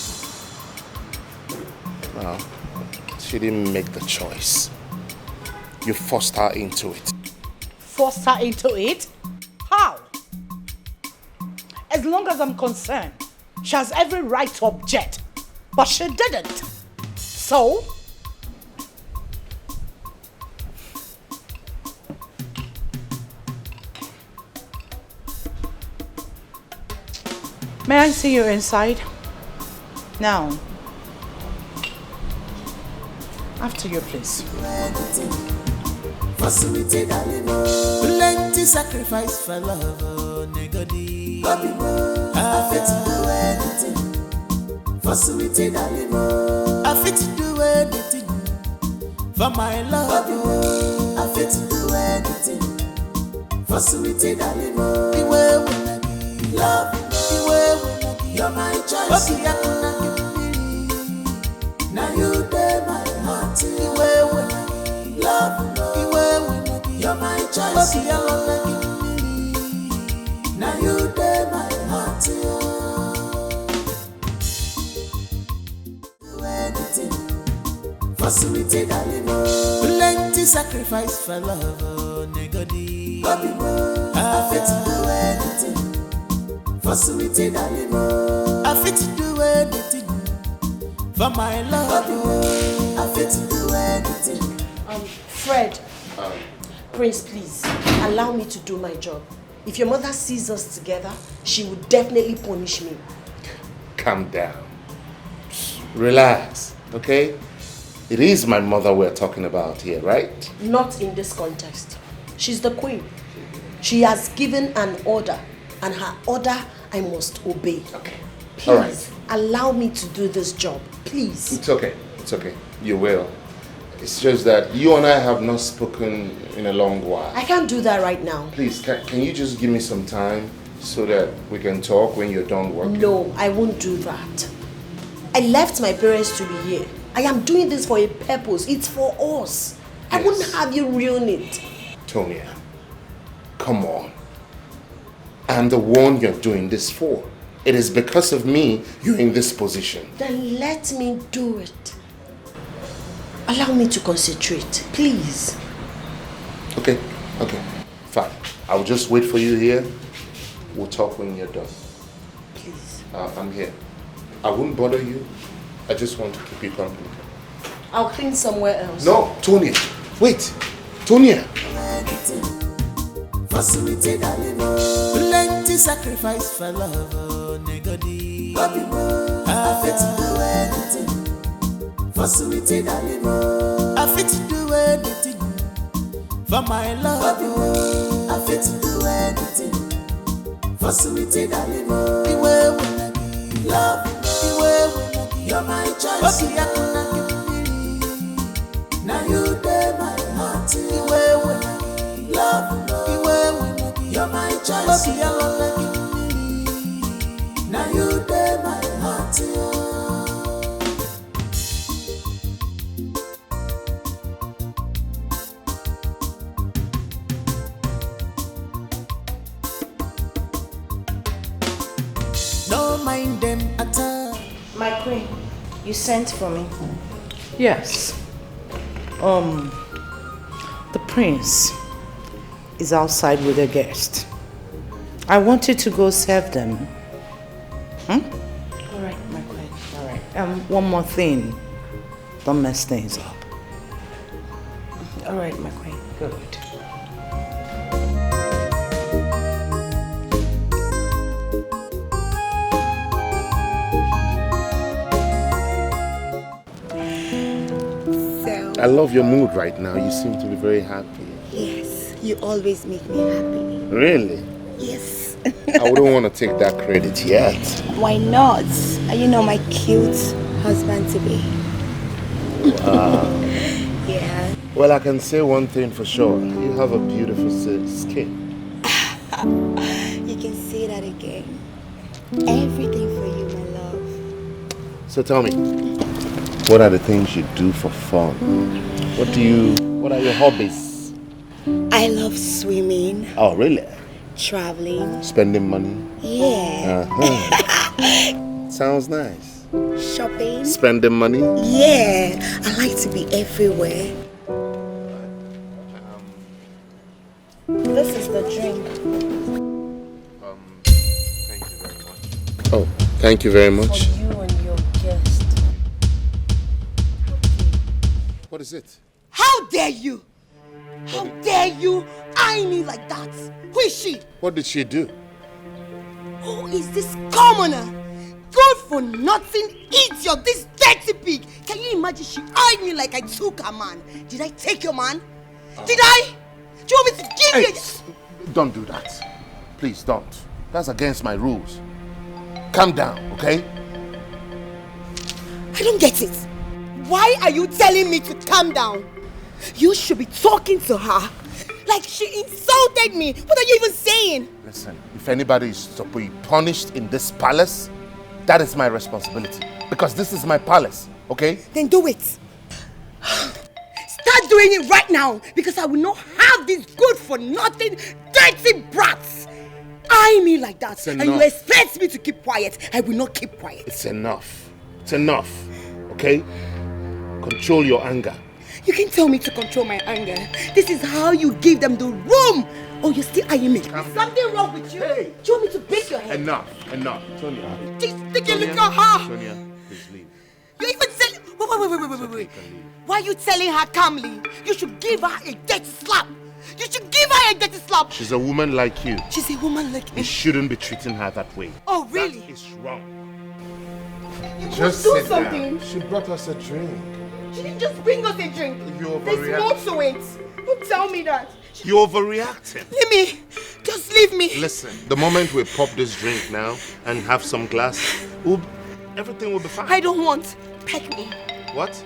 Speaker 3: No, she didn't make the choice. You forced her into it.
Speaker 6: Forced her into it? How? As long as I'm concerned, she has every right to object. But she didn't. So? May I see you inside? Now. After you, please.
Speaker 8: Plenty sacrifice for love, oh, nigga. I fit to do anything for sweetie darling. I fit to do anything for my love. I fit to do anything for sweetie darling. The way when I give love, the way when I give you're my choice. Okay, I can give now you dey my heart. The way when I give love, the way when I give you're my choice. Okay, I love you. Now you dey my heart. Do anything for sweetie darling. Plenty sacrifice for love, oh, nigga. I fit to do anything For sweetie darling, oh, I fit to do anything for my love. Oh, I fit to do anything.
Speaker 5: Fred, Prince, please, allow me to do my job. If your mother sees us together, she will definitely punish me.
Speaker 3: Calm down. Relax, okay? It is my mother we're talking about here, right?
Speaker 5: Not in this context. She's the queen. She has given an order, and her order I must obey.
Speaker 3: Okay.
Speaker 5: Please,
Speaker 3: all right.
Speaker 5: Allow me to do this job, please.
Speaker 3: It's okay. It's okay. You will. It's just that you and I have not spoken in a long while.
Speaker 5: I can't do that right now.
Speaker 3: Please, can you just give me some time so that we can talk when you're done working?
Speaker 5: No, I won't do that. I left my parents to be here. I am doing this for a purpose. It's for us. Yes. I wouldn't have you ruin it.
Speaker 3: Tonya, come on. I'm the one you're doing this for. It is because of me you're in this position.
Speaker 5: Then let me do it. Allow me to concentrate, please.
Speaker 3: Okay, fine. I'll just wait for you here. We'll talk when you're done.
Speaker 5: Please.
Speaker 3: I'm here. I won't bother you. I just want to keep you company.
Speaker 5: I'll clean somewhere else.
Speaker 3: No, Tonya. Wait. Tonya.
Speaker 8: Plenty sacrifice for love, oh, nigga. I fit to do anything. For sweetie darling, I fit to do anything for my love. I fit to do anything for sweetie darling. The way when I give love, the way when I give you're my choice. Okay, I can now you dey my heart. The way when I give love, the way when I give you're my choice. Okay, I can now you dey my heart. Mind them at all.
Speaker 14: My queen, you sent for me.
Speaker 6: Yes. The prince is outside with a guest. I want you to go serve them.
Speaker 14: All right, my queen.
Speaker 6: All right. One more thing. Don't mess things up.
Speaker 14: All right, my queen.
Speaker 6: Good.
Speaker 3: I love your mood right now. You seem to be very happy.
Speaker 14: Yes, you always make me happy.
Speaker 3: Really?
Speaker 14: Yes.
Speaker 3: I wouldn't want to take that credit yet.
Speaker 14: Why not? You know my cute husband to be.
Speaker 3: Wow.
Speaker 14: Yeah.
Speaker 3: Well, I can say one thing for sure. You have a beautiful skin.
Speaker 14: You can say that again. Everything for you, my love.
Speaker 3: So tell me, what are the things you do for fun? What are your hobbies?
Speaker 14: I love swimming.
Speaker 3: Oh, really?
Speaker 14: Traveling.
Speaker 3: Spending money?
Speaker 14: Yeah.
Speaker 3: Sounds nice.
Speaker 14: Shopping.
Speaker 3: Spending money?
Speaker 14: Yeah. I like to be everywhere. This is the drink.
Speaker 3: Thank you very much. Oh, thank you very much.
Speaker 14: For you and your guest.
Speaker 3: What is it?
Speaker 14: How dare you? How dare you eye me like that? Who is she?
Speaker 3: What did she do?
Speaker 14: Who is this commoner? Good for nothing idiot, this dirty pig. Can you imagine she eyed me like I took her man? Did I take your man? Did I? Do you want me to give you?
Speaker 3: Don't do that. Please don't. That's against my rules. Calm down, okay?
Speaker 14: I don't get it. Why are you telling me to calm down? You should be talking to her. Like she insulted me. What are you even saying?
Speaker 3: Listen, if anybody is to be punished in this palace, that is my responsibility. Because this is my palace, okay?
Speaker 14: Then do it. Start doing it right now. Because I will not have these good for nothing dirty brats eye me like that. And you expect me to keep quiet. I will not keep quiet.
Speaker 3: It's enough. It's enough, okay? Control your anger.
Speaker 14: You can tell me to control my anger. This is how you give them the room
Speaker 5: Oh, you're still eyeing me.
Speaker 12: Something wrong with you?
Speaker 3: Hey.
Speaker 12: Do you want me to break your head?
Speaker 3: Enough. Tonya.
Speaker 12: Just take a look at her.
Speaker 3: Tonya, please leave.
Speaker 12: You even telling... Wait. Why are you telling her calmly? You should give her a dirty slap. You should give her a dirty slap.
Speaker 3: She's a woman like you.
Speaker 12: She's a woman like me.
Speaker 3: You shouldn't be treating her that way.
Speaker 12: Oh, really?
Speaker 3: That is wrong.
Speaker 12: You
Speaker 3: Just
Speaker 12: do
Speaker 3: sit
Speaker 12: something.
Speaker 3: down. She brought us a drink.
Speaker 12: She didn't just bring us a drink.
Speaker 3: You
Speaker 12: There's more to it. Don't tell me that.
Speaker 3: You overreacted.
Speaker 12: Leave me. Just leave me.
Speaker 3: Listen, the moment we pop this drink now and have some glass, everything will be fine.
Speaker 12: I don't want. Peck me.
Speaker 3: What?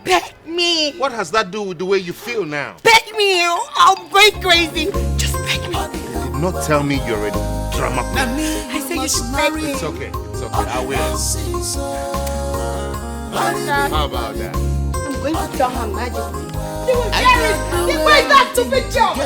Speaker 12: Peck me.
Speaker 3: What has that to do with the way you feel now?
Speaker 12: Peck me. I'll go crazy. Just peck me.
Speaker 3: You did not tell me you're a drama queen.
Speaker 12: I said you should peck me.
Speaker 3: It's okay. I will. How about that?
Speaker 12: I'm going to tell Her Majesty. They will hear it. They will that stupid job.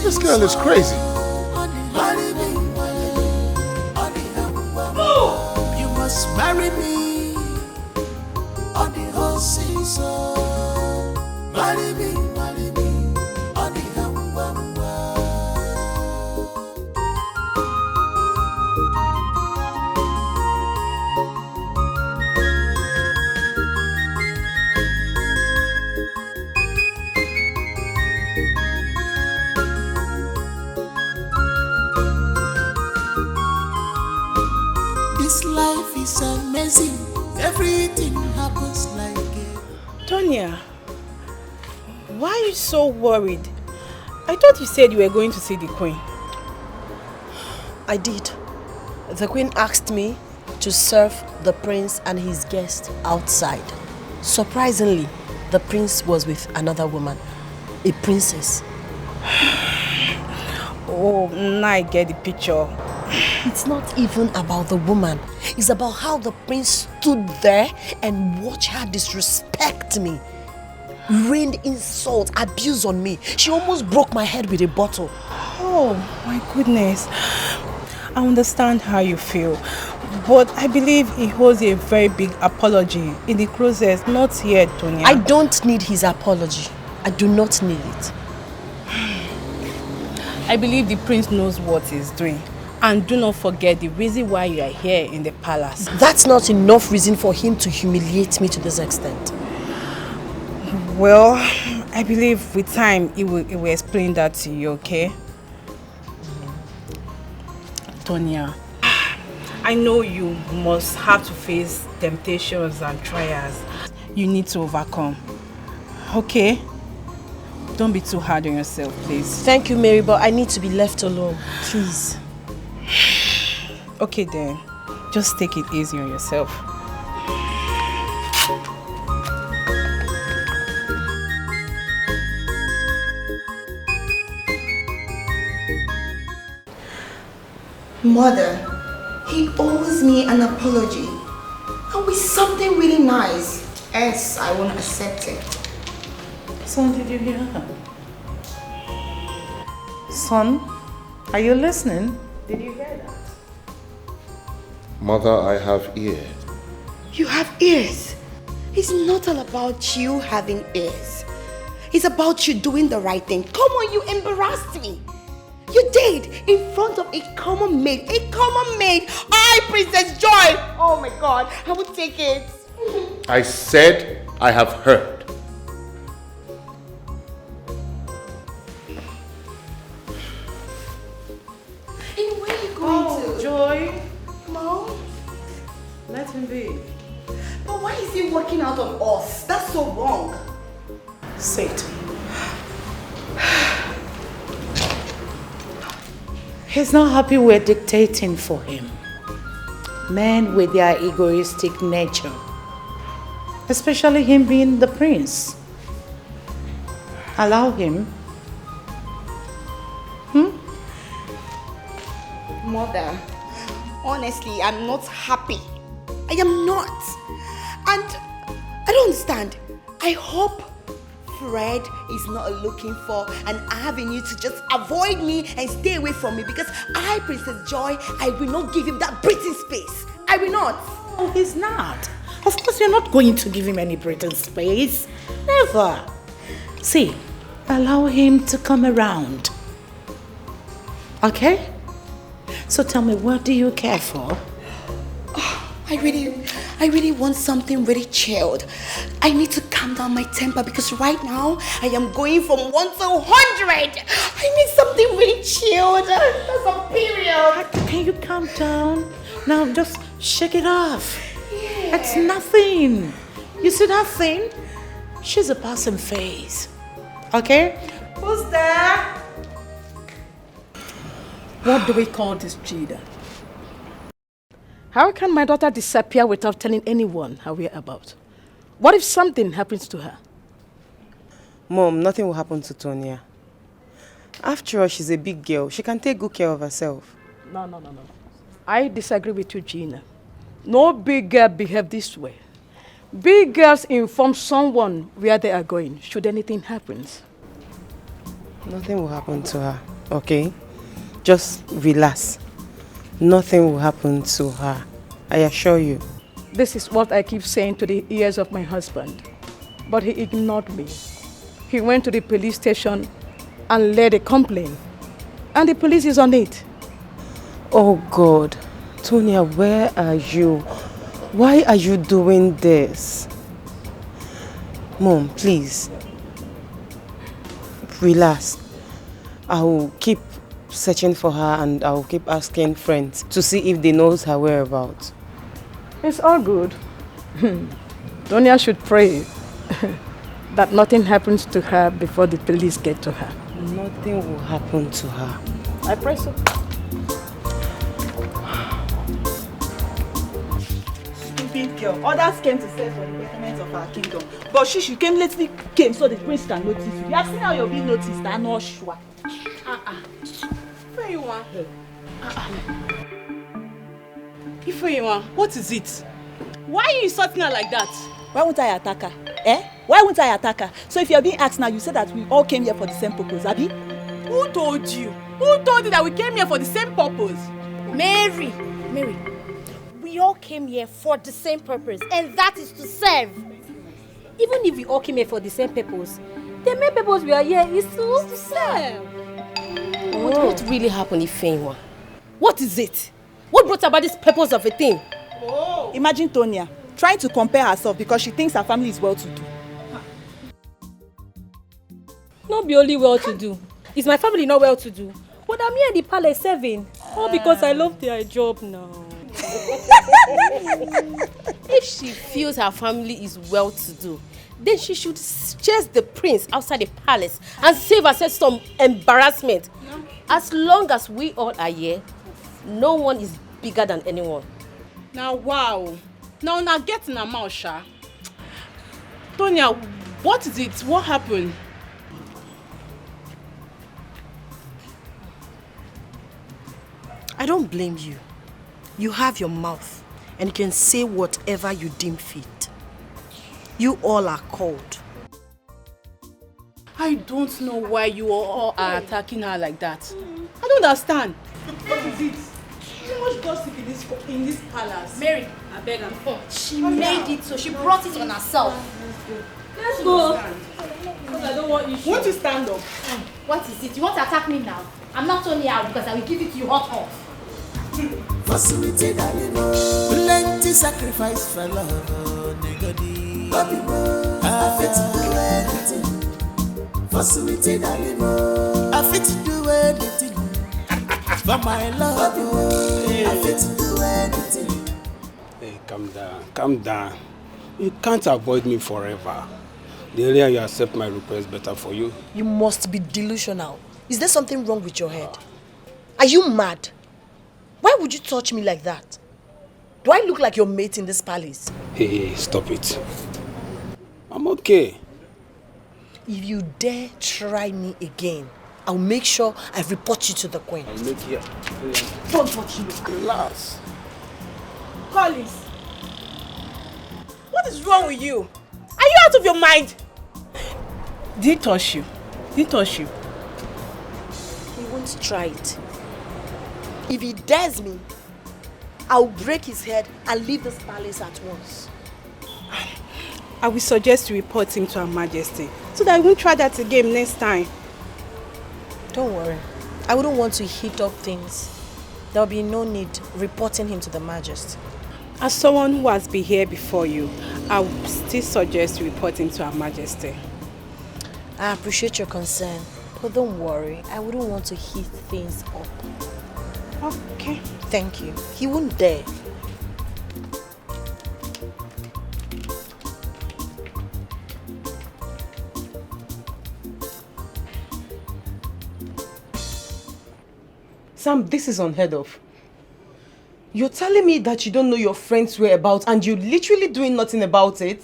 Speaker 3: This girl is crazy.
Speaker 8: You must marry me on the whole season. Marry me on the This life is amazing. Everything happens like it.
Speaker 6: Tonya, why are you so worried? I thought you said you were going to see the queen.
Speaker 5: I did. The queen asked me to serve the prince and his guest outside. Surprisingly, the prince was with another woman, a princess.
Speaker 6: Oh, now I get the picture.
Speaker 5: It's not even about the woman. It's about how the prince stood there and watched her disrespect me. Rained insult, abuse on me. She almost broke my head with a bottle.
Speaker 6: Oh, my goodness. I understand how you feel. But I believe he owes a very big apology in the process, not here, Tonya.
Speaker 5: I don't need his apology. I do not need it.
Speaker 6: I believe the prince knows what he's doing. And do not forget the reason why you are here in the palace.
Speaker 5: That's not enough reason for him to humiliate me to this extent.
Speaker 6: Well, I believe with time he will explain that to you, okay? Tonya, I know you must have to face temptations and trials. You need to overcome, okay? Don't be too hard on yourself, please.
Speaker 5: Thank you, Mary, but I need to be left alone, please.
Speaker 6: Okay then, just take it easy on yourself.
Speaker 14: Mother, he owes me an apology. And with something really nice. Else, I won't accept it.
Speaker 6: Son, did you hear her? Son, are you listening? Did you hear that?
Speaker 3: Mother, I have ears.
Speaker 14: You have ears. It's not all about you having ears. It's about you doing the right thing. Come on, you embarrassed me. You did in front of a common maid. A common maid. I, Princess Joy. Oh my God, I would take it.
Speaker 3: I said I have heard.
Speaker 14: And where are you going to?
Speaker 6: Joy.
Speaker 14: Mom?
Speaker 6: Let him be.
Speaker 14: But why is he working out on us? That's so wrong.
Speaker 6: Sit. He's not happy we're dictating for him. Men with their egoistic nature. Especially him being the prince. Allow him.
Speaker 14: Mother, honestly, I'm not happy. I am not. And I don't understand. I hope Fred is not looking for an avenue to just avoid me and stay away from me because I, Princess Joy, I will not give him that breathing space. I will not.
Speaker 6: Oh, he's not. Of course, you're not going to give him any breathing space. Never. See, allow him to come around. Okay? So tell me, what do you care for?
Speaker 14: I really want something really chilled. I need to calm down my temper because right now I am going from 1 to 100. I need something really chilled. That's a period.
Speaker 6: Can you calm down? Now just shake it off. Yeah. It's nothing. You see that thing? She's a passing phase. Okay?
Speaker 11: Who's there? What do we call this, Jida? How can my daughter disappear without telling anyone her whereabouts? What if something happens to her?
Speaker 15: Mom, nothing will happen to Tonya. After all, she's a big girl. She can take good care of herself.
Speaker 11: No. I disagree with you, Gina. No big girl behave this way. Big girls inform someone where they are going, should anything happen.
Speaker 15: Nothing will happen to her, okay? Just relax. Nothing will happen to her. I assure you.
Speaker 11: This is what I keep saying to the ears of my husband. But he ignored me. He went to the police station and laid a complaint. And the police is on it.
Speaker 15: Oh God. Tonya, where are you? Why are you doing this? Mom, please. Relax. I will keep searching for her and I will keep asking friends to see if they know her whereabouts.
Speaker 11: It's all good. Tonya should pray that nothing happens to her before the police get to her.
Speaker 15: Nothing will happen to her.
Speaker 11: I pray so.
Speaker 19: Stupid girl. Others came to search for the betterment of our kingdom. But she came so the prince can notice you. You have seen how you're being noticed, I'm not sure.
Speaker 4: Where you want? What is it? Why are you insulting her like that?
Speaker 19: Why won't I attack her? Why won't I attack her? So if you're being asked now, you said that we all came here for the same purpose, Abby?
Speaker 4: Who told you? Who told you that we came here for the same purpose?
Speaker 18: Mary, we all came here for the same purpose, and that is to serve. Even if we all came here for the same purpose, the main purpose we are here is to serve.
Speaker 5: What really happened, Ifeanyi?
Speaker 18: What is it? What brought about this purpose of a thing?
Speaker 19: Oh. Imagine Tonya trying to compare herself because she thinks her family is well-to-do.
Speaker 18: Not be only well-to-do. Is my family not well-to-do? But I'm here in the palace serving. All because I love their job now.
Speaker 5: If she feels her family is well-to-do, then she should chase the prince outside the palace and save herself some embarrassment. No. As long as we all are here, no one is bigger than anyone.
Speaker 4: Now, wow. Now get in her mouth, Sha. Tonya, what is it? What happened?
Speaker 2: I don't blame you. You have your mouth and you can say whatever you deem fit. You all are called.
Speaker 4: I don't know why you all are attacking her like that. I don't understand. What is it? Too much gossip in this palace.
Speaker 18: Mary, I beg her. She made it, so she brought it on herself.
Speaker 4: Let's go. Because I don't want issues. Won't you stand up?
Speaker 18: What is it? You want to attack me now? I'm not turning out because I will give it to you hot.
Speaker 8: Facility plenty sacrifice for love, nigga. I fit to do anything. Facility I fit to do anything for my love. I fit to do anything.
Speaker 16: Hey, calm down. You can't avoid me forever. The earlier you accept my request, better for you.
Speaker 2: You must be delusional. Is there something wrong with your head? Are you mad? Why would you touch me like that? Do I look like your mate in this palace?
Speaker 16: Hey, stop it. I'm okay.
Speaker 2: If you dare try me again, I'll make sure I report you to the queen.
Speaker 16: I'll make you.
Speaker 2: Don't touch me.
Speaker 16: Relax.
Speaker 19: Collins, what is wrong with you? Are you out of your mind?
Speaker 11: Did he touch you? Did he touch you?
Speaker 5: He won't try it. If he dares me, I'll break his head and leave this palace at once.
Speaker 11: I will suggest you report him to Her Majesty so that he won't try that again next time.
Speaker 12: Don't worry. I wouldn't want to heat up things. There'll be no need reporting him to the Majesty.
Speaker 11: As someone who has been here before you, I would still suggest you report him to Her Majesty.
Speaker 12: I appreciate your concern, but don't worry. I wouldn't want to heat things up.
Speaker 11: Okay.
Speaker 12: Thank you. He won't dare.
Speaker 15: Sam, this is unheard of. You're telling me that you don't know your friend's whereabouts and you're literally doing nothing about it?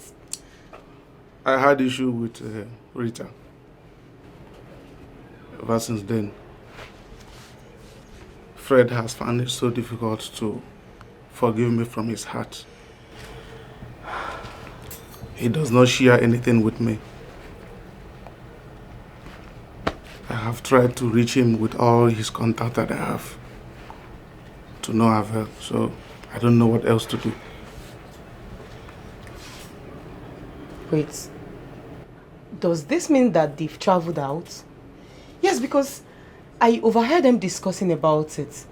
Speaker 9: I had issue with Rita. Ever since then, Fred has found it so difficult to forgive me from his heart. He does not share anything with me. I have tried to reach him with all his contact that I have. To no avail, so I don't know what else to do.
Speaker 15: Wait. Does this mean that they've traveled out? Yes, because I overheard them discussing about it.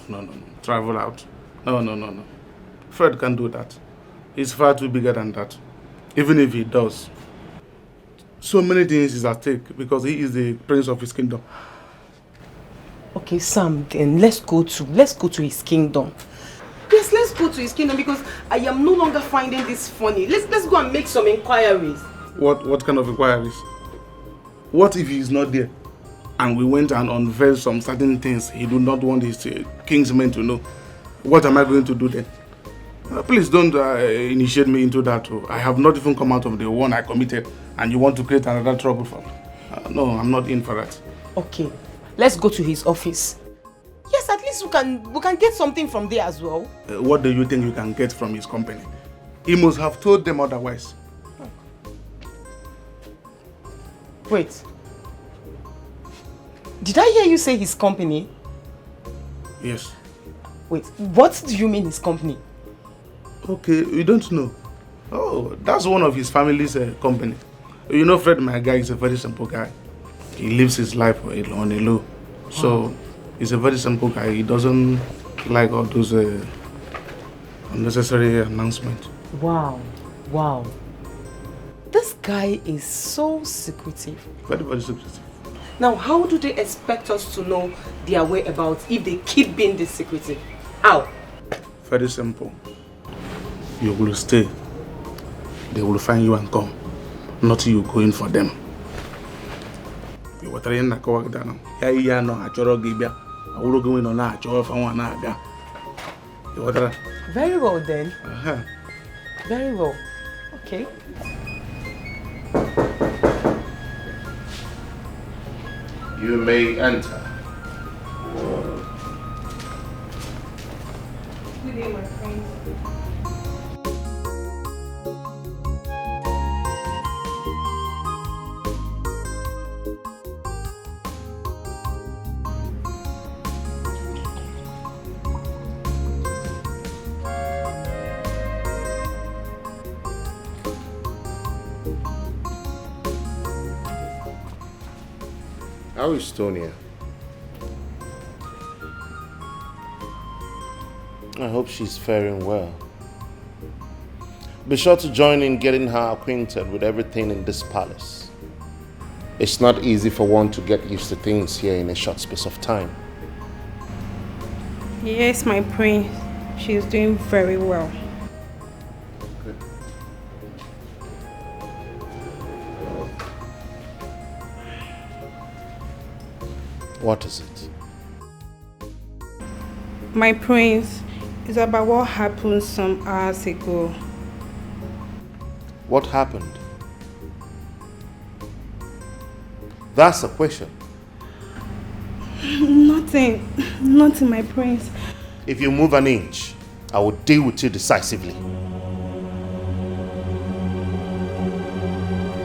Speaker 9: No. Travel out. No. Fred can't do that. He's far too bigger than that. Even if he does. So many things is at stake because he is the prince of his kingdom.
Speaker 15: Okay, Sam, then let's go to his kingdom. Yes, let's go to his kingdom because I am no longer finding this funny. Let's go and make some inquiries.
Speaker 9: What kind of inquiries? What if he is not there? And we went and unveiled some certain things he do not want his kingsmen to know. What am I going to do then? Please don't initiate me into that. I have not even come out of the one I committed and you want to create another trouble for me. No, I'm not in for that.
Speaker 15: Okay, let's go to his office. Yes, at least we can get something from there as well.
Speaker 9: What do you think you can get from his company? He must have told them otherwise.
Speaker 15: Wait. Did I hear you say his company?
Speaker 9: Yes.
Speaker 15: Wait, what do you mean his company?
Speaker 9: Okay, you don't know. Oh, that's one of his family's company. You know, Fred, my guy, is a very simple guy. He lives his life on a low. So, he's a very simple guy. He doesn't like all those unnecessary announcements.
Speaker 15: Wow. This guy is so secretive.
Speaker 9: Very, very secretive.
Speaker 15: Now, how do they expect us to know their whereabouts if they keep being this secretive? How?
Speaker 9: Very simple. You will stay. They will find you and come. Not you going for them. You were trying to go down. Yeah, no, I choro gibia. I will go in on that. Choro for one naga. You were
Speaker 15: very well then. Very well. Okay.
Speaker 3: You may enter.
Speaker 11: Good day, my friend.
Speaker 3: How is Tonia? I hope she's faring well. Be sure to join in getting her acquainted with everything in this palace. It's not easy for one to get used to things here in a short space of time.
Speaker 11: Yes, my prince. She's doing very well.
Speaker 3: Good. What is it?
Speaker 11: My prince, it's about what happened some hours ago.
Speaker 3: What happened? That's the question.
Speaker 11: Nothing, my prince.
Speaker 3: If you move an inch, I will deal with you decisively.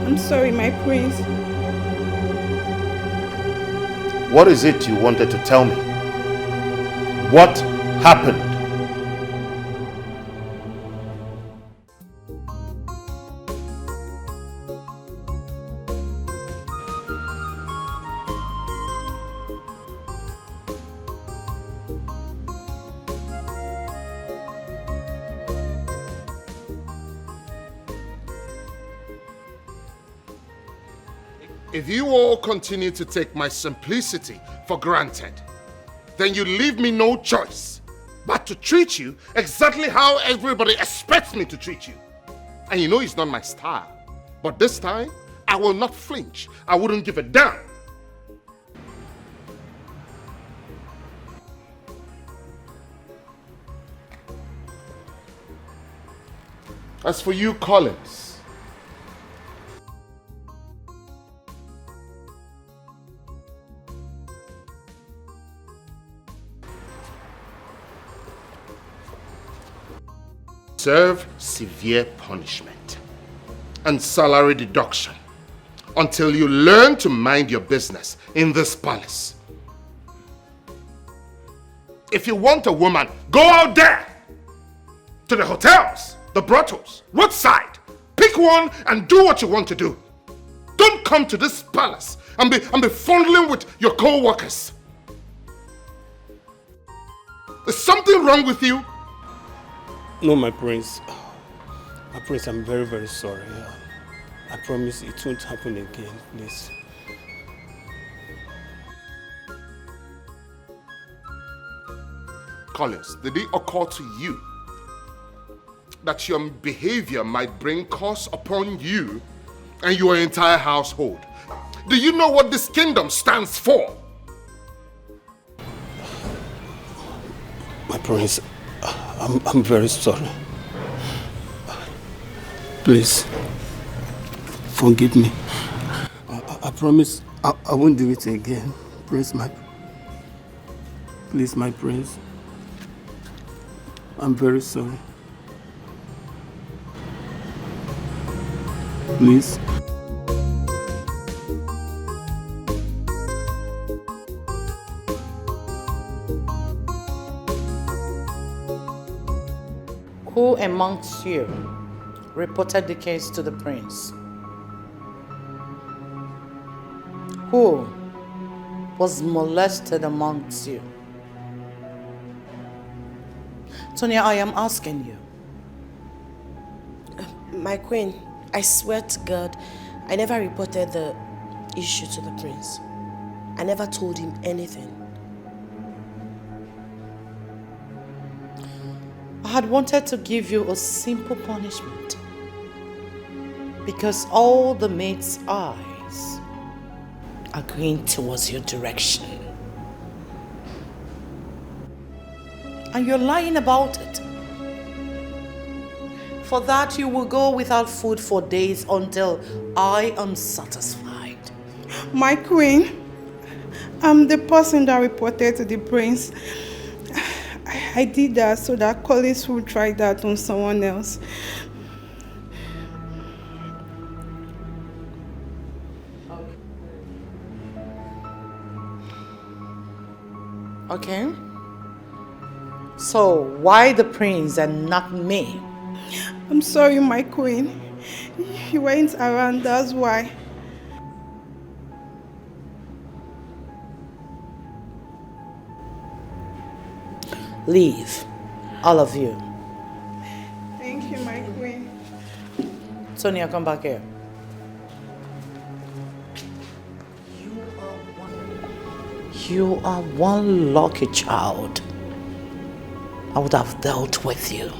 Speaker 11: I'm sorry, my prince.
Speaker 3: What is it you wanted to tell me? What happened? If you all continue to take my simplicity for granted, then you leave me no choice but to treat you exactly how everybody expects me to treat you. And you know it's not my style. But this time, I will not flinch. I wouldn't give a damn. As for you, Collins, serve severe punishment and salary deduction until you learn to mind your business in this palace. If you want a woman, go out there to the hotels, the brothels, roadside. Pick one and do what you want to do. Don't come to this palace and be fondling with your co-workers. Is something wrong with you?
Speaker 16: No, my prince. My prince, I'm very, very sorry. I promise it won't happen again, please.
Speaker 3: Collins, did it occur to you that your behavior might bring curse upon you and your entire household? Do you know what this kingdom stands for?
Speaker 16: My prince, I'm very sorry. Please, forgive me. I promise I won't do it again. Please, my prince. I'm very sorry. Please.
Speaker 6: Who amongst you reported the case to the prince? Who was molested amongst you? Tonya, I am asking you.
Speaker 5: My queen, I swear to God, I never reported the issue to the prince. I never told him anything.
Speaker 6: I had wanted to give you a simple punishment because all the maids' eyes are going towards your direction. And you're lying about it. For that, you will go without food for days until I am satisfied.
Speaker 20: My queen, I'm the person that reported to the prince. I did that so that colleagues will try that on someone else.
Speaker 6: Okay. So why the prince and not me?
Speaker 20: I'm sorry, my queen. You weren't around, that's why.
Speaker 6: Leave, all of you.
Speaker 20: Thank you, my queen.
Speaker 6: Sonia, come back here. You are one lucky child. I would have dealt with you.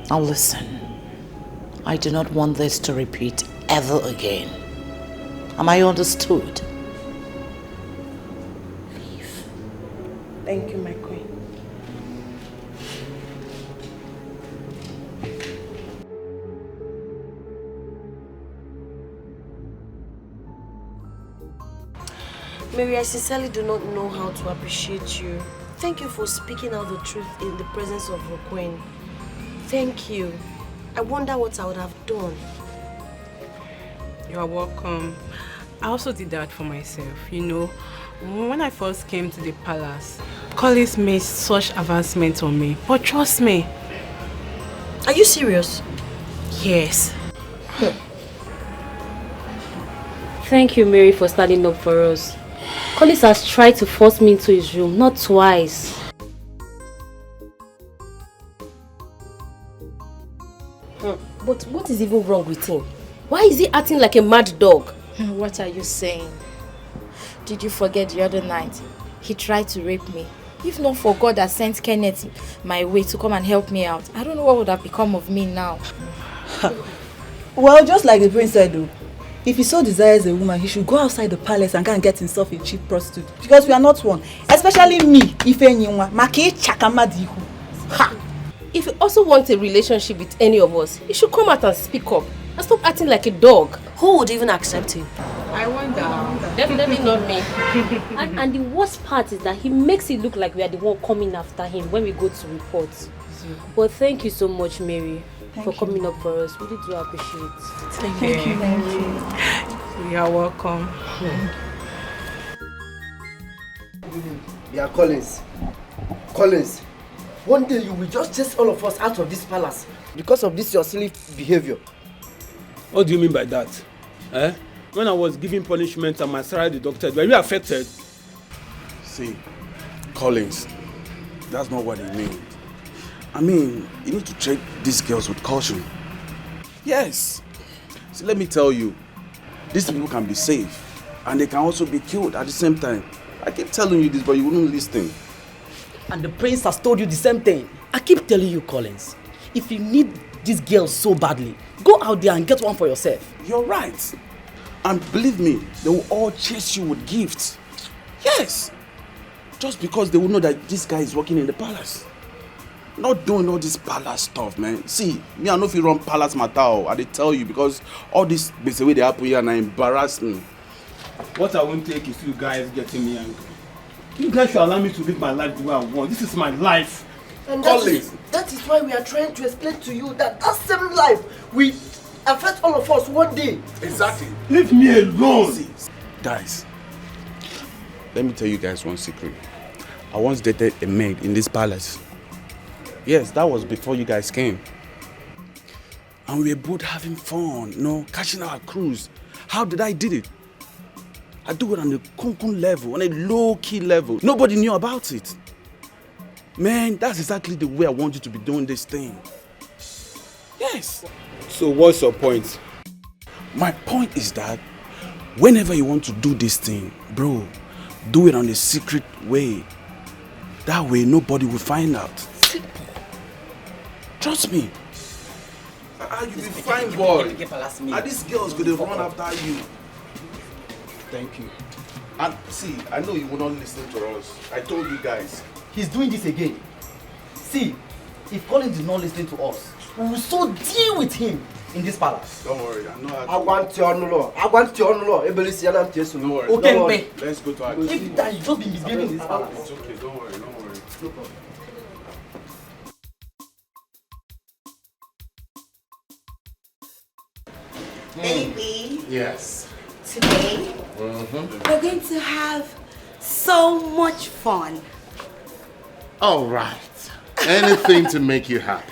Speaker 6: Now listen, I do not want this to repeat ever again. Am I understood?
Speaker 5: Leave. Thank you, my queen. Mary, I sincerely do not know how to appreciate you. Thank you for speaking out the truth in the presence of your queen. Thank you. I wonder what I would have done.
Speaker 21: You are welcome. I also did that for myself. You know, When I first came to the palace, Collins made such advancements on me. But trust me.
Speaker 12: Are you serious?
Speaker 21: Yes.
Speaker 22: Thank you, Mary, for standing up for us. Collins has tried to force me into his room, not twice.
Speaker 5: But what is even wrong with him? Why is he acting like a mad dog?
Speaker 18: What are you saying? Did you forget the other night? He tried to rape me. If not for God that sent Kenneth my way to come and help me out, I don't know what would have become of me now.
Speaker 19: Well, just like the prince said, though, if he so desires a woman, he should go outside the palace and go and get himself a cheap prostitute. Because we are not one. Especially me, Ifenyinwa. Maki chakamadihu.
Speaker 5: Ha! If you also want a relationship with any of us, you should come out and speak up. And stop acting like a dog.
Speaker 12: Who would even accept him?
Speaker 22: I wonder.
Speaker 5: Definitely not me.
Speaker 22: And the worst part is that he makes it look like we are the one coming after him when we go to report. But thank you so much, Mary, for coming up for us. We really do appreciate it.
Speaker 21: Thank you. You are welcome.
Speaker 23: Yeah, Collins. Collins, one day you will just chase all of us out of this palace because of this your silly behavior.
Speaker 16: What do you mean by that? Eh? When I was giving punishment and my salary deducted, were you affected?
Speaker 9: See, Collins, that's not what he means. I mean, you need to treat these girls with caution. Yes. See, let me tell you, these people can be safe and they can also be killed at the same time. I keep telling you this, but you wouldn't listen.
Speaker 24: And the prince has told you the same thing. I keep telling you, Collins, if you need these girls so badly, go out there and get one for yourself.
Speaker 9: You're right. And believe me, they will all chase you with gifts. Yes. Just because they will know that this guy is working in the palace. Not doing all this palace stuff, man. See, me, I know if you run palace matter, I dey tell you, because all this basically way they happen here and embarrass me.
Speaker 16: What I won't take is you guys getting me angry. You guys should allow me to live my life the way I want. This is my life.
Speaker 23: And that is why we are trying to explain to you that same life will affect all of us one day.
Speaker 9: Exactly.
Speaker 16: Leave me alone.
Speaker 9: See, guys, let me tell you guys one secret. I once dated a maid in this palace. Yes, that was before you guys came. And we were both having fun, you know, catching our cruise. How did I did it? I do it on a kunkun level, on a low-key level. Nobody knew about it. Man, that's exactly the way I want you to be doing this thing. Yes.
Speaker 16: So what's your point?
Speaker 9: My point is that whenever you want to do this thing, bro, do it on a secret way. That way nobody will find out. Simple. Trust me. You'll be fine, boy. And these girls gonna run after you. Thank you. And see, I know you will not listen to us. I told you guys.
Speaker 24: He's doing this again. See, if Collins is not listening to us, we will so deal with him in this palace.
Speaker 9: Don't worry, I know how to.
Speaker 23: I want your law. Don't worry.
Speaker 24: Okay,
Speaker 23: Don't
Speaker 24: wait.
Speaker 9: Let's go to our
Speaker 24: If that you just been misbehaving in this palace.
Speaker 9: It's okay, don't worry, don't worry.
Speaker 24: No problem.
Speaker 25: Baby,
Speaker 3: Yes.
Speaker 25: today we're going to have so much fun.
Speaker 3: All right. Anything to make you happy.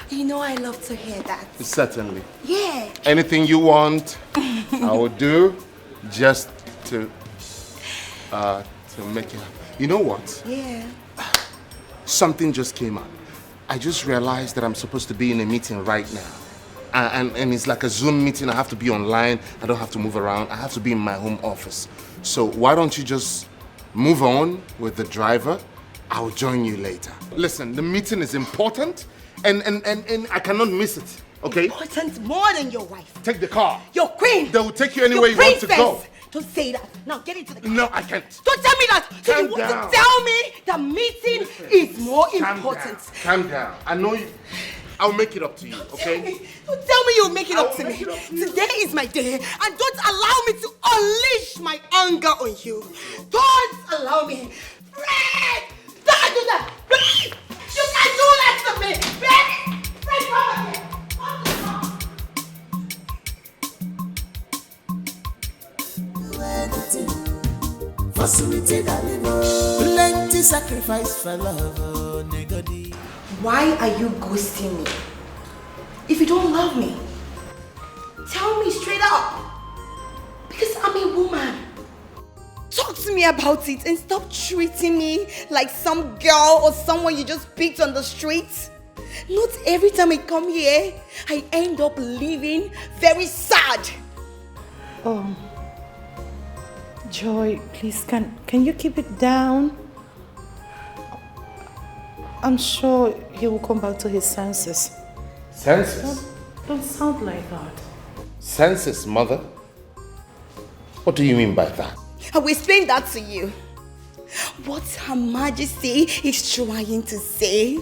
Speaker 25: You know I love to hear that.
Speaker 3: Certainly.
Speaker 25: Yeah.
Speaker 3: Anything you want, I will do just to make you happy. You know what?
Speaker 25: Yeah.
Speaker 3: Something just came up. I just realized that I'm supposed to be in a meeting right now. And it's like a Zoom meeting. I have to be online. I don't have to move around. I have to be in my home office. So why don't you just move on with the driver? I'll join you later. Listen, the meeting is important and I cannot miss it, okay?
Speaker 25: Important more than your wife.
Speaker 3: Take the car.
Speaker 25: Your queen.
Speaker 3: They will take you anywhere you want to go.
Speaker 25: Don't say that. Now get into the car.
Speaker 3: No, I can't.
Speaker 25: Don't tell me that. So
Speaker 3: Calm
Speaker 25: you want
Speaker 3: down.
Speaker 25: to tell me the meeting is more important.
Speaker 3: Calm down. I know you. I'll make it up to you, okay?
Speaker 25: Don't tell me you'll make it up to me. Today is my day, and don't allow me to unleash my anger on you. Don't allow me. Fred! Don't do that! Fred! You can't do that to me! Fred! Fred, come here!
Speaker 8: For sweetie darling, plenty sacrifice for love, oh, negodi.
Speaker 14: Why are you ghosting me? If you don't love me, tell me straight up. Because I'm a woman.
Speaker 25: Talk to me about it and stop treating me like some girl or someone you just picked on the street. Not every time I come here, I end up leaving very sad.
Speaker 6: Joy, please, can you keep it down? I'm sure he will come back to his senses.
Speaker 3: Senses?
Speaker 6: Don't sound like that.
Speaker 3: Senses, mother? What do you mean by that?
Speaker 25: I will explain that to you. What Her Majesty is trying to say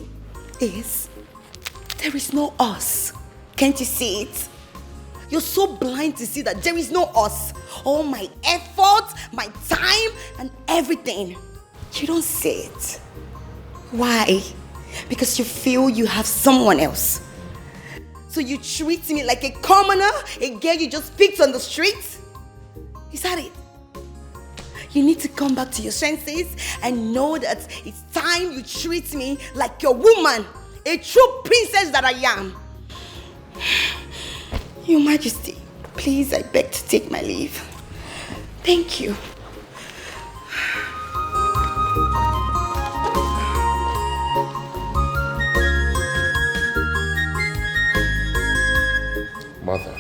Speaker 25: is, there is no us. Can't you see it? You're so blind to see that there is no us. All my effort, my time, and everything. You don't see it. Why? Because you feel you have someone else. So you treat me like a commoner, a girl you just picked on the street? Is that it? You need to come back to your senses and know that it's time you treat me like your woman, a true princess that I am. Your Majesty, please, I beg to take my leave. Thank you.
Speaker 3: Mother,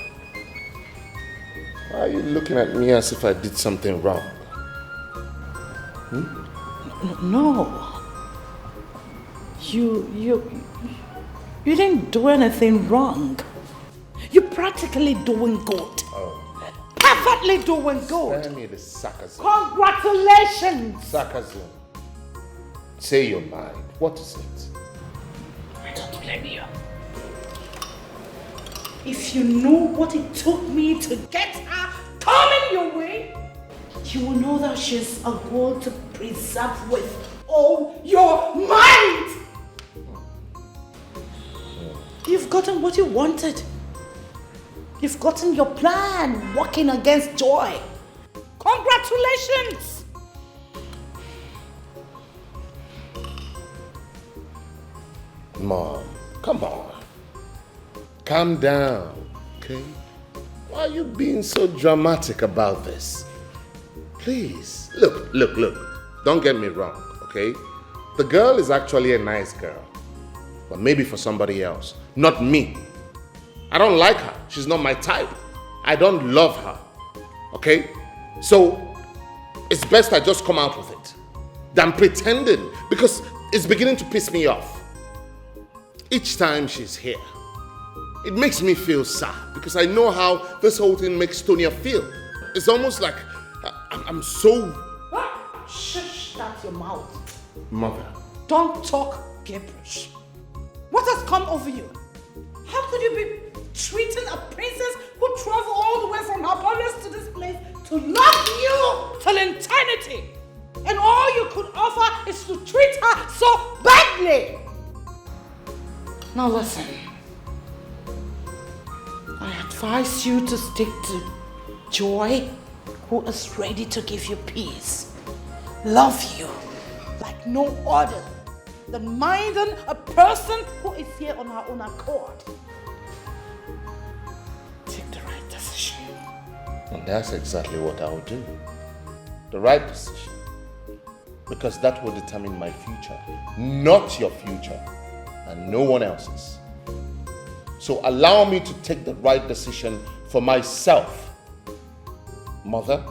Speaker 3: why are you looking at me as if I did something wrong?
Speaker 6: No. You didn't do anything wrong. You're practically doing good.
Speaker 3: Oh.
Speaker 6: Perfectly doing good.
Speaker 3: Spare me the sarcasm.
Speaker 6: Congratulations.
Speaker 3: Sarcasm. Say your mind. What is it?
Speaker 6: I don't blame you. If you know what it took me to get her coming your way, you will know that she's a goal to preserve with all your might. You've gotten what you wanted. You've gotten your plan working against Joy. Congratulations!
Speaker 3: Mom, come on. Calm down, okay? Why are you being so dramatic about this? Please, look. Don't get me wrong, okay? The girl is actually a nice girl. But maybe for somebody else, not me. I don't like her. She's not my type. I don't love her, okay? So, it's best I just come out with it than pretending, because it's beginning to piss me off. Each time she's here, it makes me feel sad because I know how this whole thing makes Tonya feel. It's almost like I'm so...
Speaker 6: Shush, that's your mouth.
Speaker 3: Mother.
Speaker 6: Don't talk gibberish. What has come over you? How could you be treating a princess who traveled all the way from her palace to this place to love you till eternity? And all you could offer is to treat her so badly. Now listen. I advise you to stick to Joy, who is ready to give you peace, love you like no other, than minding a person who is here on her own accord. Take the right decision.
Speaker 3: And that's exactly what I'll do. The right decision. Because that will determine my future, not your future, and no one else's. So allow me to take the right decision for myself. Mother?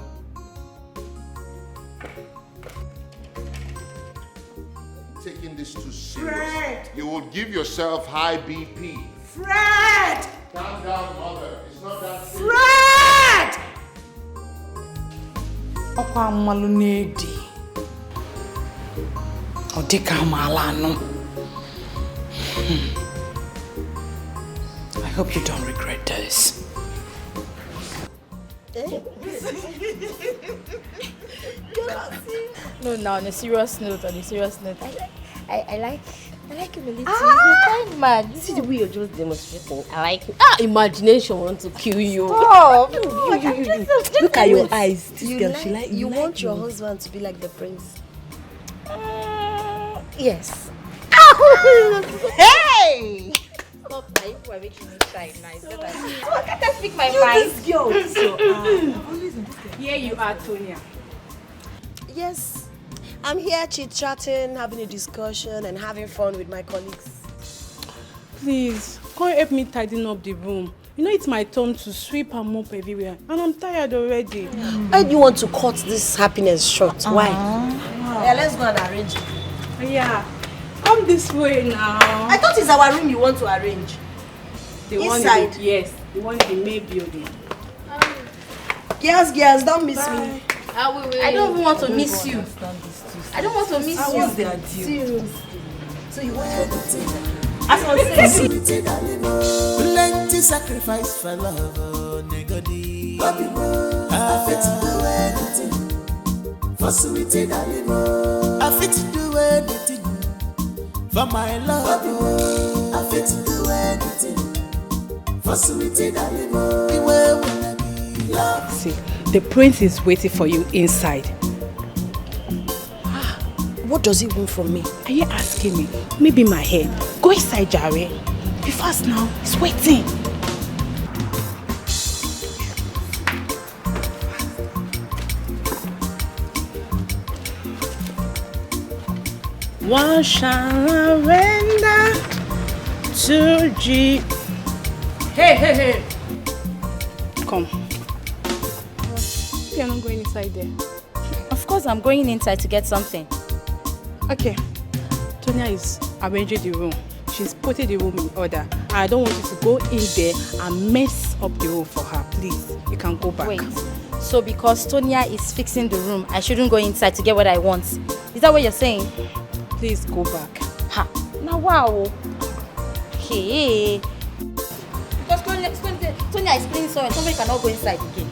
Speaker 3: Taking this too serious.
Speaker 6: Fred!
Speaker 3: You will give yourself high BP.
Speaker 6: Fred!
Speaker 3: Calm down, mother. It's not that serious.
Speaker 6: Fred! Okwa mmalu n'edi. Ọ dịka amaala anụ. I hope you don't regret this.
Speaker 18: No, now on a serious note, I I like him a little. He's a kind man.
Speaker 15: See the way you're just demonstrating. I like him. Imagination wants to kill you.
Speaker 18: Stop.
Speaker 15: Look at your eyes. This
Speaker 12: You
Speaker 15: girl,
Speaker 12: like,
Speaker 15: she like
Speaker 12: you
Speaker 15: like
Speaker 12: want your
Speaker 15: me.
Speaker 12: husband to be like the prince.
Speaker 18: Yes.
Speaker 12: Hey!
Speaker 18: Stop now. You are making me shy now. I can't speak my mind.
Speaker 12: This girl.
Speaker 21: Here you are, Tonya.
Speaker 12: Yes, I'm here chit-chatting, having a discussion and having fun with my colleagues.
Speaker 21: Please, come help me tidying up the room. You know it's my turn to sweep and mop everywhere, and I'm tired already.
Speaker 12: Why do you want to cut this happiness short? Why? Yeah, let's go and arrange it.
Speaker 21: Yeah, come this way now.
Speaker 12: I thought it's our room you want to arrange.
Speaker 21: The one
Speaker 12: Inside?
Speaker 21: yes, the one in the main building.
Speaker 12: Girls, don't miss me.
Speaker 18: I don't even want to miss you. I don't want to miss you.
Speaker 12: What's their deal? So you want to
Speaker 8: As I say, plenty sacrifice for love, oh, nigga. I fit to do anything for sweetie darling. I fit to do anything for my love. I fit to do anything for sweetie darling.
Speaker 21: See, the prince is waiting for you inside.
Speaker 12: What does he want from me?
Speaker 21: Are you asking me? Maybe my head. Go inside, Jerry. Be fast now. He's waiting. What shall I render to G? Hey. Come. You're not going inside there.
Speaker 18: Of course, I'm going inside to get something.
Speaker 21: Okay. Tonya is arranging the room. She's putting the room in order. I don't want you to go in there and mess up the room for her. Please, you can go back.
Speaker 18: Wait. So because Tonya is fixing the room, I shouldn't go inside to get what I want. Is that what you're saying?
Speaker 21: Please go back.
Speaker 18: Ha. Now wow. Hey. Because Tonya is cleaning somewhere. Somebody cannot go inside again.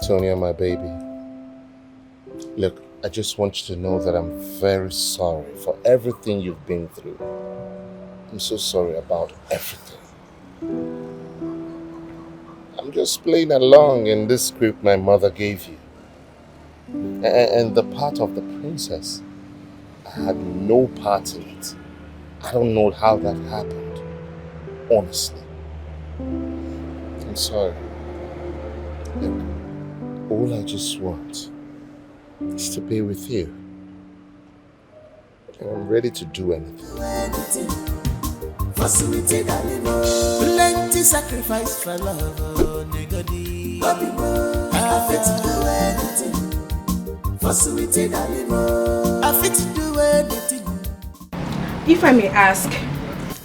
Speaker 3: Tonya, my baby. Look, I just want you to know that I'm very sorry for everything you've been through. I'm so sorry about everything. I'm just playing along in this script my mother gave you. And the part of the princess, I had no part in it. I don't know how that happened, honestly. I'm sorry. Look, all I just want is to be with you. And I'm ready to do anything.
Speaker 8: Plenty sacrifice for love, oh, nigga. I fit to do anything for sweetie darling. I fit to do anything.
Speaker 21: If I may ask,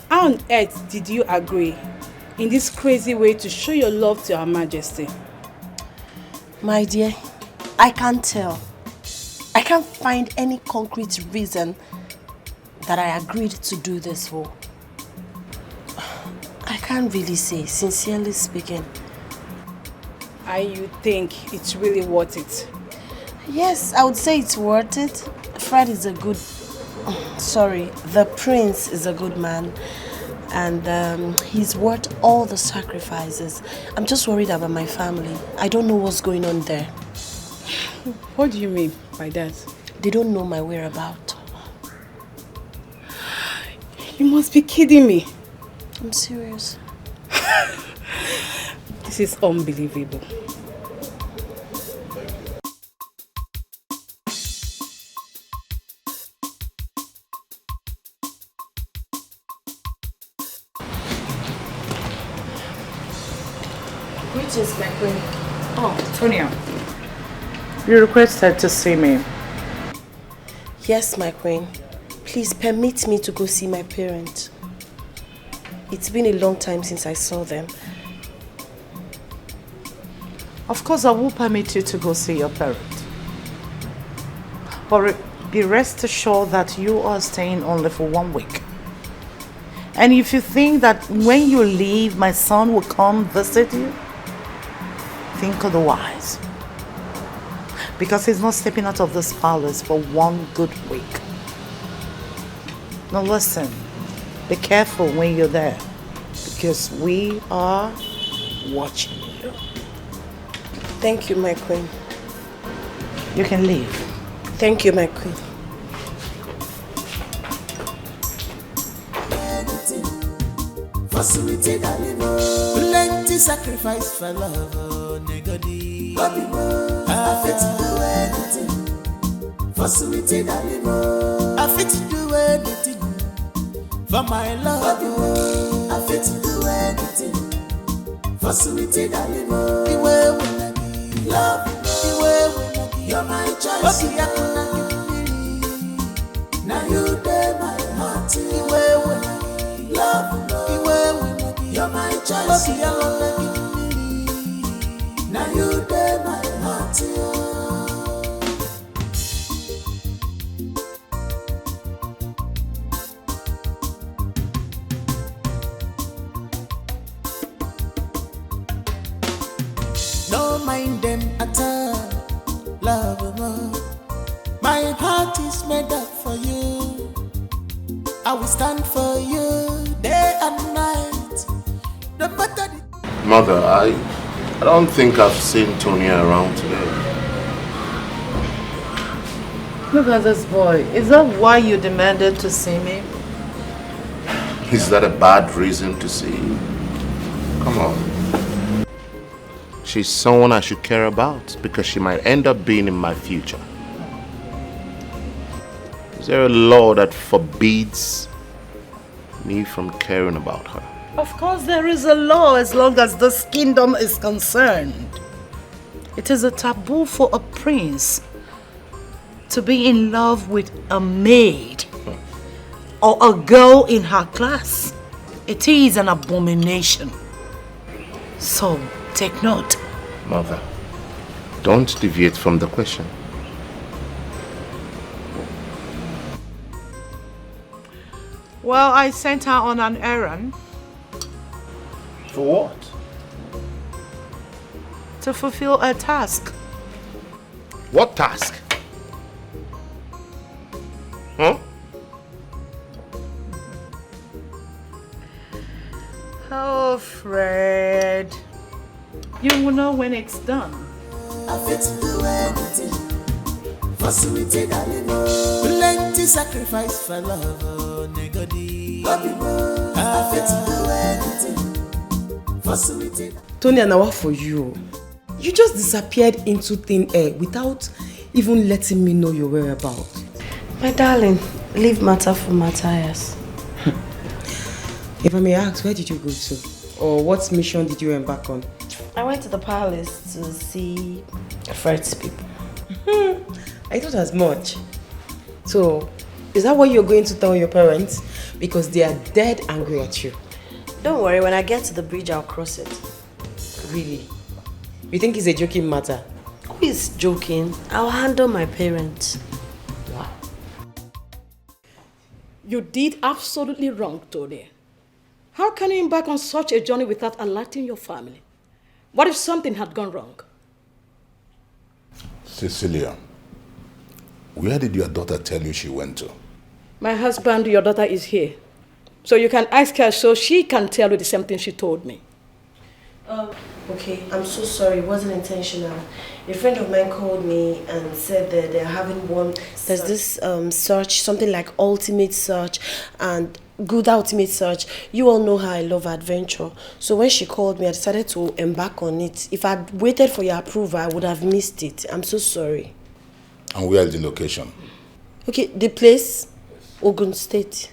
Speaker 21: how on earth did you agree in this crazy way to show your love to Her Majesty?
Speaker 12: My dear, I can't tell. I can't find any concrete reason that I agreed to do this for. I can't really say, sincerely speaking.
Speaker 21: And you think it's really worth it?
Speaker 12: Yes, I would say it's worth it. Fred is a good... the prince is a good man. And he's worth all the sacrifices. I'm just worried about my family. I don't know what's going on there.
Speaker 21: What do you mean by that?
Speaker 12: They don't know my whereabouts.
Speaker 21: You must be kidding me.
Speaker 12: I'm serious.
Speaker 21: This is unbelievable.
Speaker 12: Greetings, my queen.
Speaker 6: Oh, Tonya. You requested to see me.
Speaker 12: Yes, my queen. Please permit me to go see my parents. It's been a long time since I saw them.
Speaker 6: Of course, I will permit you to go see your parents. But be rest assured that you are staying only for 1 week. And if you think that when you leave, my son will come visit you, think otherwise. Because he's not stepping out of this palace for 1 good week. Now listen, be careful when you're there, because we are watching you.
Speaker 12: Thank you, my queen.
Speaker 6: You can leave.
Speaker 12: Thank you, my queen.
Speaker 8: Plenty sacrifice for love, oh, negodi. I fit to do anything for sweetie darling. I fit to do anything for my love. I fit to do anything for sweetie darling. Iwe wenagi love, iwe wenagi you're my choice. Now you dey my heart. Iwe wenagi love, iwe wenagi you're my choice. Now you dey my heart. Don't mind them at all, love more. My heart is made up for you. I will stand for you day and night. No matter the
Speaker 3: Mother, I don't think I've seen Tonya around today.
Speaker 6: Look at this boy. Is that why you demanded to see me?
Speaker 3: Is that a bad reason to see you? Come on. She's someone I should care about because she might end up being in my future. Is there a law that forbids me from caring about her?
Speaker 6: Of course there is a law as long as this kingdom is concerned. It is a taboo for a prince to be in love with a maid or a girl in her class. It is an abomination. So, take note.
Speaker 3: Mother, don't deviate from the question.
Speaker 6: Well, I sent her on an errand.
Speaker 3: For what?
Speaker 6: To fulfill a task.
Speaker 3: What task? Huh?
Speaker 6: Oh, Fred. You will know when it's done.
Speaker 8: I fit to do anything for sweetie darling. Plenty sacrifice for love, oh, negodi. I fit to do anything for sweetie.
Speaker 15: Tonya, now what for you? You just disappeared into thin air without even letting me know your whereabouts.
Speaker 12: My darling, leave matter for Matthias.
Speaker 15: If I may ask, where did you go to? Or what mission did you embark on?
Speaker 12: I went to the palace to see Fred's people.
Speaker 15: I thought as much. So, is that what you're going to tell your parents? Because they are dead angry at you.
Speaker 12: Don't worry, when I get to the bridge, I'll cross it.
Speaker 15: Really? You think it's a joking matter?
Speaker 12: Who is joking? I'll handle my parents.
Speaker 15: Wow.
Speaker 11: You did absolutely wrong, Tony. How can you embark on such a journey without alerting your family? What if something had gone wrong?
Speaker 1: Cecilia, where did your daughter tell you she went to?
Speaker 11: My husband, your daughter is here. So you can ask her so she can tell you the same thing she told me.
Speaker 12: Okay, I'm so sorry. It wasn't intentional. A friend of mine called me and said that they're having one. There's this search, something like ultimate search and good ultimate search. You all know how I love adventure. So when she called me, I decided to embark on it. If I'd waited for your approval, I would have missed it. I'm so sorry.
Speaker 1: And where is the location?
Speaker 12: Okay, the place, Ogun State.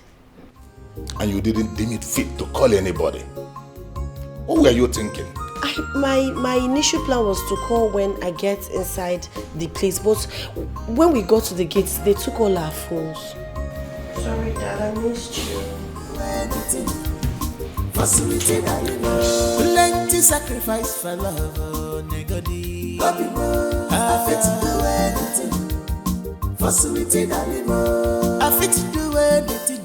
Speaker 1: And you didn't deem it fit to call anybody? What were you thinking?
Speaker 12: My initial plan was to call when I get inside the place, but when we got to the gates, they took all our phones. Sorry, Dad, I missed you.
Speaker 8: Plenty sacrifice for love, oh, negodi. I fit to do anything for sweetie darling. I fit to do anything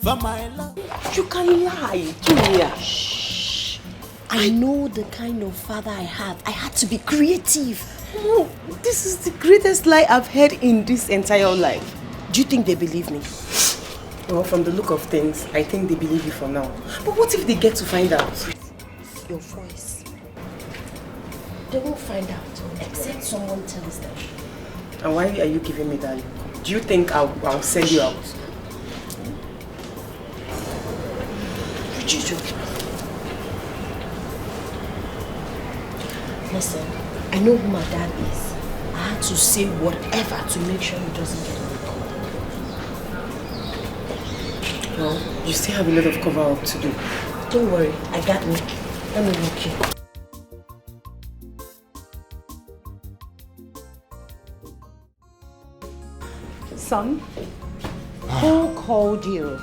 Speaker 8: for my love.
Speaker 5: You can lie, Tonya. Shh. I know the kind of father I have. I had to be creative.
Speaker 15: Oh, this is the greatest lie I've heard in this entire life.
Speaker 5: Do you think they believe me?
Speaker 15: Well, from the look of things, I think they believe you for now. But what if they get to find out?
Speaker 5: Your voice. They won't find out except someone tells them.
Speaker 15: And why are you giving me that look? Do you think I'll send you out?
Speaker 5: Listen, I know who my dad is. I had to say whatever to make sure he doesn't get in trouble.
Speaker 15: Well, you still have a lot of cover up to do.
Speaker 5: Don't worry, I got me. Let me walk you.
Speaker 6: Son, who called you?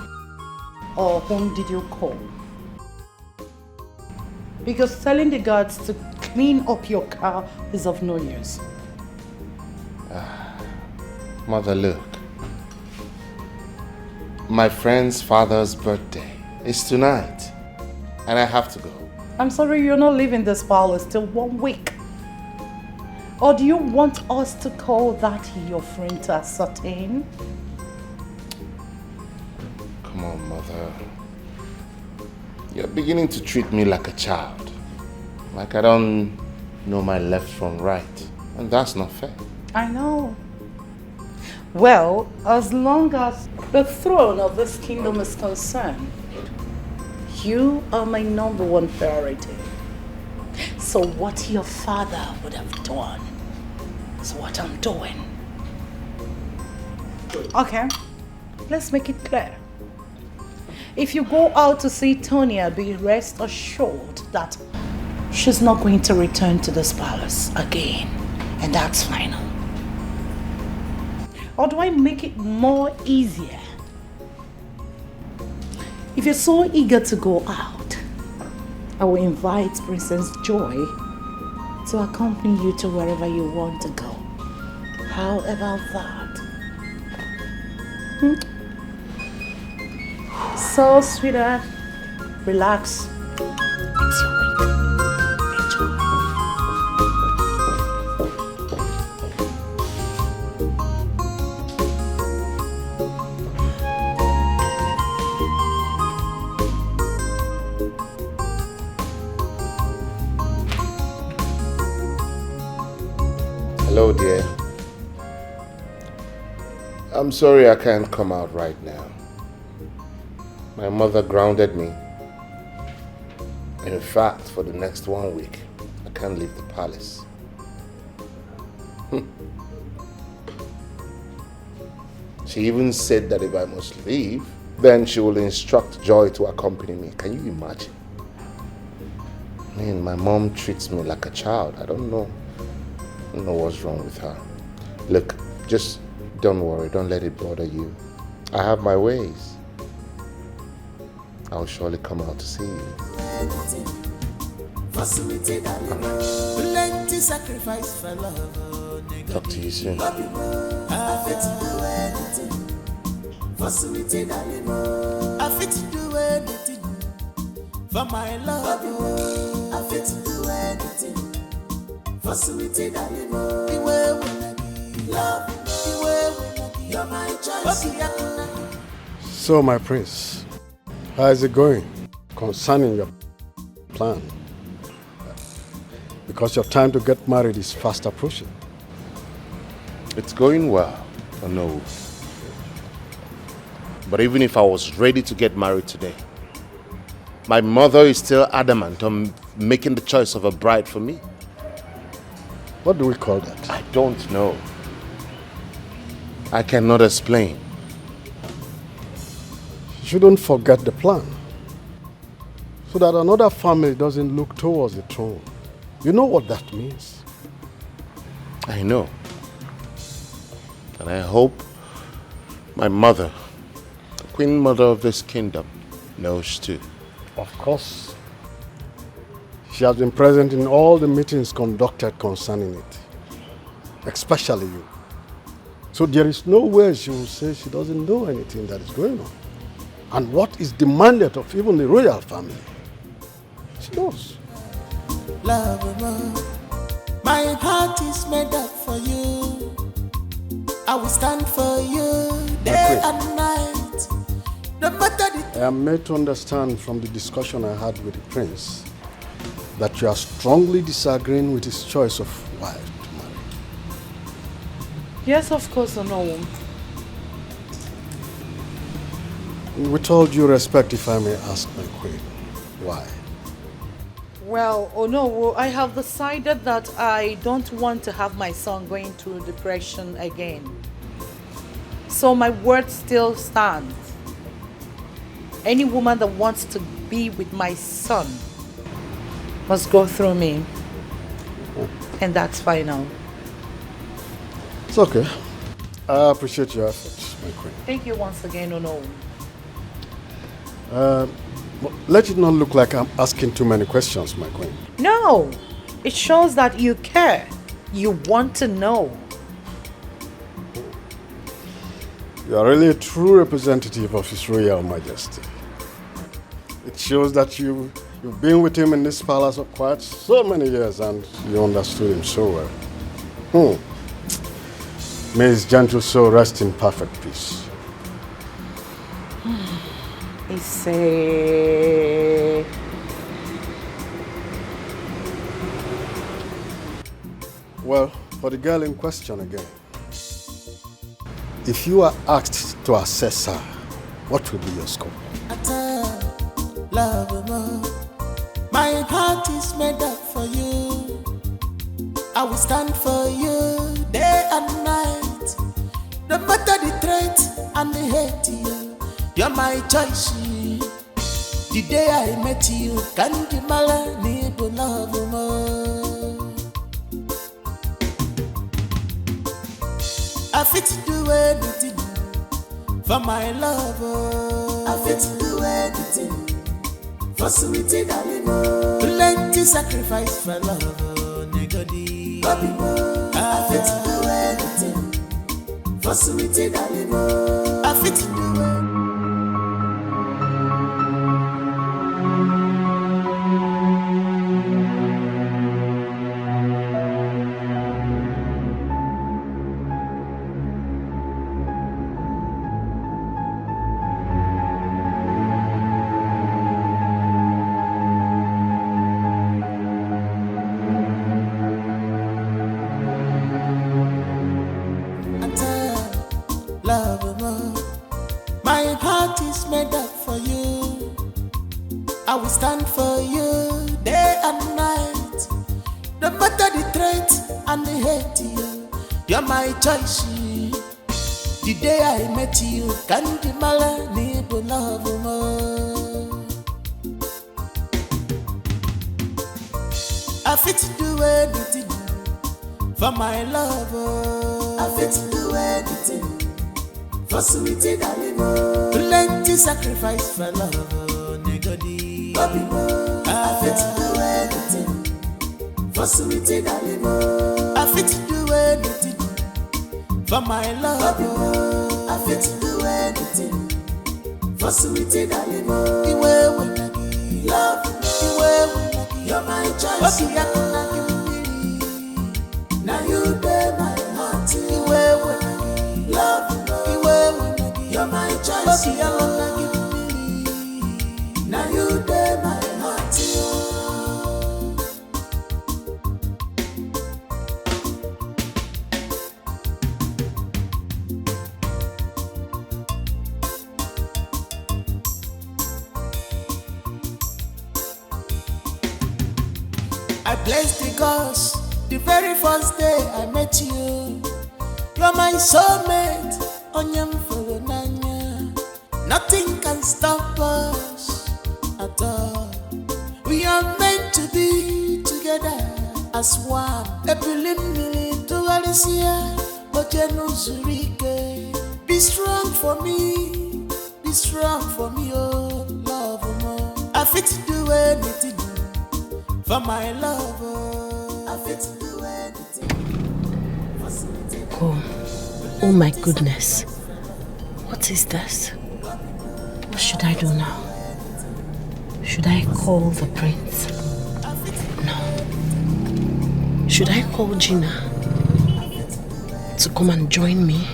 Speaker 6: Or whom did you call? Because telling the guards to clean up your car is of no use.
Speaker 3: Mother, look. My friend's father's birthday is tonight, and I have to go.
Speaker 6: I'm sorry you're not leaving this palace till 1 week. Or do you want us to call that your friend to ascertain?
Speaker 3: Come on, Mother. You're beginning to treat me like a child. Like I don't know my left from right. And that's not fair.
Speaker 6: I know. Well, as long as the throne of this kingdom is concerned, you are my #1 priority. So what your father would have done is what I'm doing. Okay, let's make it clear. If you go out to see Tonya, be rest assured that she's not going to return to this palace again. And that's final. Or do I make it more easier? If you're so eager to go out, I will invite Princess Joy to accompany you to wherever you want to go. How about that? So, sweetheart, relax. It's your week. Enjoy.
Speaker 3: Hello, dear. I'm sorry I can't come out right now. My mother grounded me. In fact, for the next 1 week, I can't leave the palace. She even said that if I must leave, then she will instruct Joy to accompany me. Can you imagine? Man, my mom treats me like a child. I don't know what's wrong with her. Look, just don't worry. Don't let it bother you. I have my ways. I'll surely come out to see you. Talk to you soon.
Speaker 8: For my love, I fit to do anything. For sweetie, darling, the way when I be love, the way when I be, you're my choice.
Speaker 4: So, my prince, how is it going concerning your plan? Because your time to get married is fast approaching.
Speaker 3: It's going well, I know. But even if I was ready to get married today, my mother is still adamant on making the choice of a bride for me.
Speaker 4: What do we call that?
Speaker 3: I don't know. I cannot explain.
Speaker 4: You shouldn't forget the plan, so that another family doesn't look towards the throne. You know what that means?
Speaker 3: I know. And I hope my mother, the queen mother of this kingdom, knows too.
Speaker 4: Of course. She has been present in all the meetings conducted concerning it, especially you. So there is no way she will say she doesn't know anything that is going on. and what is demanded of even the royal family. She knows.
Speaker 8: Love, my heart is made up for you. I will stand for you day and night. No matter the...
Speaker 4: I am made to understand from the discussion I had with the prince that you are strongly disagreeing with his choice of wife to marry.
Speaker 6: Yes, of course, no.
Speaker 4: With all due respect, if I may ask my queen, why?
Speaker 6: Well, oh no, I have decided that I don't want to have my son going through depression again. So my word still stands. Any woman that wants to be with my son must go through me. And that's final.
Speaker 4: It's okay. I appreciate your efforts, my queen.
Speaker 6: Thank you once again, no.
Speaker 4: Let it not look like I'm asking too many questions, my queen.
Speaker 6: No, it shows that you care. You want to know.
Speaker 4: You are really a true representative of His Royal Majesty. It shows that you've been with him in this palace for quite so many years and you understood him so well. May his gentle soul rest in perfect peace. Well, for the girl in question again. If you are asked to assess her, what will be your score?
Speaker 8: Love, my heart is made up for you. I will stand for you day and night. No matter the threat and the hate, you're my choice. The day I met you, can't you need to love more. I fit to do anything for my love. I fit to do anything for sweetie darling. Plenty sacrifice for love, nigga. I fit to do anything for sweetie darling. I fit to do anything. I will stand for you day and night. No matter the threat and the hate, you're my choice. The day I met you, can't you need to love more. I fit to do anything for my love. I fit to do anything for sweetie darling. Plenty sacrifice for love. I fit to do anything for sweetie darling. I fit to do anything for my love. I fit to do anything for sweetie darling. Love, you're my choice. Now you bear my heart. Love, you're my choice. Now you dare my heart. I bless the gods the very first day I met you. You're my soulmate, onyam folonanya. Nothing can stop us at all. We are meant to be together as one. Be strong for me, oh love. I fit to do anything for my love. I fit to do anything.
Speaker 5: Oh my goodness. What is this? What should I do now? Should I call the prince? No. Should I call Gina to come and join me?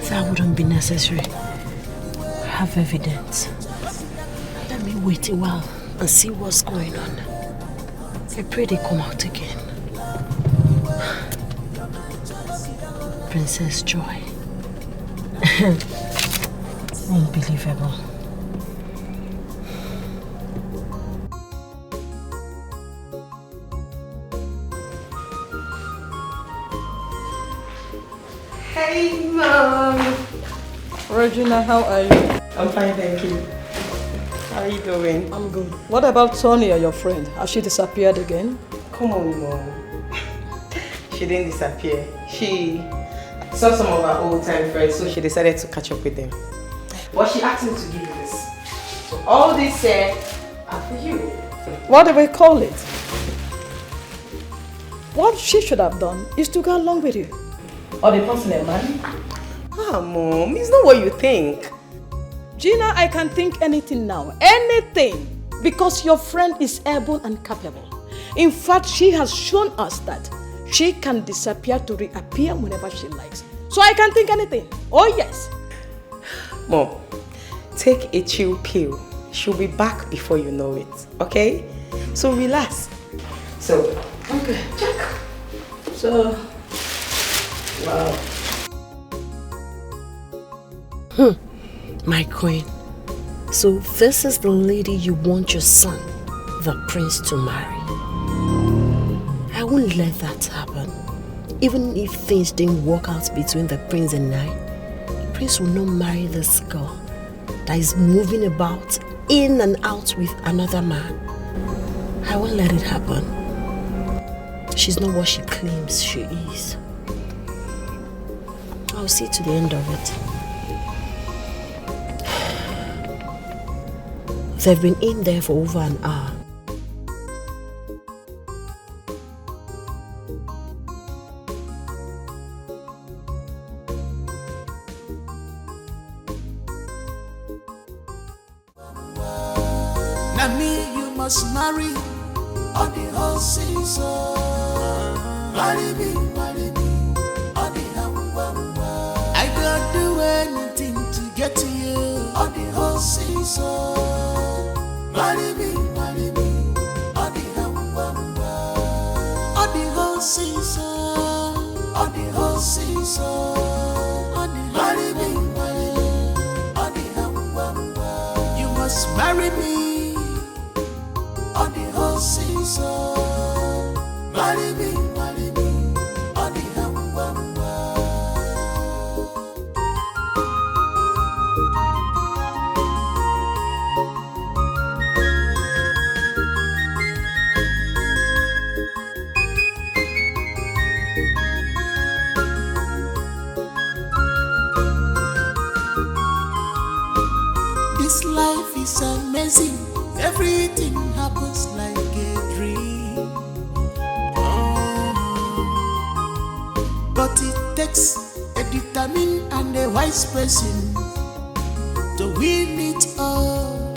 Speaker 5: That wouldn't be necessary. I have evidence. Let me wait a while and see what's going on. I pray they come out again. Princess Joy. Unbelievable.
Speaker 11: Hey, Mom. Regina, how are you?
Speaker 15: I'm fine, thank you. How are you doing?
Speaker 11: I'm good. What about Tonya, your friend? Has she disappeared again?
Speaker 15: Come on, Mom. She didn't disappear. She saw some of her old-time friends, so she decided to catch up with them. But she asked me to give you this. So all this are for you.
Speaker 11: What do we call it? What she should have done is to go along with you.
Speaker 15: Or the personal man? Ah, Mom, it's not what you think.
Speaker 11: Gina, I can think anything now. Anything. Because your friend is able and capable. In fact, she has shown us that she can disappear to reappear whenever she likes. So I can think anything. Oh, yes.
Speaker 15: Mom, take a chill pill. She'll be back before you know it. Okay? So relax. So, okay, check.
Speaker 11: So,
Speaker 15: wow.
Speaker 5: My queen. So this is the lady you want your son, the prince, to marry. I won't let that happen. Even if things didn't work out between the prince and I, the prince will not marry this girl that is moving about in and out with another man. I won't let it happen. She's not what she claims she is. I'll see to the end of it. They've been in there for over an hour.
Speaker 8: Now me you must marry on the whole season. Marry me, on the I don't do anything to get to you on the whole season. Marry me, on the whole season. On the whole season. Marry me, on the you must marry me on the whole season. Marry me, on the This life is amazing. Everything happens like a dream. But it takes a determined and a wise person to win it all.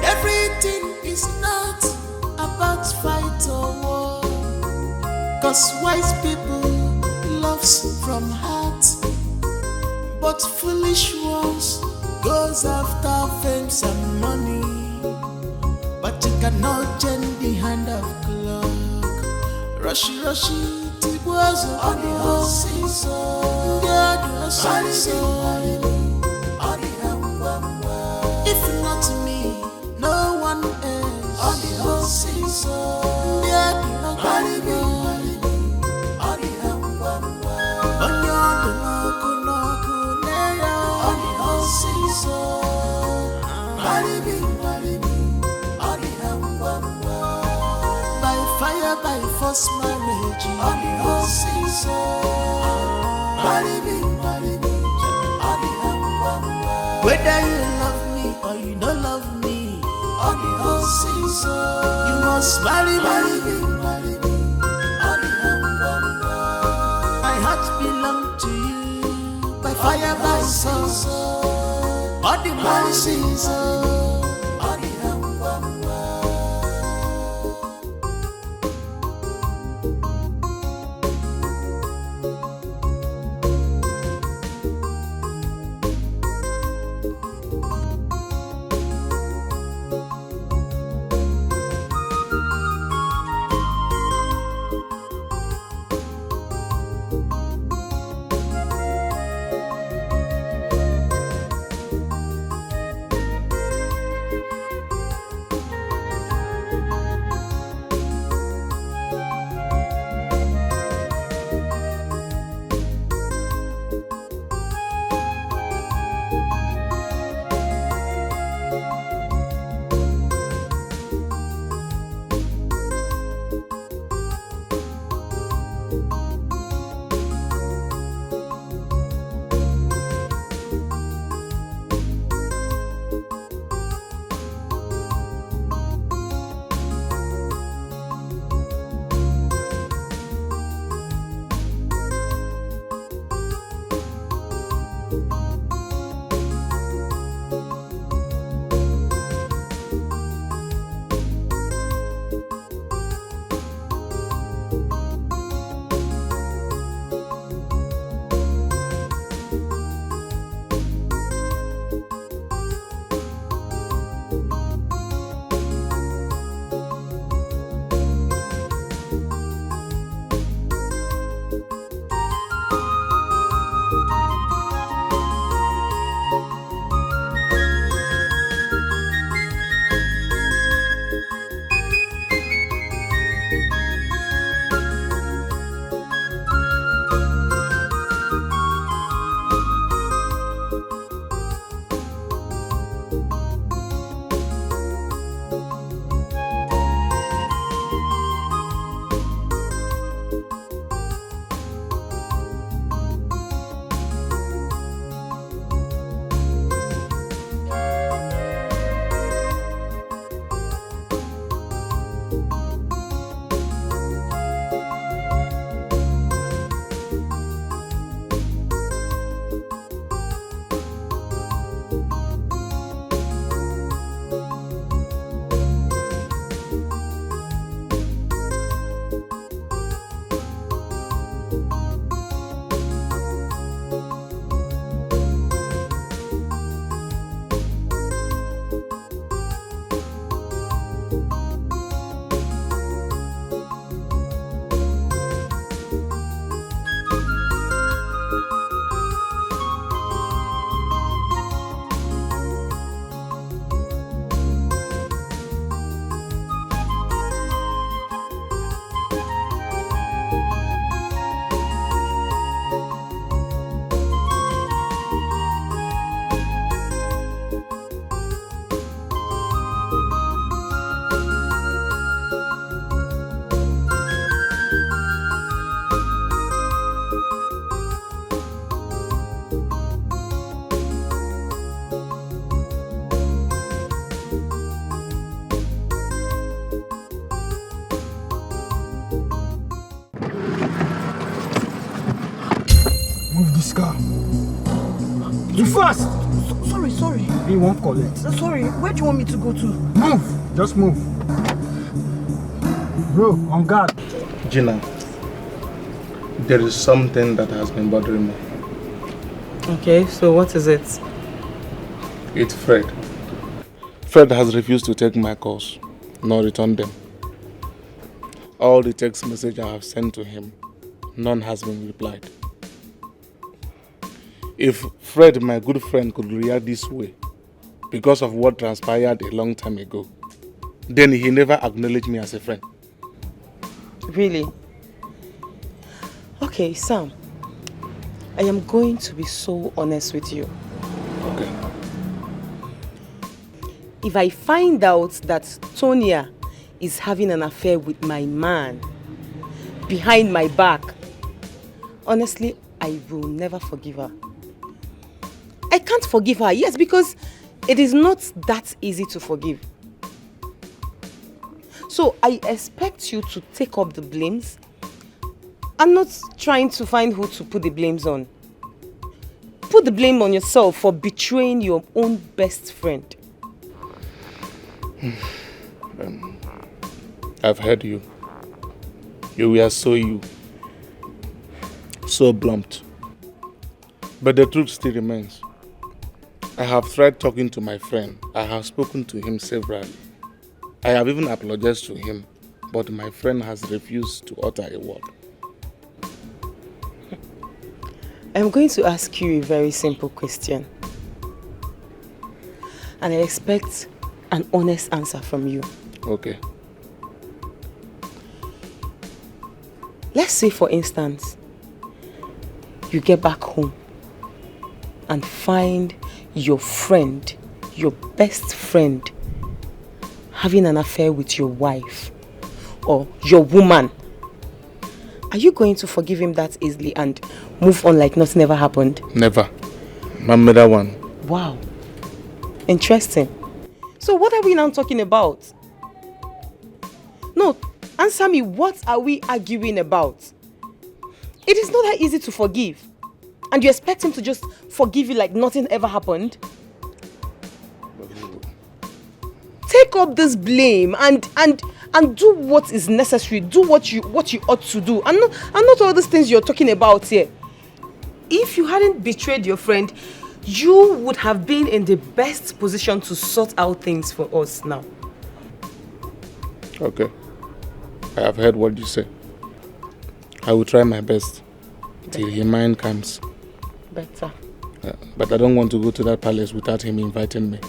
Speaker 8: Everything is not about fight or war. 'Cause wise people loves from heart, but foolish ones goes after fame and money. But you cannot change the hand of clock. Rushy, Tibuazo on the whole season. If not me, no one else on the whole season. Marry me, on the whole season. Marry me, on the by fire, by force marriage on the whole season. Marry me, on the whether you love me or you don't love me on the whole season. You must marry me, on the my heart belongs to you by fire by soul, all the malices, all the
Speaker 2: car. You fast!
Speaker 19: Sorry.
Speaker 2: You won't collect.
Speaker 19: Sorry, where do you want me to go to?
Speaker 2: Move! Just move. Bro, on guard.
Speaker 9: Gina, there is something that has been bothering me.
Speaker 15: Okay, so what is it?
Speaker 9: It's Fred. Fred has refused to take my calls, nor return them. All the text messages I have sent to him, none has been replied. If Fred, my good friend, could react this way because of what transpired a long time ago, then he never acknowledged me as a friend.
Speaker 15: Really? Okay, Sam. I am going to be so honest with you.
Speaker 9: Okay.
Speaker 15: If I find out that Tonya is having an affair with my man behind my back, honestly, I will never forgive her. I can't forgive her, yes, because it is not that easy to forgive. So I expect you to take up the blames. I'm not trying to find who to put the blames on. Put put the blame on yourself for betraying your own best friend.
Speaker 9: I've heard you. You were so blunt. But the truth still remains. I have tried talking to my friend. I have spoken to him severally. I have even apologized to him, but my friend has refused to utter a word.
Speaker 15: I'm going to ask you a very simple question. And I expect an honest answer from you.
Speaker 9: Okay.
Speaker 15: Let's say, for instance, you get back home and find your friend, your best friend, having an affair with your wife or your woman. Are you going to forgive him that easily and move on like nothing ever happened?
Speaker 9: Never. Mameda one.
Speaker 15: Wow. Interesting. So what are we now talking about? No, answer me, what are we arguing about? It is not that easy to forgive. And you expect him to just forgive you like nothing ever happened? Take up this blame and do what is necessary. Do what you ought to do. And not all these things you're talking about here. If you hadn't betrayed your friend, you would have been in the best position to sort out things for us now.
Speaker 9: Okay. I have heard what you say. I will try my best till his mind comes.
Speaker 15: Better.
Speaker 9: But I don't want to go to that palace without him inviting me.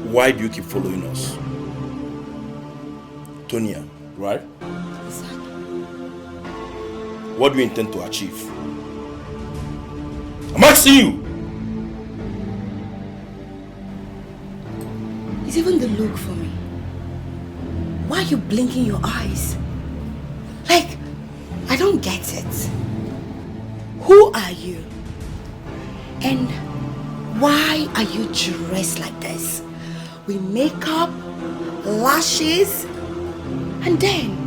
Speaker 7: Why do you keep following us? Tonya, right? What do you intend to achieve? I'm asking you!
Speaker 14: It's even the look for me. Why are you blinking your eyes? Like, I don't get it. Who are you? And why are you dressed like this? With makeup, lashes, and then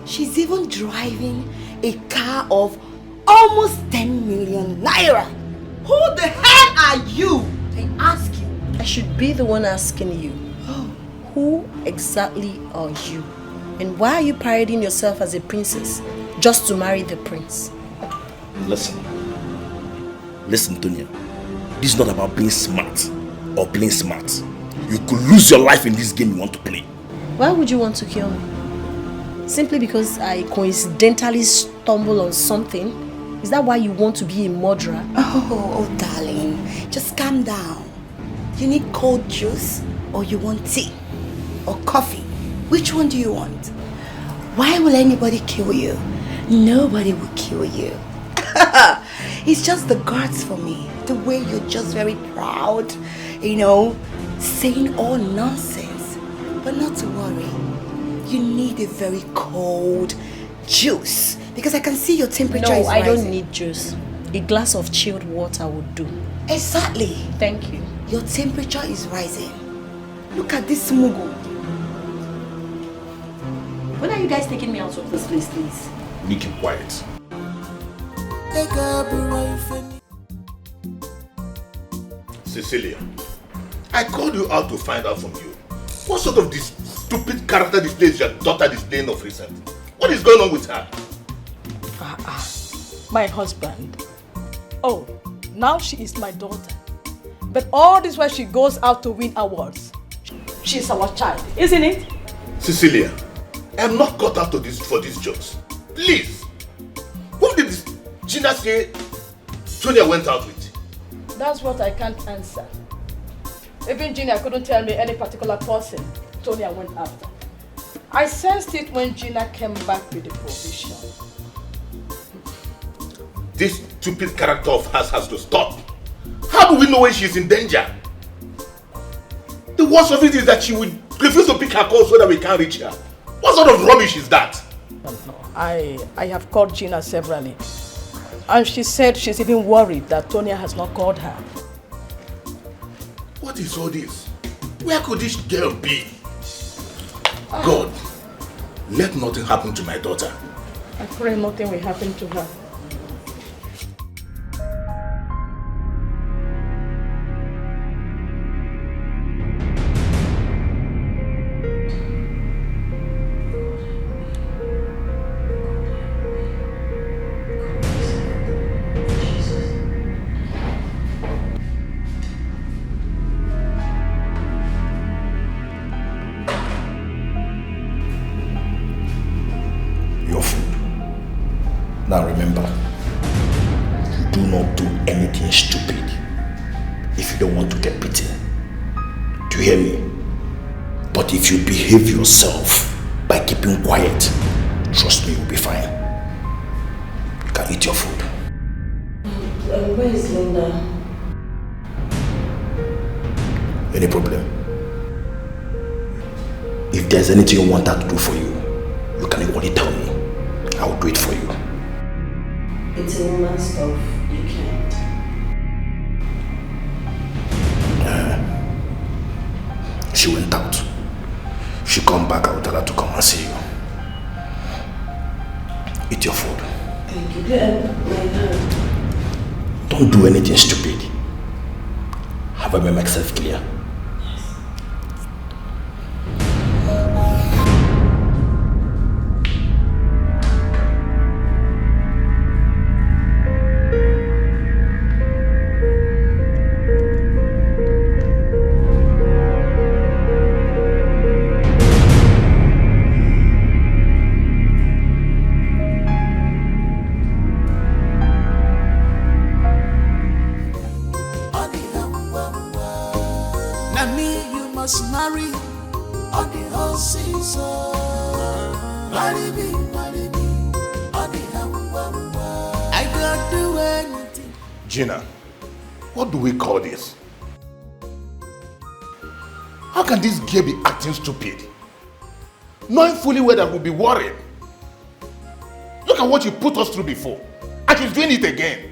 Speaker 14: she's even driving a car of almost 10 million naira. Who the hell are you? I ask you.
Speaker 5: I should be the one asking you. Who exactly are you? And why are you parading yourself as a princess just to marry the prince?
Speaker 7: Listen, Tonya. This is not about being smart or playing smart. You could lose your life in this game you want to play.
Speaker 5: Why would you want to kill me? Simply because I coincidentally stumble on something? Is that why you want to be a murderer?
Speaker 14: Oh, darling, just calm down. You need cold juice or you want tea or coffee? Which one do you want? Why will anybody kill you? Nobody will kill you. It's just the guards for me. The way you're just very proud, saying all nonsense. But not to worry. You need a very cold juice because I can see your temperature is rising.
Speaker 5: No, I don't need juice. A glass of chilled water would do.
Speaker 14: Exactly.
Speaker 5: Thank you.
Speaker 14: Your temperature is rising. Look at this mugu. When are you guys taking me out of this place, please?
Speaker 7: You keep quiet.
Speaker 1: Cecilia, I called you out to find out from you. What sort of this stupid character display is your daughter displaying of recent? What is going on with her?
Speaker 11: My husband. Oh, now she is my daughter. But all this while she goes out to win awards. She's our child, isn't it?
Speaker 1: Cecilia, I am not cut out for these jokes. Please. Who did this Gina say Tonya went out with?
Speaker 11: That's what I can't answer. Even Gina couldn't tell me any particular person Tonya went after. I sensed it when Gina came back with the provision.
Speaker 1: This stupid character of hers has to stop. How do we know when she's in danger? The worst of it is that she will refuse to pick her call so that we can't reach her. What sort of rubbish is that?
Speaker 11: No. I have called Gina severally. And she said she's even worried that Tonya has not called her.
Speaker 1: What is all this? Where could this girl be? God. let nothing happen to my daughter.
Speaker 11: I pray nothing will happen to her.
Speaker 7: Now remember, do not do anything stupid if you don't want to get beaten. Do you hear me? But if you behave yourself by keeping quiet, trust me, you'll be fine. You can eat your food.
Speaker 12: Where is Linda?
Speaker 7: Any problem? If there's anything you want her to do for you, you can equally tell me. I'll do it for you.
Speaker 12: It's a woman's stuff. You can't.
Speaker 7: She went out. She come back, I will tell her to come and see you. Eat your food.
Speaker 12: Thank you.
Speaker 7: Don't do anything stupid. Have I made myself clear?
Speaker 1: Gina, what do we call this? How can this girl be acting stupid? Knowing fully well that we'll be worried. Look at what you put us through before. And she's doing it again.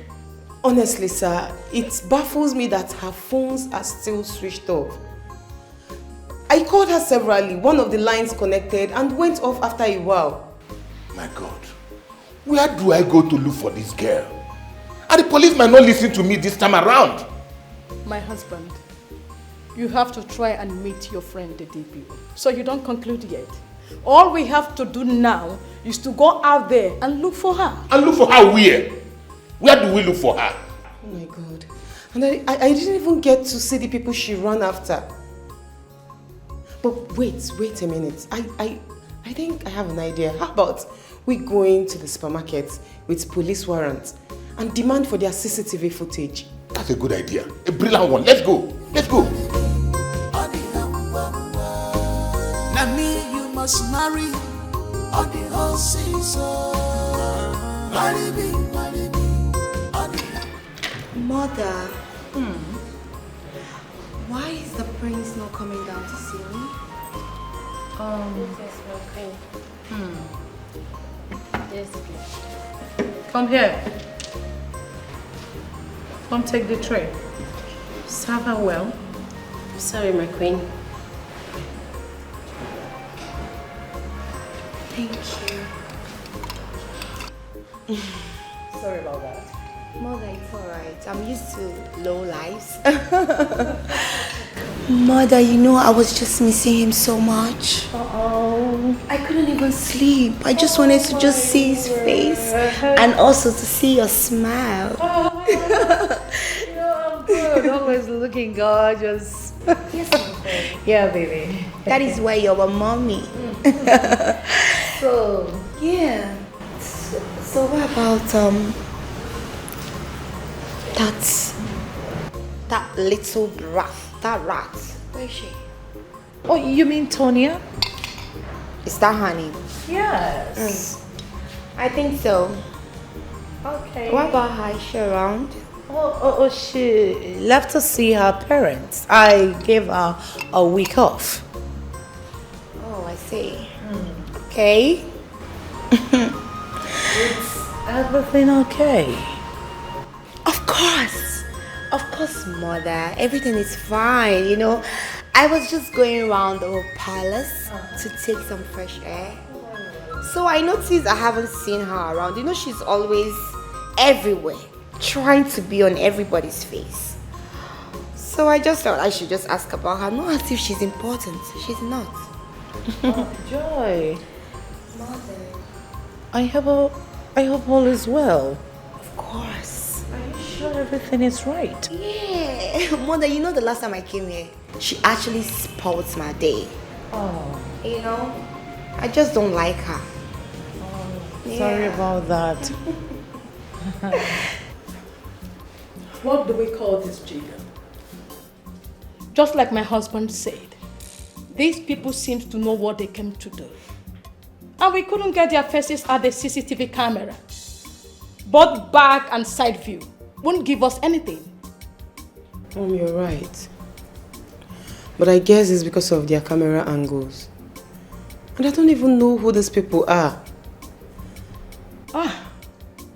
Speaker 15: Honestly, sir, it baffles me that her phones are still switched off. I called her severally, one of the lines connected and went off after a while.
Speaker 1: My God, where do I go to look for this girl? And the police might not listen to me this time around.
Speaker 11: My husband, you have to try and meet your friend, the DPO. So you don't conclude yet. All we have to do now is to go out there and look for her.
Speaker 1: And look for her where? Where do we look for her?
Speaker 15: Oh my God. And I didn't even get to see the people she ran after. But wait a minute. I think I have an idea. How about we go into the supermarket with police warrants and demand for their CCTV footage?
Speaker 1: That's a good idea. A brilliant one. Let's go. Let's go.
Speaker 8: Now me you must marry on the whole season. Marry me, marry me.
Speaker 14: Mother, why is the prince not coming down to see me?
Speaker 6: Come here. Come take the tray. Serve her well.
Speaker 12: Sorry, my queen.
Speaker 14: Thank you.
Speaker 15: Sorry about that.
Speaker 14: Mother, it's alright. I'm used to low lives. Mother, you know I was just missing him so much. I couldn't even sleep. I just wanted to just see his face and also to see your smile.
Speaker 6: I'm good. Always looking gorgeous.
Speaker 14: Yes,
Speaker 6: yeah, baby.
Speaker 14: that is why you're a mommy.
Speaker 6: So,
Speaker 14: yeah. So what about that little brat, that rat? Where is she?
Speaker 6: oh, you mean Tonya?
Speaker 14: Is that honey?
Speaker 6: Yes.
Speaker 14: I think so.
Speaker 6: Okay.
Speaker 14: What about her? Is she around?
Speaker 6: Oh, she left to see her parents. I gave her a week off.
Speaker 14: Oh, I see. Okay.
Speaker 6: Is everything okay?
Speaker 14: Of course, mother. Everything is fine, you know. I was just going around the whole palace to take some fresh air. So I noticed I haven't seen her around. You know, she's always everywhere, trying to be on everybody's face. So I just thought I should just ask about her. Not as if she's important. She's not.
Speaker 15: Oh, Joy. Mother. I hope all is well.
Speaker 14: Of course.
Speaker 15: Are you sure everything is right?
Speaker 14: Yeah. Mother, you know the last time I came here, she actually spoilt my day.
Speaker 15: Oh.
Speaker 14: You know, I just don't like her.
Speaker 15: Oh, sorry about that.
Speaker 11: What do we call this, Gina? Just like my husband said, these people seem to know what they came to do. And we couldn't get their faces at the CCTV camera. Both back and side view won't give us anything.
Speaker 15: Mom, you're right. But I guess it's because of their camera angles. And I don't even know who these people are.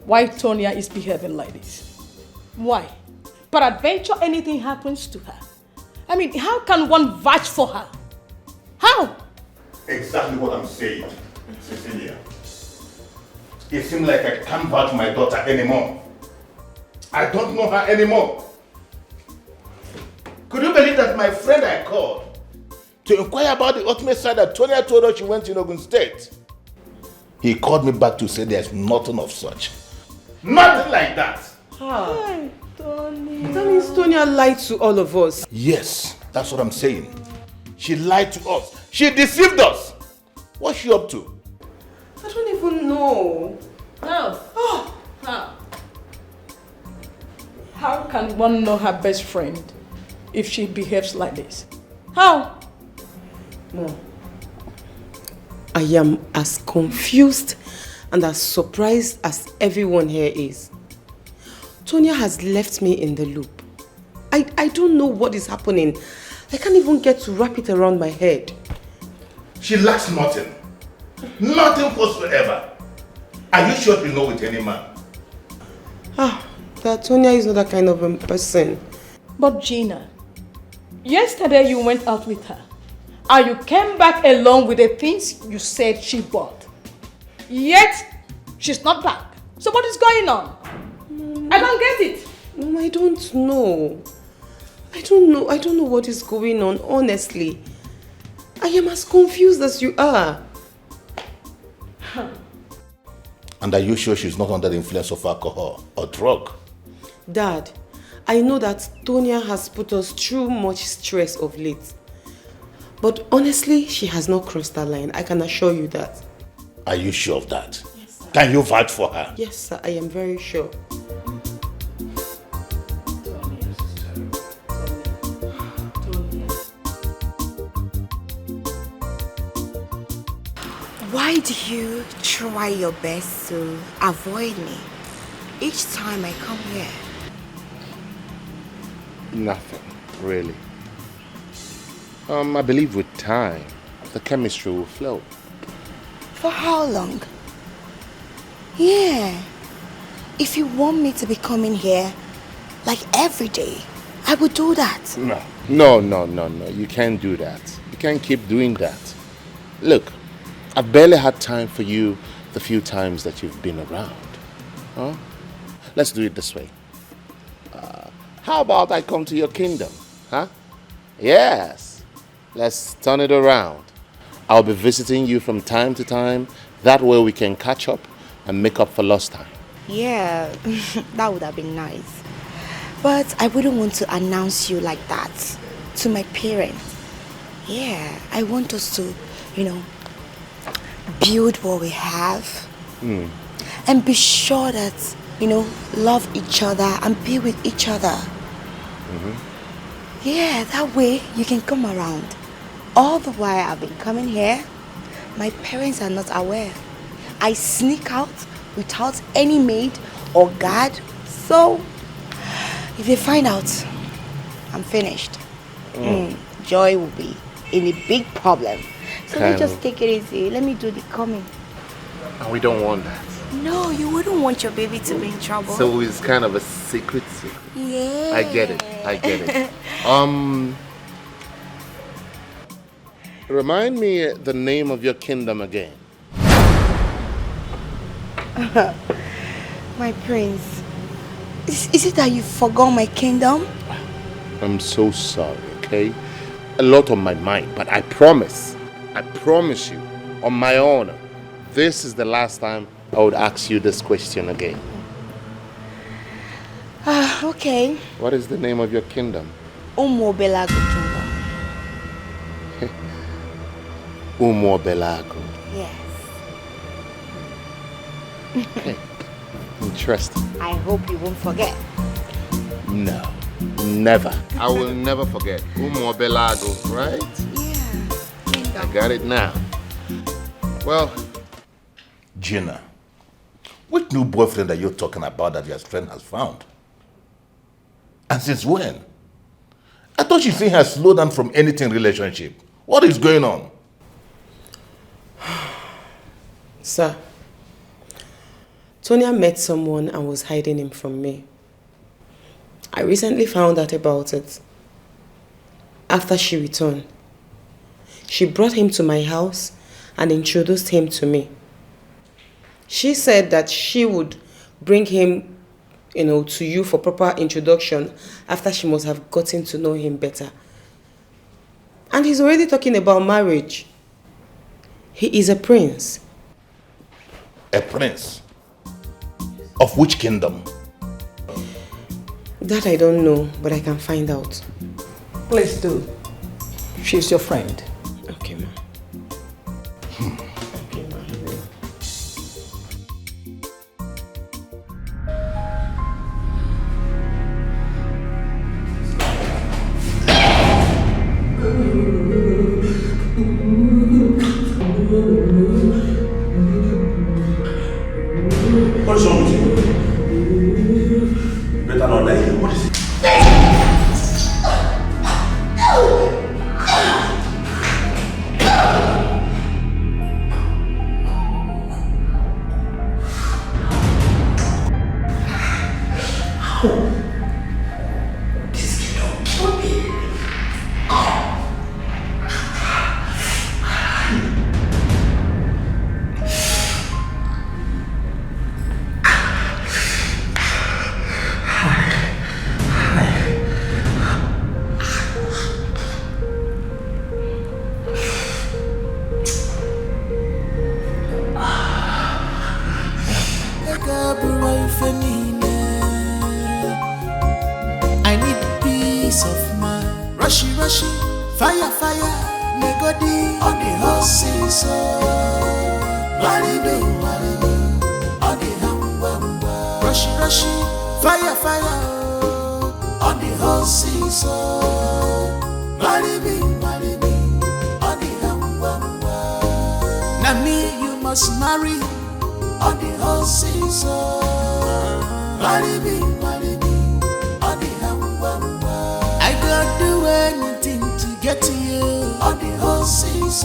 Speaker 11: Why Tonya is behaving like this? Why? Peradventure anything happens to her. I mean, how can one vouch for her? How?
Speaker 1: Exactly what I'm saying, Cecilia. It seems like I can't vouch my daughter anymore. I don't know her anymore. Could you believe that my friend I called to inquire about the ultimate side that Tonya told her she went in Ogun State? He called me back to say there's nothing of such. Nothing like that.
Speaker 15: Hi, Tonya. That means Tonya lied to all of us.
Speaker 1: Yes, that's what I'm saying. She lied to us. She deceived us. What's she up to?
Speaker 15: I don't even know.
Speaker 11: How? How can one know her best friend if she behaves like this? How?
Speaker 15: No. I am as confused and as surprised as everyone here is. Tonya has left me in the loop. I don't know what is happening. I can't even get to wrap it around my head.
Speaker 1: She lacks nothing. Nothing whatsoever. Are you sure she's not with any man?
Speaker 15: That Tonya is not that kind of a person.
Speaker 11: But Gina, yesterday you went out with her and you came back along with the things you said she bought. Yet, she's not back. So what is going on? I don't get it.
Speaker 15: Mom, I don't know. I don't know what is going on, honestly. I am as confused as you are.
Speaker 1: And are you sure she's not under the influence of alcohol or drug?
Speaker 15: Dad, I know that Tonya has put us through much stress of late. But honestly, she has not crossed that line. I can assure you that.
Speaker 1: Are you sure of that? Yes, sir. Can you vouch for her?
Speaker 15: Yes, sir. I am very sure.
Speaker 14: Why do you try your best to avoid me each time I come here?
Speaker 3: Nothing, really. I believe with time, the chemistry will flow.
Speaker 14: For how long? Yeah. If you want me to be coming here, like every day, I would do that.
Speaker 3: No. You can't do that. You can't keep doing that. Look, I've barely had time for you the few times that you've been around. Huh? Let's do it this way. How about I come to your kingdom? Huh? Yes. Let's turn it around. I'll be visiting you from time to time. That way we can catch up and make up for lost time.
Speaker 14: Yeah, that would have been nice. But I wouldn't want to announce you like that to my parents. Yeah, I want us to, build what we have. And be sure that, love each other and be with each other. Yeah, that way you can come around. All the while I've been coming here, my parents are not aware. I sneak out without any maid or guard. So, if they find out, I'm finished. Joy will be in a big problem. So let's just take it easy. Let me do the coming.
Speaker 3: And we don't want that.
Speaker 14: No, you wouldn't want your baby to be in trouble.
Speaker 3: So it's kind of a secret.
Speaker 14: Yeah.
Speaker 3: I get it. Remind me the name of your kingdom again.
Speaker 14: My prince, is it that you forgot my kingdom?
Speaker 3: I'm so sorry, okay? A lot on my mind, but I promise you, on my honor, this is the last time I would ask you this question again.
Speaker 14: Okay.
Speaker 3: What is the name of your kingdom?
Speaker 14: Umobelago kingdom.
Speaker 3: Umobelago.
Speaker 14: Yes.
Speaker 3: Okay. Interesting.
Speaker 14: I hope you won't forget.
Speaker 3: No, never. I will never forget. Umobelago, right?
Speaker 14: Yeah.
Speaker 3: I got it now. Well,
Speaker 1: Gina, what new boyfriend are you talking about that your friend has found? And since when? I thought she said has slowed down from anything relationship. What is going on?
Speaker 15: Sir, Tonya met someone and was hiding him from me. I recently found out about it. After she returned, she brought him to my house and introduced him to me. She said that she would bring him, to you for proper introduction after she must have gotten to know him better. And he's already talking about marriage. He is a prince.
Speaker 1: A prince? Of which kingdom?
Speaker 15: That I don't know, but I can find out.
Speaker 24: Please do. She's your friend.
Speaker 15: Okay, ma.
Speaker 7: What is wrong with you? Better not die. What is it?
Speaker 8: I need peace of mind. Rushy, fire, negodi on the horses. Marido, on the hamba. Rushy, fire, on the horses. Maribi, on the hamba. Now me, you must marry on the horses. Maribi, on the hamba. I don't do anything to get to you on the horses.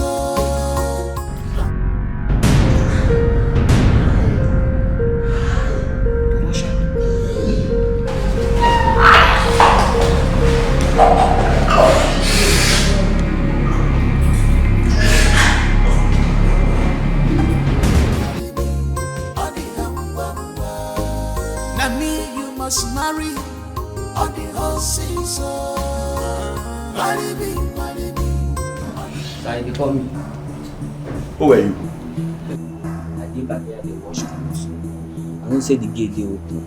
Speaker 8: Now me, you must marry on the horses. Marry me.
Speaker 24: Sorry, they call me.
Speaker 7: Who are you?
Speaker 24: I did back here, they wash clothes. I don't say the gate they open.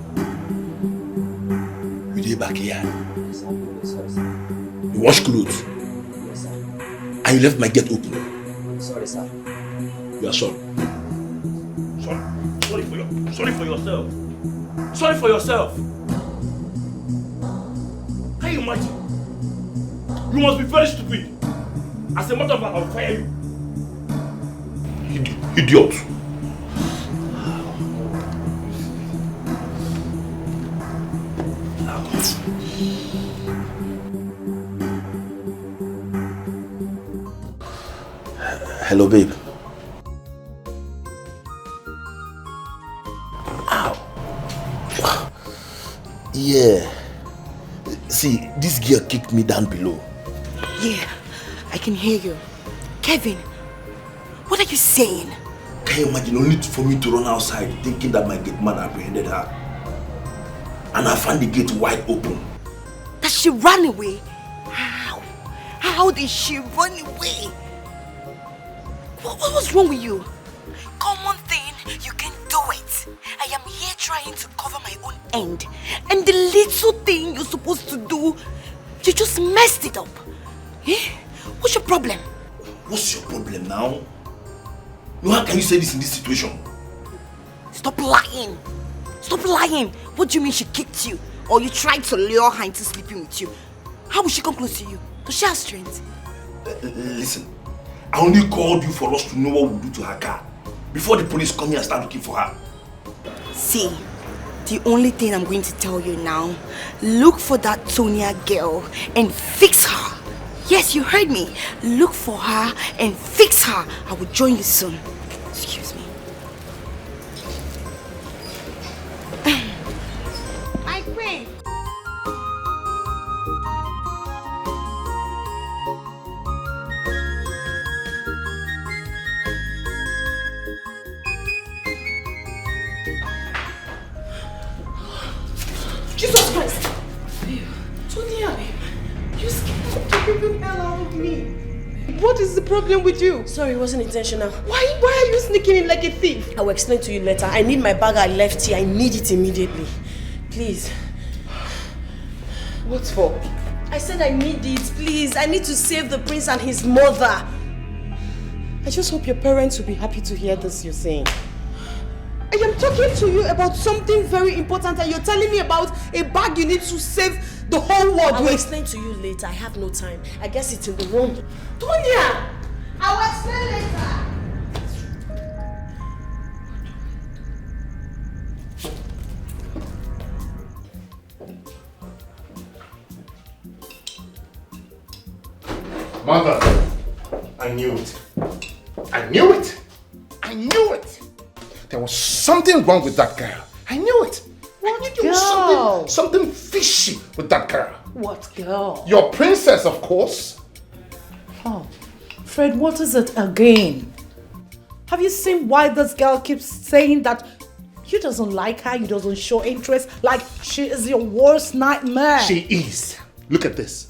Speaker 7: You did back here.
Speaker 24: Yes, sir. Sorry, sir.
Speaker 7: You wash clothes.
Speaker 24: Yes, sir.
Speaker 7: And you left my gate open.
Speaker 24: Sorry, sir.
Speaker 7: You are sorry. Sorry for yourself. Sorry for yourself. Can you imagine? You must be very stupid. As a matter of fact, I'll fire you. Idiot. Hello, babe. Ow. Yeah. See, this girl kicked me down below.
Speaker 14: Yeah, I can hear you. Kevin, what are you saying?
Speaker 7: Can you imagine, only for me to run outside thinking that my gate man apprehended her? And I found the gate wide open.
Speaker 14: That she ran away? How? How did she run away? What was wrong with you? Common thing, you can do it. I am here trying to cover my own end. And the little thing you're supposed to do, you just messed it up. Eh? What's your problem?
Speaker 7: What's your problem now? How can you say this in this situation?
Speaker 14: Stop lying. Stop lying. What do you mean she kicked you? Or you tried to lure her into sleeping with you? How will she come close to you? Does she have strength?
Speaker 7: Listen, I only called you for us to know what we'll do to her car before the police come here and start looking for her.
Speaker 14: See, the only thing I'm going to tell you now, look for that Tonya girl and fix her. Yes, you heard me. Look for her and fix her. I will join you soon. Excuse me.
Speaker 25: My queen. Jesus Christ! Tonya, you scared the living hell out of me. What is the problem with you?
Speaker 5: Sorry, it wasn't intentional.
Speaker 25: Why are you sneaking in like a thief?
Speaker 5: I will explain to you later. I need my bag I left here. I need it immediately. Please.
Speaker 25: What for?
Speaker 5: I said I need it, please. I need to save the prince and his mother.
Speaker 25: I just hope your parents will be happy to hear this you're saying. I am talking to you about something very important and you're telling me about a bag you need to save the whole world
Speaker 5: I will
Speaker 25: with.
Speaker 5: explain to you later. I have no time. I guess it's in the room.
Speaker 25: Tonya! I will explain later.
Speaker 1: Mother, I knew it. I knew it. I knew it. There was something wrong with that girl. I knew it. I knew there was something fishy with that girl.
Speaker 6: What girl?
Speaker 1: Your princess, of course.
Speaker 6: Oh, Fred, what is it again? Have you seen why this girl keeps saying that you doesn't like her, you doesn't show interest, like she is your worst nightmare?
Speaker 1: She is. Look at this.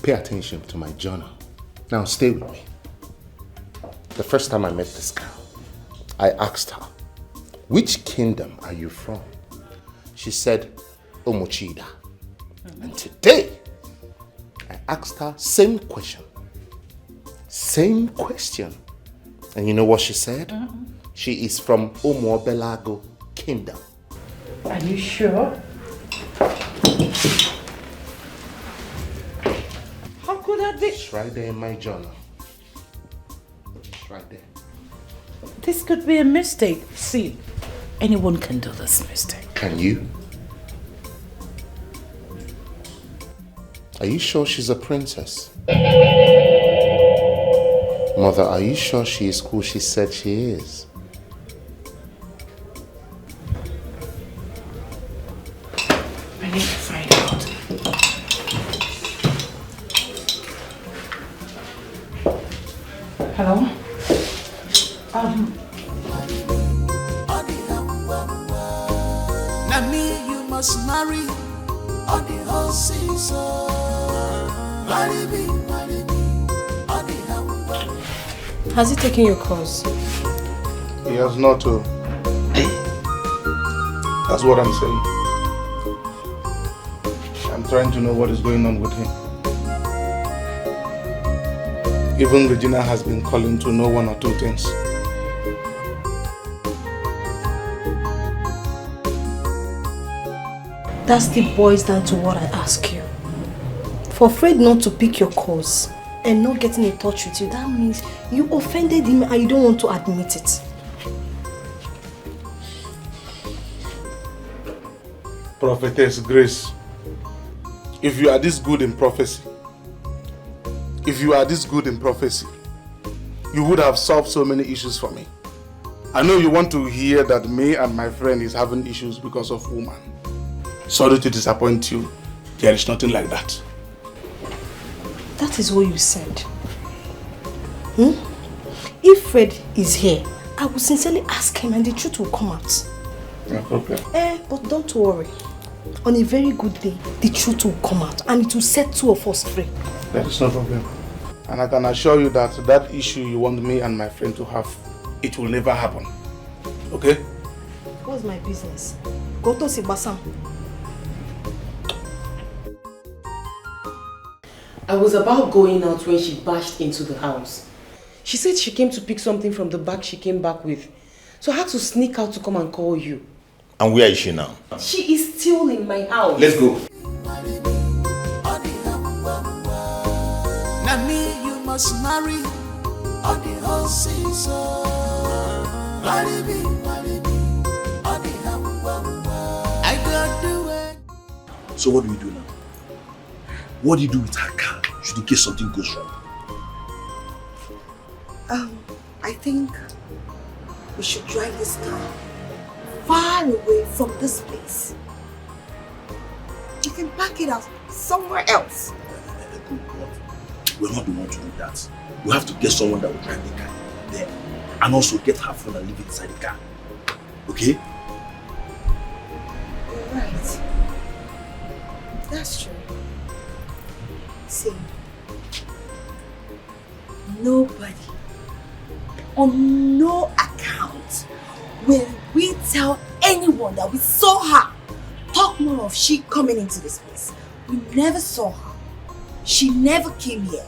Speaker 1: Pay attention to my journal. Now stay with me. The first time I met this girl, I asked her, which kingdom are you from? She said, Omochida. And today, I asked her same question. Same question. And you know what she said? She is from Omoobelago Kingdom.
Speaker 6: Are you sure? How could that be?
Speaker 1: It's right there in my journal. It's right there.
Speaker 6: This could be a mistake. See, anyone can do this mistake.
Speaker 1: Can you? Are you sure she's a princess? Mother, are you sure she is who she said she is?
Speaker 6: I need to find out. Hello?
Speaker 8: Now me you must marry on the whole season. Marry me on the humble.
Speaker 5: Has he taken your calls?
Speaker 9: He has not to. That's what I'm saying. I'm trying to know what is going on with him. Even Regina has been calling to know one or two things.
Speaker 5: That still boils down to what I ask you. For Fred not to pick your calls and not getting in touch with you, that means you offended him and you don't want to admit it.
Speaker 9: Prophetess Grace, if you are this good in prophecy, you would have solved so many issues for me. I know you want to hear that me and my friend is having issues because of woman. Sorry to disappoint you. There is nothing like that.
Speaker 5: That is what you said.
Speaker 18: if Fred is here, I will sincerely ask him and the truth will come out.
Speaker 9: No problem.
Speaker 18: But don't worry. On a very good day, the truth will come out and it will set two of us free.
Speaker 9: That is no problem. And I can assure you that that issue you want me and my friend to have, it will never happen. Okay?
Speaker 18: What's my business? Go to Sibasam.
Speaker 15: I was about going out when she bashed into the house. She said she came to pick something from the bag she came back with. So I had to sneak out to come and call you.
Speaker 1: And where is she now?
Speaker 15: She is still in my house.
Speaker 1: Let's go.
Speaker 8: Now me you must marry on the whole season. Marry me, on the I got the way.
Speaker 7: So what do we do now? What do you do with her car should in case something goes wrong?
Speaker 14: I think we should drive this car far away from this place. You can park it out somewhere else.
Speaker 7: We're not the one to do that. We have to get someone that will drive the car there. And also get her phone and leave it inside the car. Okay?
Speaker 14: You're right. That's true. See, nobody, on no account, will we tell anyone that we saw her. Talk more of she coming into this place. We never saw her. She never came here.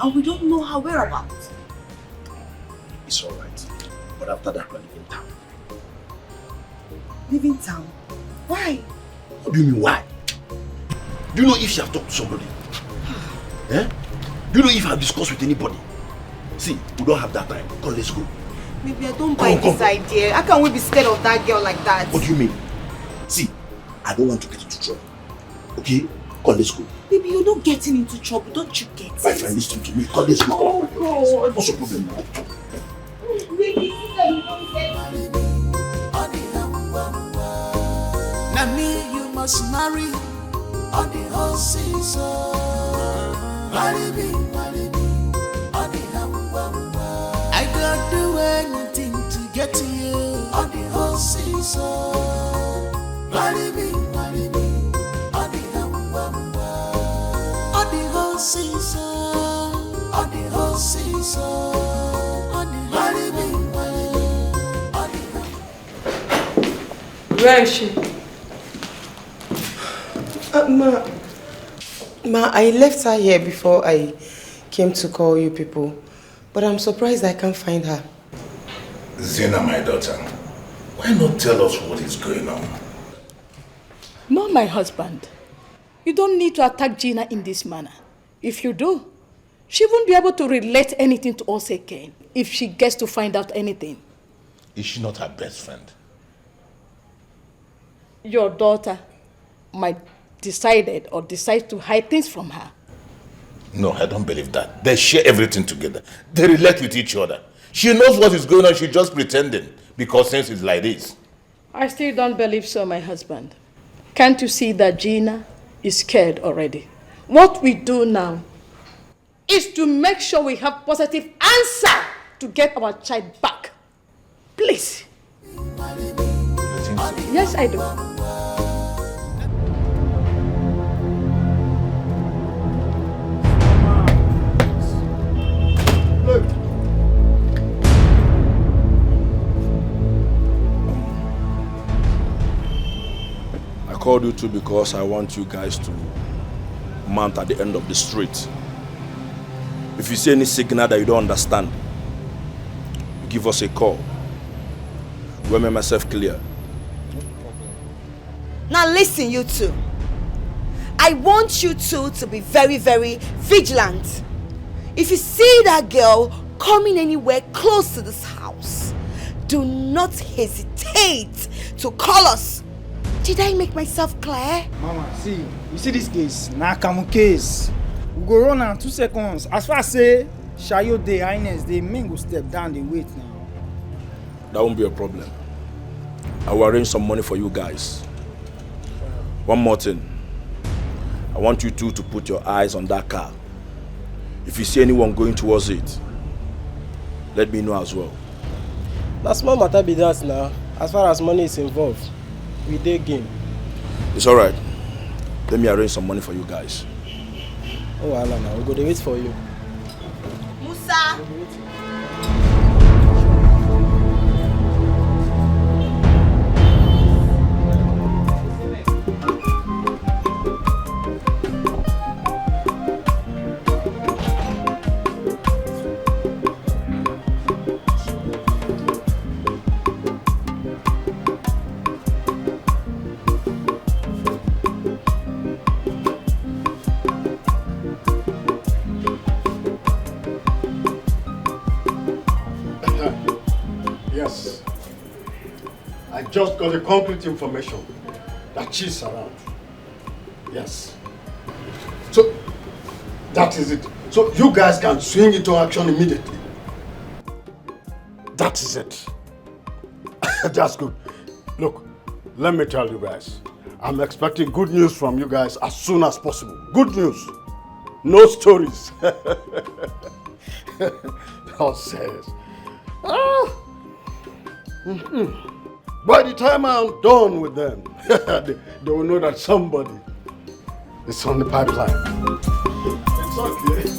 Speaker 14: And we don't know her whereabouts.
Speaker 7: It's alright. But after that, we're leaving town.
Speaker 14: Leaving town? Why?
Speaker 7: What do you mean, why? Do you know if she have talked to somebody? Eh? Do you know if I have discussed with anybody? See, we don't have that time. Come, let's go.
Speaker 25: Maybe I don't buy this idea. How can we be scared of that girl like that?
Speaker 7: What do you mean? See, I don't want to get into trouble. Okay? Come, let's go.
Speaker 14: Baby, you're not getting into trouble, don't you get it?
Speaker 7: My friend, listen to me. Come, let's go.
Speaker 14: Oh, God.
Speaker 7: What's your problem now?
Speaker 8: Now me you must marry on the whole season. Marry me, on the I got do anything to get to you on the whole season. Marry me, on the whole season. On the whole season. Marry me,
Speaker 15: Where is she? Ma, I left her here before I came to call you people. But I'm surprised I can't find her.
Speaker 1: Zena, my daughter, why not tell us what is going on?
Speaker 11: No, my husband. You don't need to attack Gina in this manner. If you do, she won't be able to relate anything to us again if she gets to find out anything.
Speaker 1: Is she not her best friend?
Speaker 11: Your daughter might decide to hide things from her.
Speaker 1: No, I don't believe that. They share everything together. They relate with each other. She knows what is going on, she's just pretending because since it's like this.
Speaker 11: I still don't believe so, my husband. Can't you see that Gina is scared already? What we do now is to make sure we have positive answer to get our child back. Please.
Speaker 1: You think so?
Speaker 11: Yes, I do.
Speaker 7: I called you two because I want you guys to mount at the end of the street. If you see any signal that you don't understand, give us a call. We'll make myself clear.
Speaker 14: Now listen, you two. I want you two to be very, very vigilant. If you see that girl coming anywhere close to this house, do not hesitate to call us. Did I make myself clear?
Speaker 2: Mama, see, you see this case? Nakamu case. We go run in 2 seconds. As far as say, Shayo Day, Highness, the men go step down, they wait now.
Speaker 7: That won't be a problem. I will arrange some money for you guys. One more thing. I want you two to put your eyes on that car. If you see anyone going towards it, let me know as well.
Speaker 16: That's small matter be that now. As far as money is involved, we dey game.
Speaker 7: It's alright. Let me arrange some money for you guys.
Speaker 16: Oh, Allah, now we go to wait for you.
Speaker 25: Musa!
Speaker 4: Yes. I just got the concrete information that she's around. Yes. So, that is it. So, you guys can swing into action immediately. That is it. That's good. Look, let me tell you guys. I'm expecting good news from you guys as soon as possible. Good news. No stories. God says. By the time I'm done with them, they will know that somebody is on the pipeline. It's okay.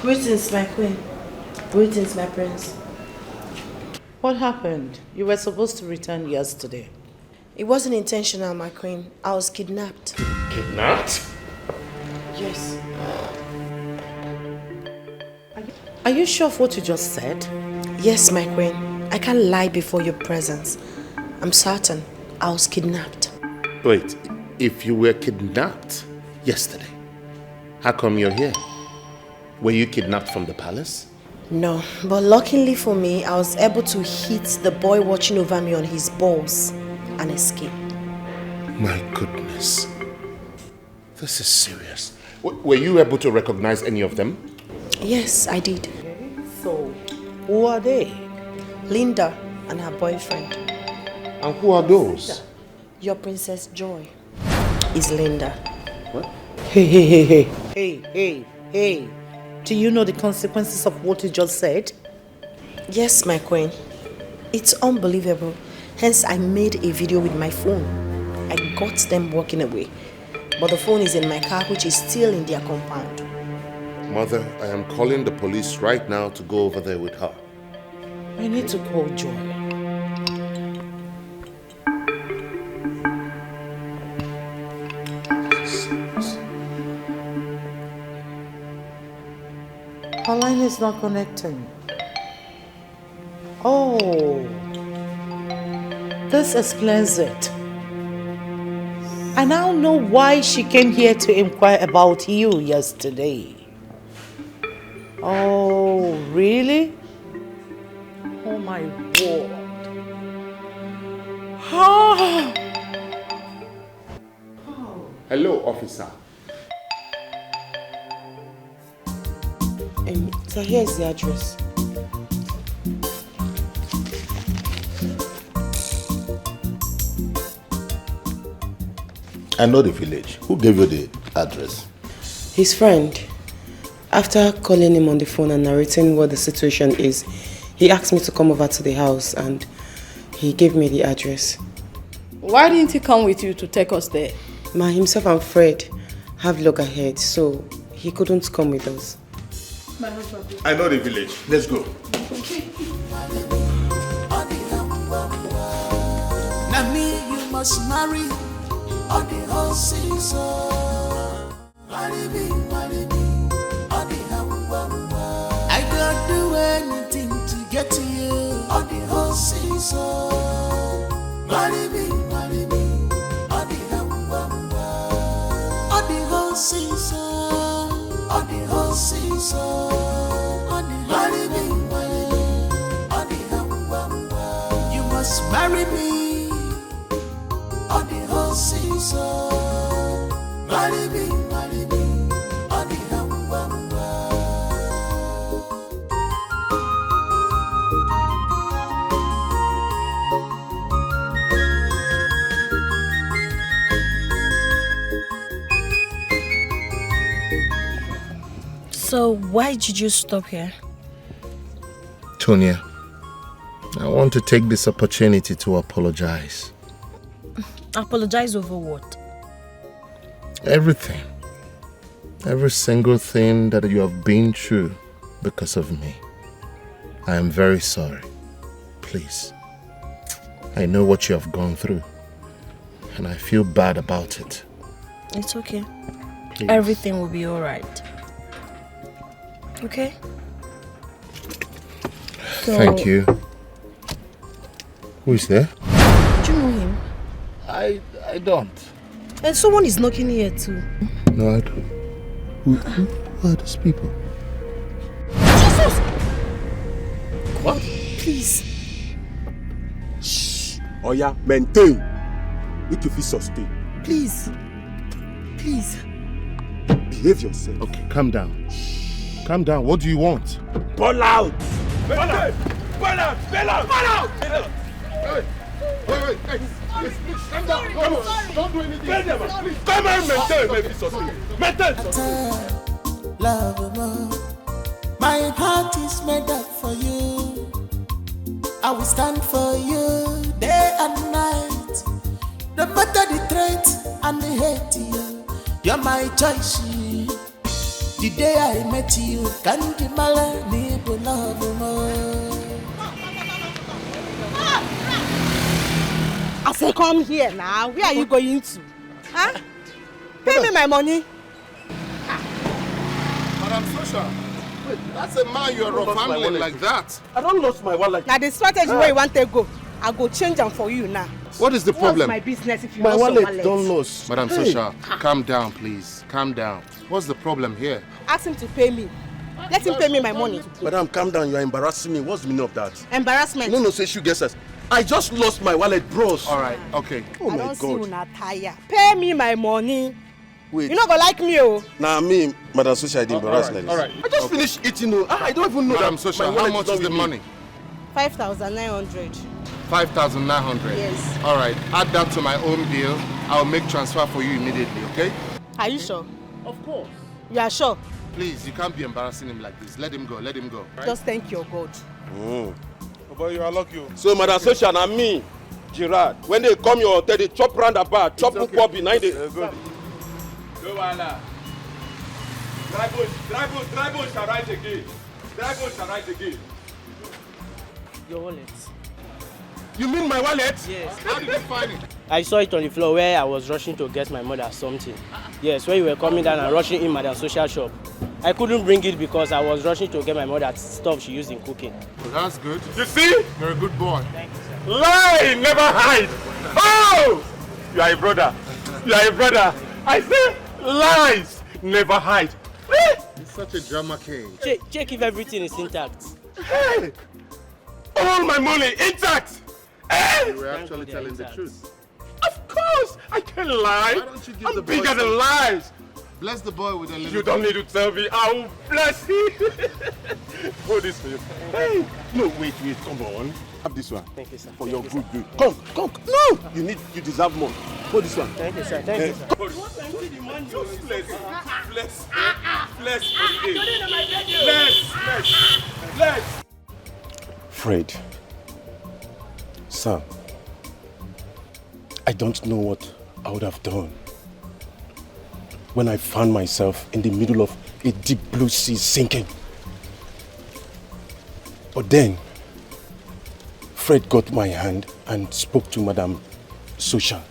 Speaker 5: Greetings, my queen. Greetings, my prince.
Speaker 6: What happened? You were supposed to return yesterday.
Speaker 5: It wasn't intentional, my queen. I was kidnapped.
Speaker 3: Kidnapped?
Speaker 5: Yes.
Speaker 6: Are you sure of what you just said?
Speaker 5: Yes, my queen. I can't lie before your presence. I'm certain I was kidnapped.
Speaker 3: Wait, if you were kidnapped yesterday, how come you're here? Were you kidnapped from the palace?
Speaker 5: No, but luckily for me, I was able to hit the boy watching over me on his balls and escape.
Speaker 3: My goodness. This is serious. Were you able to recognize any of them?
Speaker 5: Yes, I did.
Speaker 6: So, who are they?
Speaker 5: Linda and her boyfriend.
Speaker 3: And who are those?
Speaker 5: Your Princess Joy is Linda.
Speaker 3: What?
Speaker 6: Hey. Do you know the consequences of what you just said?
Speaker 5: Yes, my queen. It's unbelievable. Hence, I made a video with my phone. I got them walking away. But the phone is in my car, which is still in their compound.
Speaker 3: Mother, I am calling the police right now to go over there with her.
Speaker 6: I need to call Joy. Her line is not connecting. Oh, this explains it. I now know why she came here to inquire about you yesterday. Oh, really? Oh my word.
Speaker 3: Hello, officer.
Speaker 5: So here's the address.
Speaker 1: I know the village. Who gave you the address?
Speaker 5: His friend. After calling him on the phone and narrating what the situation is, he asked me to come over to the house and he gave me the address.
Speaker 11: Why didn't he come with you to take us there?
Speaker 5: Himself and Fred have loggerheads, so he couldn't come with us.
Speaker 1: I know the village. Let's go.
Speaker 8: Now me, you must marry on the whole season. Marry me, on the I don't do anything to get to you on the whole season. Marry me, on the whole season. On the whole season. Marry me, on the you must marry me on the whole season. Marry me, on the
Speaker 5: So why did you stop here?
Speaker 3: Tonya, I want to take this opportunity to apologize.
Speaker 5: Apologize over what?
Speaker 3: Everything. Every single thing that you have been through because of me. I am very sorry. Please. I know what you have gone through. And I feel bad about it.
Speaker 5: It's okay.
Speaker 3: Please.
Speaker 5: Everything will be alright. Okay? So,
Speaker 3: thank you. Who is there?
Speaker 5: Do you know him?
Speaker 3: I don't.
Speaker 5: And someone is knocking here too.
Speaker 3: No, I don't. Who are these people?
Speaker 5: Jesus! What? Please.
Speaker 10: Shh. Oh yeah, maintain. Make you feel sustain.
Speaker 5: Please. Please.
Speaker 10: Behave yourself.
Speaker 3: Okay, calm down. Calm down. What do you want?
Speaker 10: Ball out!
Speaker 1: Ball out! Ball out! Ball out! Ball out! Wait, hey, please, calm down. Come on. Don't do anything. Please, come on, maintain. Maintain.
Speaker 8: Love, my heart is made up for you. I will stand for you day and night. No matter the threat and the hate, you're my choice. The day I met you, can't you me love more.
Speaker 25: I say, come here now. Where are you going to? Huh? Pay me my money.
Speaker 3: Madam Sosha, wait, that's a man you're handling like that.
Speaker 10: I don't lose my wallet.
Speaker 25: Now the strategy where you want to go, I go change them for you now.
Speaker 3: What is the problem?
Speaker 25: What's my business if you
Speaker 10: my
Speaker 25: lost
Speaker 10: wallet
Speaker 25: your wallet?
Speaker 10: don't lose.
Speaker 3: Madam Sosha, calm down, please. Calm down. What's the problem here?
Speaker 25: Ask him to pay me. Let him pay me my money.
Speaker 10: Madam, calm down. You are embarrassing me. What's the meaning of that?
Speaker 25: Embarrassment.
Speaker 10: No, say you guess us. I just lost my wallet, bros.
Speaker 3: All right, okay.
Speaker 10: Oh
Speaker 25: I
Speaker 10: my
Speaker 25: don't see
Speaker 10: God.
Speaker 25: you not tired. Pay me my money.
Speaker 10: Wait.
Speaker 25: You not gonna like me, oh.
Speaker 10: Nah, me, Madam Sosha, I did embarrass like this.
Speaker 3: all right.
Speaker 10: I just finished eating. I don't even know
Speaker 3: Madam
Speaker 10: that.
Speaker 3: Sosha,
Speaker 10: my
Speaker 3: how
Speaker 10: wallet
Speaker 3: much
Speaker 10: not
Speaker 3: is the
Speaker 10: with me.
Speaker 3: money?
Speaker 25: 5,900.
Speaker 3: 5,900.
Speaker 25: Yes.
Speaker 3: All right, add that to my own bill. I'll make transfer for you immediately, okay?
Speaker 25: Are you sure?
Speaker 3: Of course.
Speaker 25: You are sure?
Speaker 3: Please, you can't be embarrassing him like this. Let him go, let him go. Right?
Speaker 25: Just thank your God.
Speaker 9: But you are lucky.
Speaker 10: So, Madam Sosha, and me, Gerard, when they come your hotel, they chop round about, chop
Speaker 3: okay.
Speaker 10: up behind it.
Speaker 1: Go, Wala. Dry bones shall rise again. Dry bones shall rise again.
Speaker 13: Your wallet.
Speaker 10: You mean my wallet?
Speaker 13: Yes.
Speaker 3: How did you find it?
Speaker 13: I saw it on the floor where I was rushing to get my mother something. Yes, when you were coming down and rushing in Madam Social shop. I couldn't bring it because I was rushing to get my mother stuff she used in cooking.
Speaker 3: Well, that's good.
Speaker 1: You see?
Speaker 3: You're a good boy.
Speaker 13: Thank you, sir.
Speaker 1: Lie, never hide. Oh! You are a brother. You are a brother. I say lies, never hide.
Speaker 3: You're such a drama king.
Speaker 13: Check if everything is intact.
Speaker 1: Hey! All my money intact. Hey!
Speaker 3: You were actually telling the truth.
Speaker 1: Of course, I can lie.
Speaker 3: Why don't you give the
Speaker 1: I'm
Speaker 3: boy
Speaker 1: bigger
Speaker 3: some-
Speaker 1: than lies.
Speaker 3: Bless the boy with a little.
Speaker 1: You don't need to tell me. I will bless you. Hold this for you. Hey! No, wait, come on.
Speaker 10: Have this one.
Speaker 13: Thank you, sir.
Speaker 10: For your good. Come. No! You deserve more. Hold this one.
Speaker 13: Thank you, sir. Thank you, sir.
Speaker 1: Just bless.
Speaker 10: Fred. Sam. I don't know what I would have done when I found myself in the middle of a deep blue sea sinking. But then, Fred got my hand and spoke to Madam Sosha.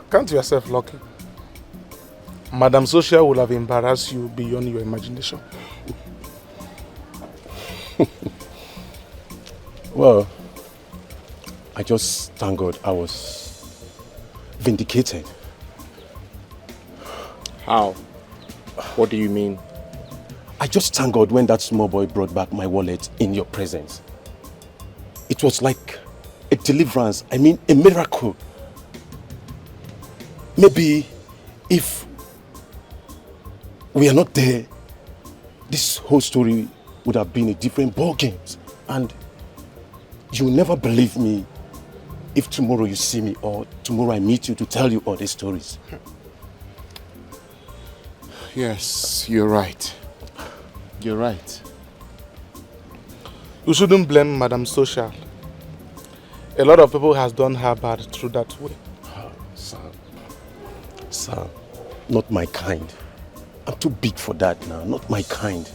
Speaker 9: Count yourself lucky. Madam Socia will have embarrassed you beyond your imagination.
Speaker 10: Well, I just thank God I was vindicated.
Speaker 24: How? What do you mean?
Speaker 10: I just thank God when that small boy brought back my wallet in your presence. It was like a deliverance, a miracle. Maybe if we are not there, this whole story would have been a different ball game. And you'll never believe me if tomorrow you see me or tomorrow I meet you to tell you all these stories.
Speaker 3: Yes, you're right. You're right.
Speaker 9: You shouldn't blame Madam Social. A lot of people has done her bad through that way.
Speaker 10: Sir, not my kind. I'm too big for that now, not my kind.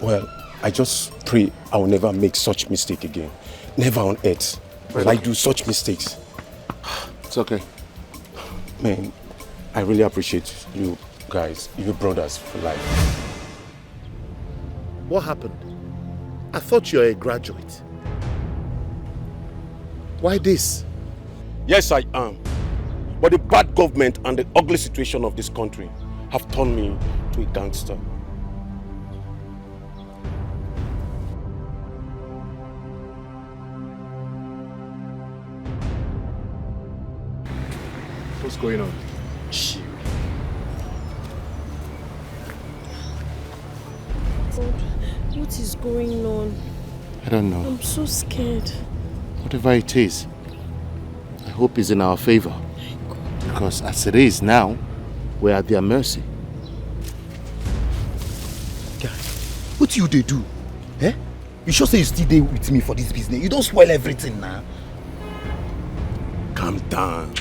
Speaker 10: Well, I just pray I will never make such mistake again. Never on earth will I do such mistakes.
Speaker 3: It's okay.
Speaker 10: Man, I really appreciate you guys, you brothers for life.
Speaker 3: What happened? I thought you were a graduate. Why this?
Speaker 10: Yes, I am. But the bad government and the ugly situation of this country have turned me to a gangster.
Speaker 4: What's going on? Chill.
Speaker 5: God, what is going on?
Speaker 3: I don't know.
Speaker 5: I'm so scared.
Speaker 3: Whatever it is, I hope it's in our favor. Because as it is now, we're at their mercy.
Speaker 7: Guy, what they do? Eh? You sure say you still there with me for this business? You don't spoil everything now.
Speaker 10: Calm down.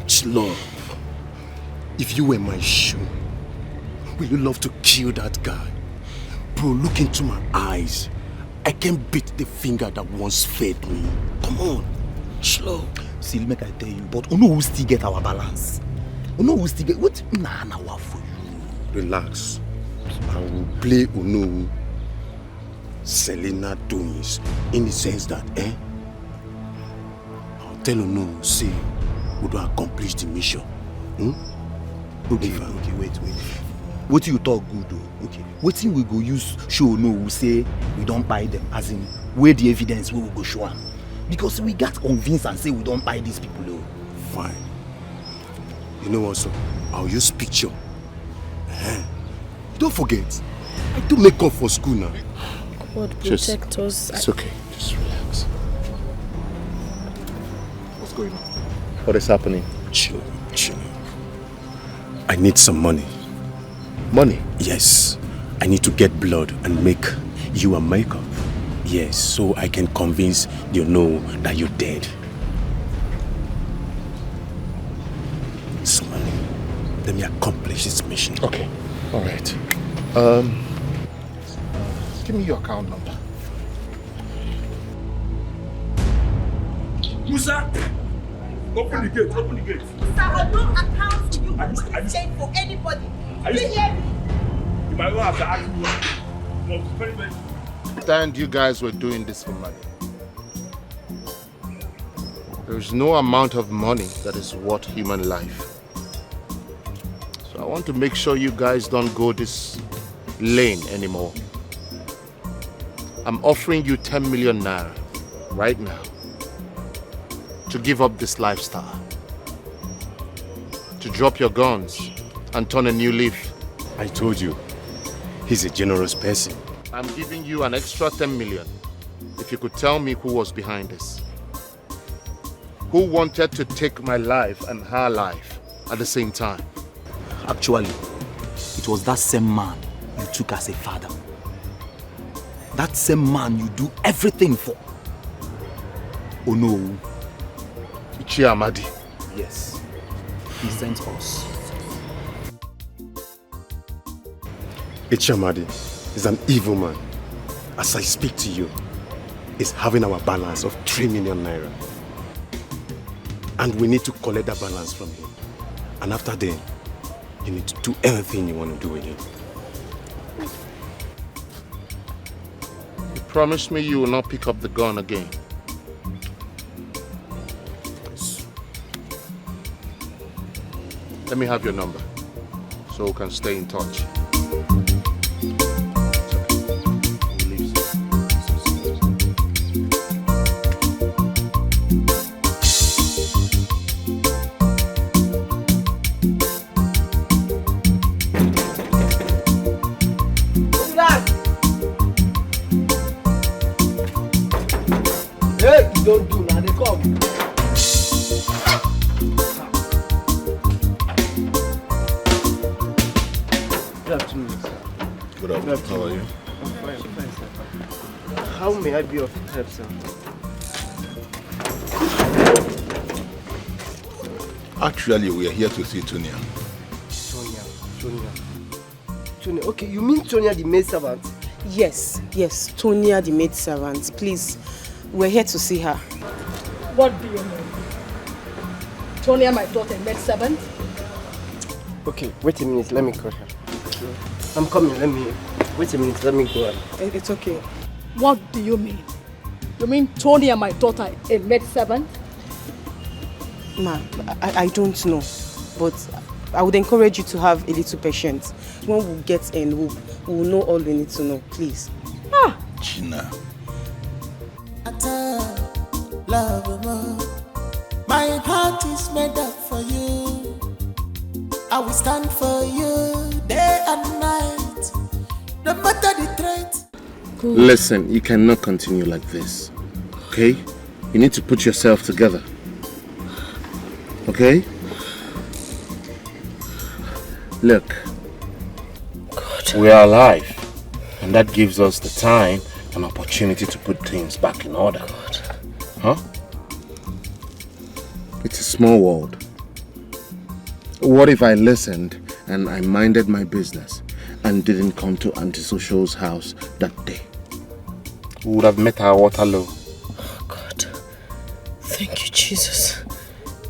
Speaker 10: Chill. If you were my shoe, would you love to kill that guy? Bro, look into my eyes. I can't beat the finger that once fed me. Come on, slow.
Speaker 7: See, make I tell you, but who will still get our balance? Who will still get what? Nah, what for you?
Speaker 10: Relax. I will play Uno Selena doings in the sense that, I'll tell Uno, say, we don't accomplish the mission.
Speaker 7: Okay, wait. What you talk good though? Okay. What thing we go use show no we say we don't buy them, as in where the evidence we will go show them. Because we got convinced and say we don't buy these people though.
Speaker 10: Fine. You know what, so I'll use picture. Don't forget, I do make up for school now.
Speaker 5: God protect us.
Speaker 3: It's okay, just relax.
Speaker 4: What's going on?
Speaker 3: What is happening?
Speaker 10: Chill. I need some money.
Speaker 3: Money?
Speaker 10: Yes. I need to get blood and make you a makeup. Yes, so I can convince you know that you're dead. Some money. Let me accomplish this mission.
Speaker 3: Okay. All right. Give me your account number.
Speaker 17: Musa! Open the gate.
Speaker 25: Sir, I don't account to you for change for anybody. Do you hear me?
Speaker 17: You might well have to ask me. No, very.
Speaker 3: Understand you guys were doing this for money. There's no amount of money that is worth human life. So I want to make sure you guys don't go this lane anymore. I'm offering you 10 million naira right now to give up this lifestyle, to drop your guns and turn a new leaf.
Speaker 10: I told you, he's a generous person.
Speaker 3: I'm giving you an extra 10 million if you could tell me who was behind this. Who wanted to take my life and her life at the same time?
Speaker 7: Actually, it was that same man you took as a father. That same man you do everything for. Oh no.
Speaker 3: Chiamadi.
Speaker 7: Yes. He sent us.
Speaker 10: Chiamadi is an evil man. As I speak to you, he's having our balance of 3 million naira. And we need to collect that balance from him. And after then, you need to do anything you want to do with him.
Speaker 3: You promise me you will not pick up the gun again. Let me have your number so we can stay in touch.
Speaker 24: Hey, you don't do now, they come.
Speaker 19: Good afternoon, sir.
Speaker 1: Good afternoon. How are you?
Speaker 19: I'm fine, sir. How may I be of help, sir?
Speaker 1: Actually, we are here to see Tonya.
Speaker 19: Tonya. Okay, you mean Tonya the maid servant?
Speaker 15: Yes, Tonya the maid servant. Please, we're here to see her.
Speaker 11: What do you mean? Tonya, my daughter, maid servant?
Speaker 19: Okay, wait a minute, let me call her. I'm coming, wait a minute, let me go.
Speaker 15: It's okay.
Speaker 11: What do you mean? You mean Tonya, my daughter, a maid servant?
Speaker 15: Ma, I don't know, but I would encourage you to have a little patience. When we get in, we'll know all we need to know, please.
Speaker 1: Gina.
Speaker 8: Love more. My heart is made up for you. I will stand for you day and night. No matter the threat.
Speaker 3: Listen, you cannot continue like this. Okay? You need to put yourself together. Okay? Look. God. We are alive. And that gives us the time and opportunity to put things back in order. God. Huh? It's a small world. What if I listened and I minded my business and didn't come to Auntie Social's house that day? We would have met our Waterloo.
Speaker 15: Oh God. Thank you, Jesus.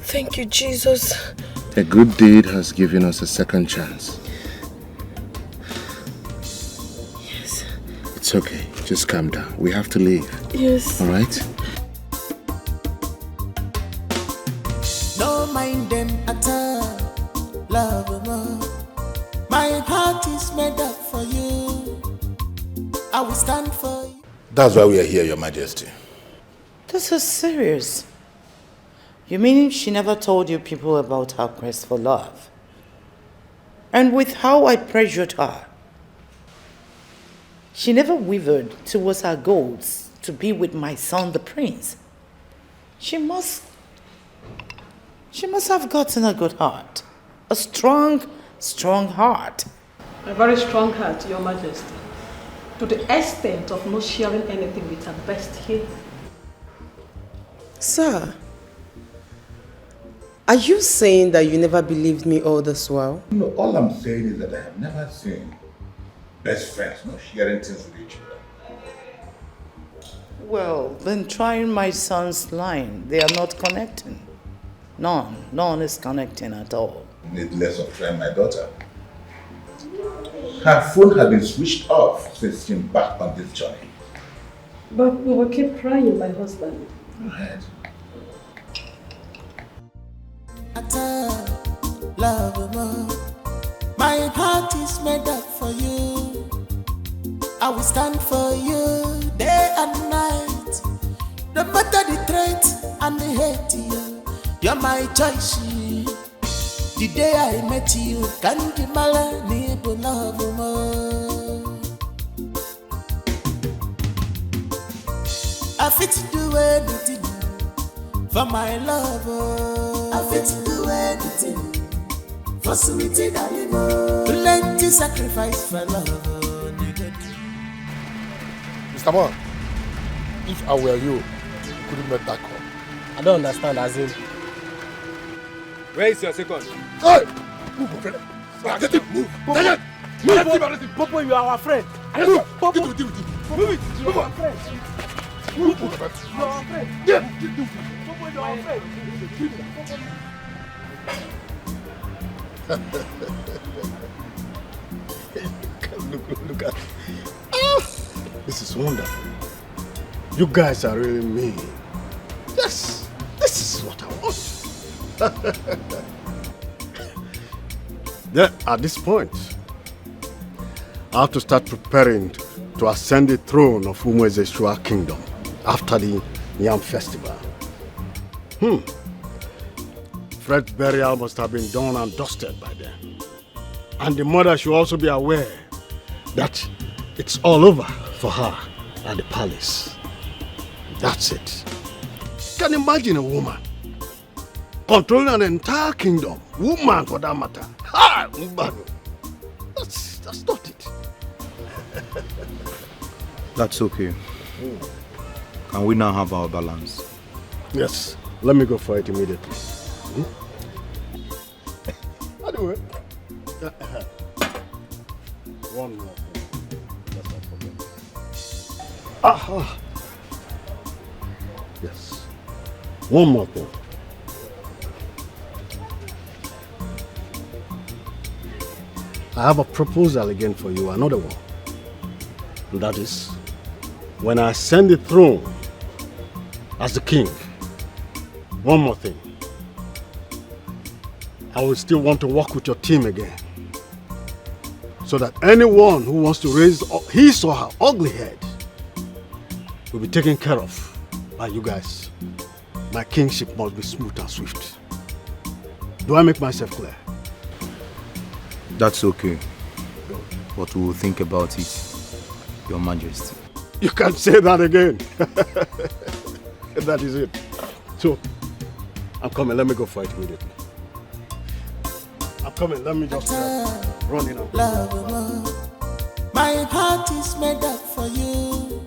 Speaker 15: Thank you, Jesus.
Speaker 3: A good deed has given us a second chance.
Speaker 15: Yes.
Speaker 3: It's okay. Just calm down. We have to leave.
Speaker 15: Yes.
Speaker 3: All right?
Speaker 8: No mind them at all. Love more. My heart is made up for you. I will stand for you.
Speaker 1: That's why we are here, Your Majesty.
Speaker 6: This is serious. You mean she never told you people about her quest for love? And with how I pressured her, she never wavered towards her goals to be with my son, the prince. She must have gotten a good heart. A strong heart.
Speaker 11: A very strong heart, Your Majesty. To the extent of not sharing anything with her best kid.
Speaker 15: Sir, are you saying that you never believed me all this while?
Speaker 1: No, all I'm saying is that I have never seen best friends not sharing things with each other.
Speaker 6: Well, then trying my son's line. They are not connecting. None is connecting at all.
Speaker 1: Need less of trying my daughter. Her phone had been switched off since she came back on this journey.
Speaker 11: But we will keep trying, my husband.
Speaker 1: Go ahead.
Speaker 8: Love more. My heart is made up for you. I will stand for you day and night. No matter the threat and the hate, you're my choice. The day I met you, can't you malani love more. I fit to do anything for my love. I fit to do anything for sweetie darling. Plenty sacrifice for love.
Speaker 4: Mr. Man, if I were you couldn't make that call.
Speaker 19: I don't understand, as in. Where is your second?
Speaker 4: Hey! Move, my friend. Get him, move. Daniel! Move,
Speaker 19: Popo, you are our friend.
Speaker 4: Move.
Speaker 19: Popo.
Speaker 4: Get him.
Speaker 19: Move it. You are our friend.
Speaker 4: Move,
Speaker 19: You are our friend.
Speaker 4: Yeah.
Speaker 19: Popo, you are our friend.
Speaker 4: Look at this is wonderful. You guys are really mean. Yes, this is what I want. Then at this point, I have to start preparing to ascend the throne of Umwezeshua Kingdom after the Yam Festival. Fred's burial must have been done and dusted by then. And the mother should also be aware that it's all over for her at the palace. That's it. Can you imagine a woman controlling an entire kingdom? Woman, for that matter. That's
Speaker 12: That's okay. Can we now have our balance?
Speaker 4: Yes. Let me go for it immediately. Anyway. One more thing. Let's not forget. Yes. One more thing. I have a proposal again for you, another one. And that is, when I ascend the throne as the king, one more thing. I will still want to work with your team again. So that anyone who wants to raise his or her ugly head will be taken care of by you guys. My kingship must be smooth and swift. Do I make myself clear?
Speaker 12: That's okay. But we will think about it, Your Majesty.
Speaker 4: You can't say that again. That is it. So, I'm coming. Let me go for it immediately. I'm coming. Let me just run in.
Speaker 8: My heart is made up for you.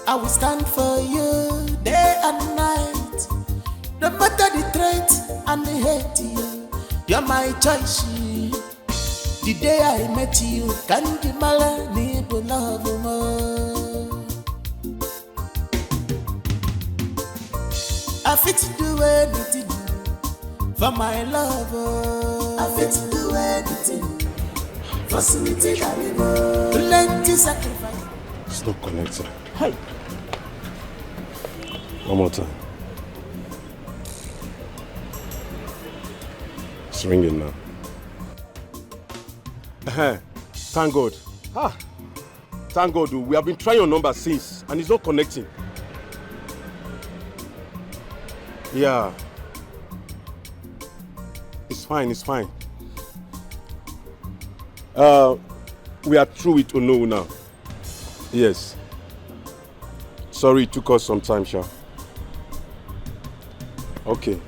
Speaker 8: I will stand for you day and night. No matter the threat and the hate, you're my choice. The day I met you, can't be my love more. I fit to do anything for my love. I fit to do anything for sweetie darling. Plenty sacrifice.
Speaker 4: It's not connected.
Speaker 8: Hi.
Speaker 4: One more time. It's ringing now.
Speaker 10: Thank God. Thank God. We have been trying your number since and it's not connecting. Yeah. It's fine, it's fine. We are through with Ono now. Yes. Sorry it took us some time, Sha. Okay.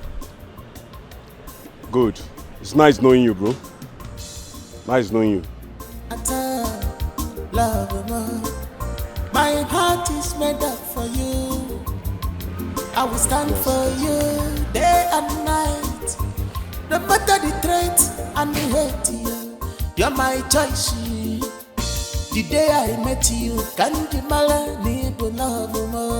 Speaker 10: Good. It's nice knowing you, bro. Nice knowing you.
Speaker 8: Love, my heart is made up for you. I will stand for you day and night. No matter the threat and the hate, you're my choice. The day I met you, can't be my love more.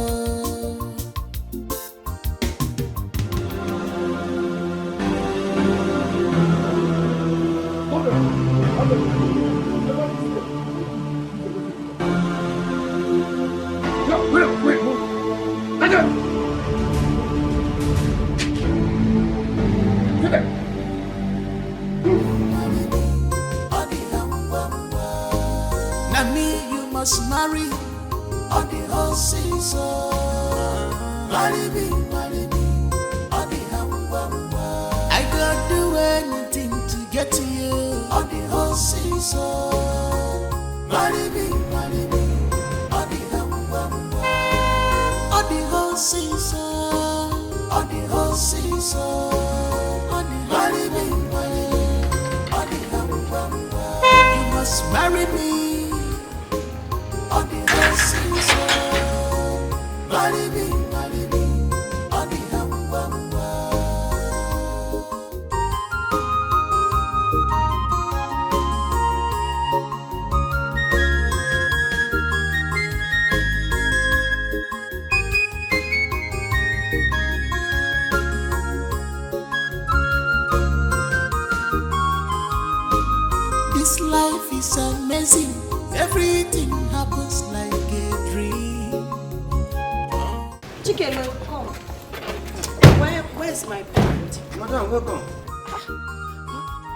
Speaker 8: Must marry on the whole season. Marry me, on the I gotta do anything to get to you on the whole season. Marry me, on the whole season. On the whole season. Marry me, on the you must marry me. On the whole season, marry me, on the This life is amazing. Everything happens like a dream.
Speaker 5: Dikeh, come. Where's my point?
Speaker 19: Madam, welcome.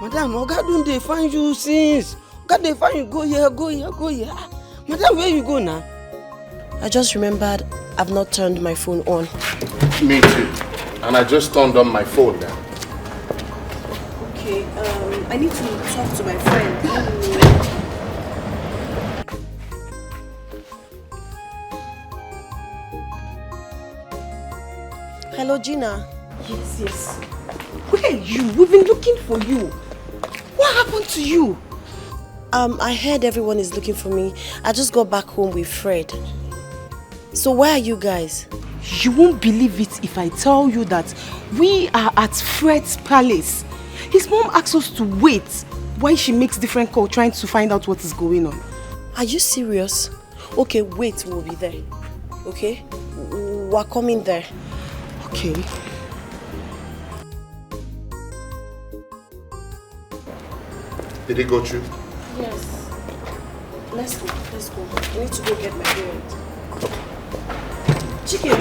Speaker 19: Madam, Oga don't they find you since? Oga they find you, go here. Madam, where you go now?
Speaker 5: I just remembered I've not turned my phone on.
Speaker 3: Me too. And I just turned on my phone now.
Speaker 5: Okay, I need to talk to my friend. Hello, Gina.
Speaker 15: Yes. Where are you? We've been looking for you. What happened to you?
Speaker 5: I heard everyone is looking for me. I just got back home with Fred. So where are you guys?
Speaker 15: You won't believe it if I tell you that we are at Fred's palace. His mom asked us to wait while she makes different calls trying to find out what is going on.
Speaker 5: Are you serious? Okay, wait, we'll be there. Okay? We're coming there.
Speaker 15: Okay.
Speaker 1: Did it go through?
Speaker 5: Yes. Let's go. I need to go get my parents. Chicken,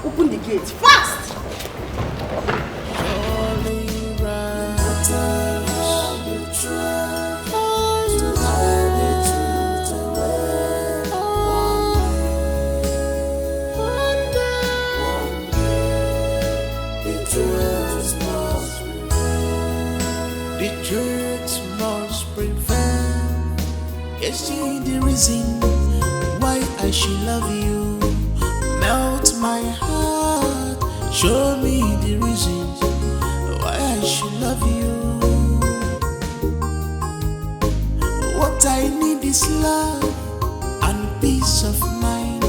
Speaker 5: open the gate fast!
Speaker 8: The truth must prevail. Is she the reason why I should love you? Melt my heart, show me the reasons why I should love you. What I need is love and peace of mind.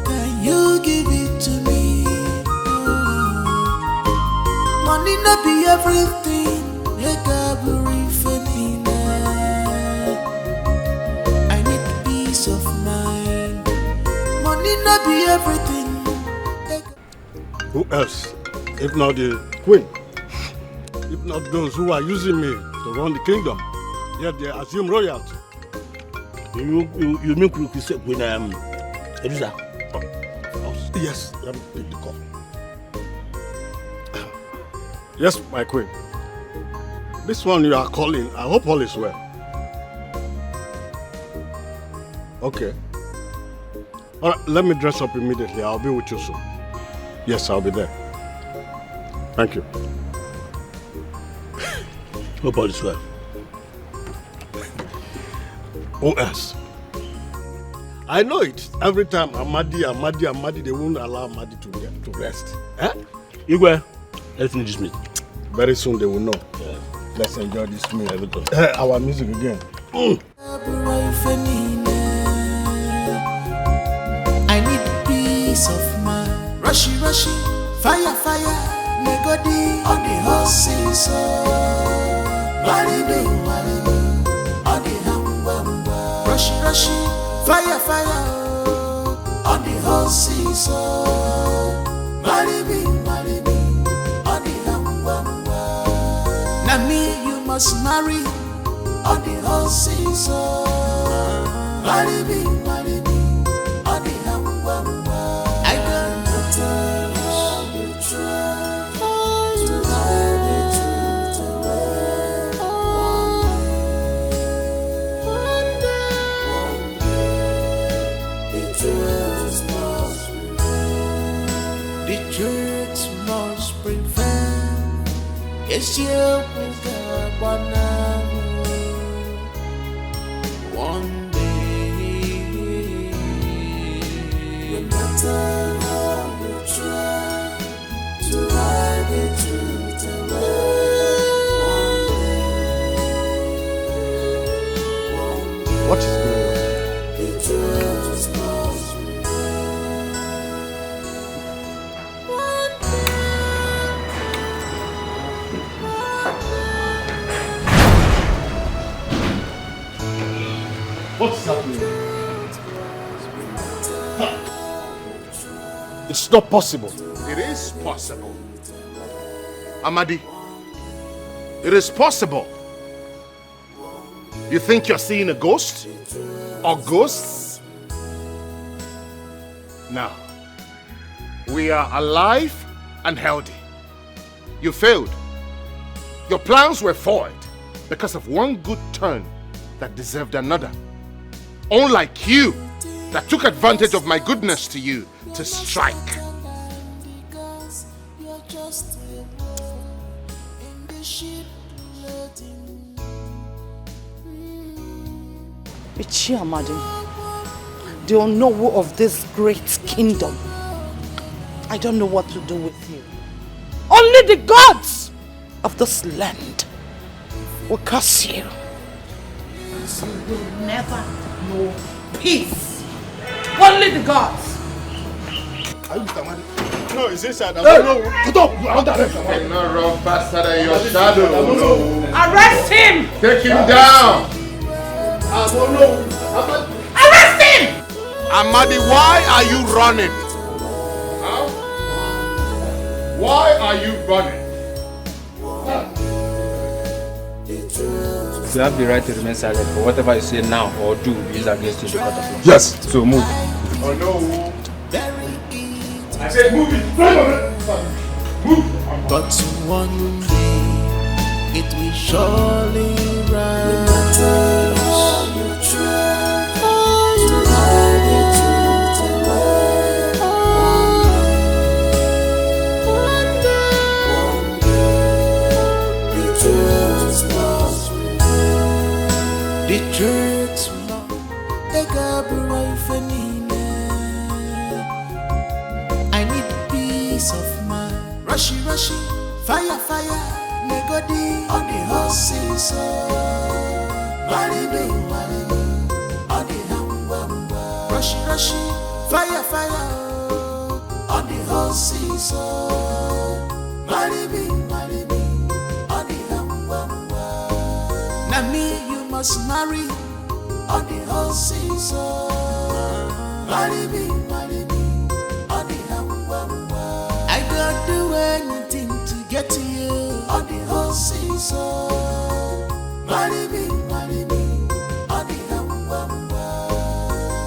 Speaker 8: Can you give it to me? Money not be everything. I need peace of mind. Money not be everything.
Speaker 4: Who else? If not the queen? If not those who are using me to run the kingdom, yet they assume royalty.
Speaker 7: You mean Queen Elisa?
Speaker 4: Yes, let me take the call. Yes, my queen. This one you are calling, I hope all is well. Okay. All right, let me dress up immediately. I'll be with you soon. Yes, I'll be there. Thank you.
Speaker 7: Hope all is well.
Speaker 4: Who else? I know it. Every time Amadi, they won't allow Amadi to rest. Eh?
Speaker 7: Igwe, let's finish this meeting.
Speaker 4: Very soon they will know.
Speaker 7: Yeah.
Speaker 4: Let's enjoy this meal. Our music again.
Speaker 8: I need peace of mind. Rushy, fire, negodi on the horses. Marry on the hamba. Rushy, fire, on the horses. Marry me on the hamba. Now me you must marry on the horses. Marry me on the hamba. I can't tell you try to hide the truth away. One day, the truth must prevail. Yes, you will get one. One day, no matter how you try to hide the truth away. One day,
Speaker 4: what is going on?
Speaker 8: the truth must
Speaker 4: What's happening? It's not possible.
Speaker 3: It is possible. Amadi, it is possible. You think you're seeing a ghost? Or ghosts? Now, we are alive and healthy. You failed. Your plans were foiled because of one good turn that deserved another. Unlike you, that took advantage of my goodness to you to strike.
Speaker 6: Chiamadi, the unknown of this great kingdom. I don't know what to do with you. Only the gods of this land will curse you. you will never know peace. Only the gods.
Speaker 4: Are you Mr. Madi? No, it's inside. I don't know. Shut up! You are under arrest.
Speaker 3: You cannot run faster than your shadow.
Speaker 6: Arrest him!
Speaker 3: Take him down!
Speaker 4: I don't know.
Speaker 6: Arrest him!
Speaker 3: Amadi, why are you running? Huh? Why are you running?
Speaker 18: You have the right to remain silent for whatever you say now or do is against you in the court of law.
Speaker 4: Yes.
Speaker 18: So move.
Speaker 3: Oh no.
Speaker 4: I said move it. Move.
Speaker 8: But one day it will surely rise. The truth I need peace of mind. Rushy, fire, negodi on the horses. Marry me, on the hamba. Rushy, fire, on the horses. Marry me, on the hamba. Now me, you must marry on the horses. Marry me, on the hamba. I don't do anything to get to you on the horses. Marry me, on the hamba.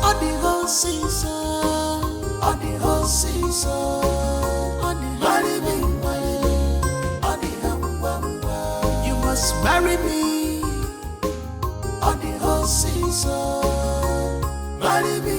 Speaker 8: On the horses, on the horses. Marry me, on the hamba. You must marry me on the horses. Marry me.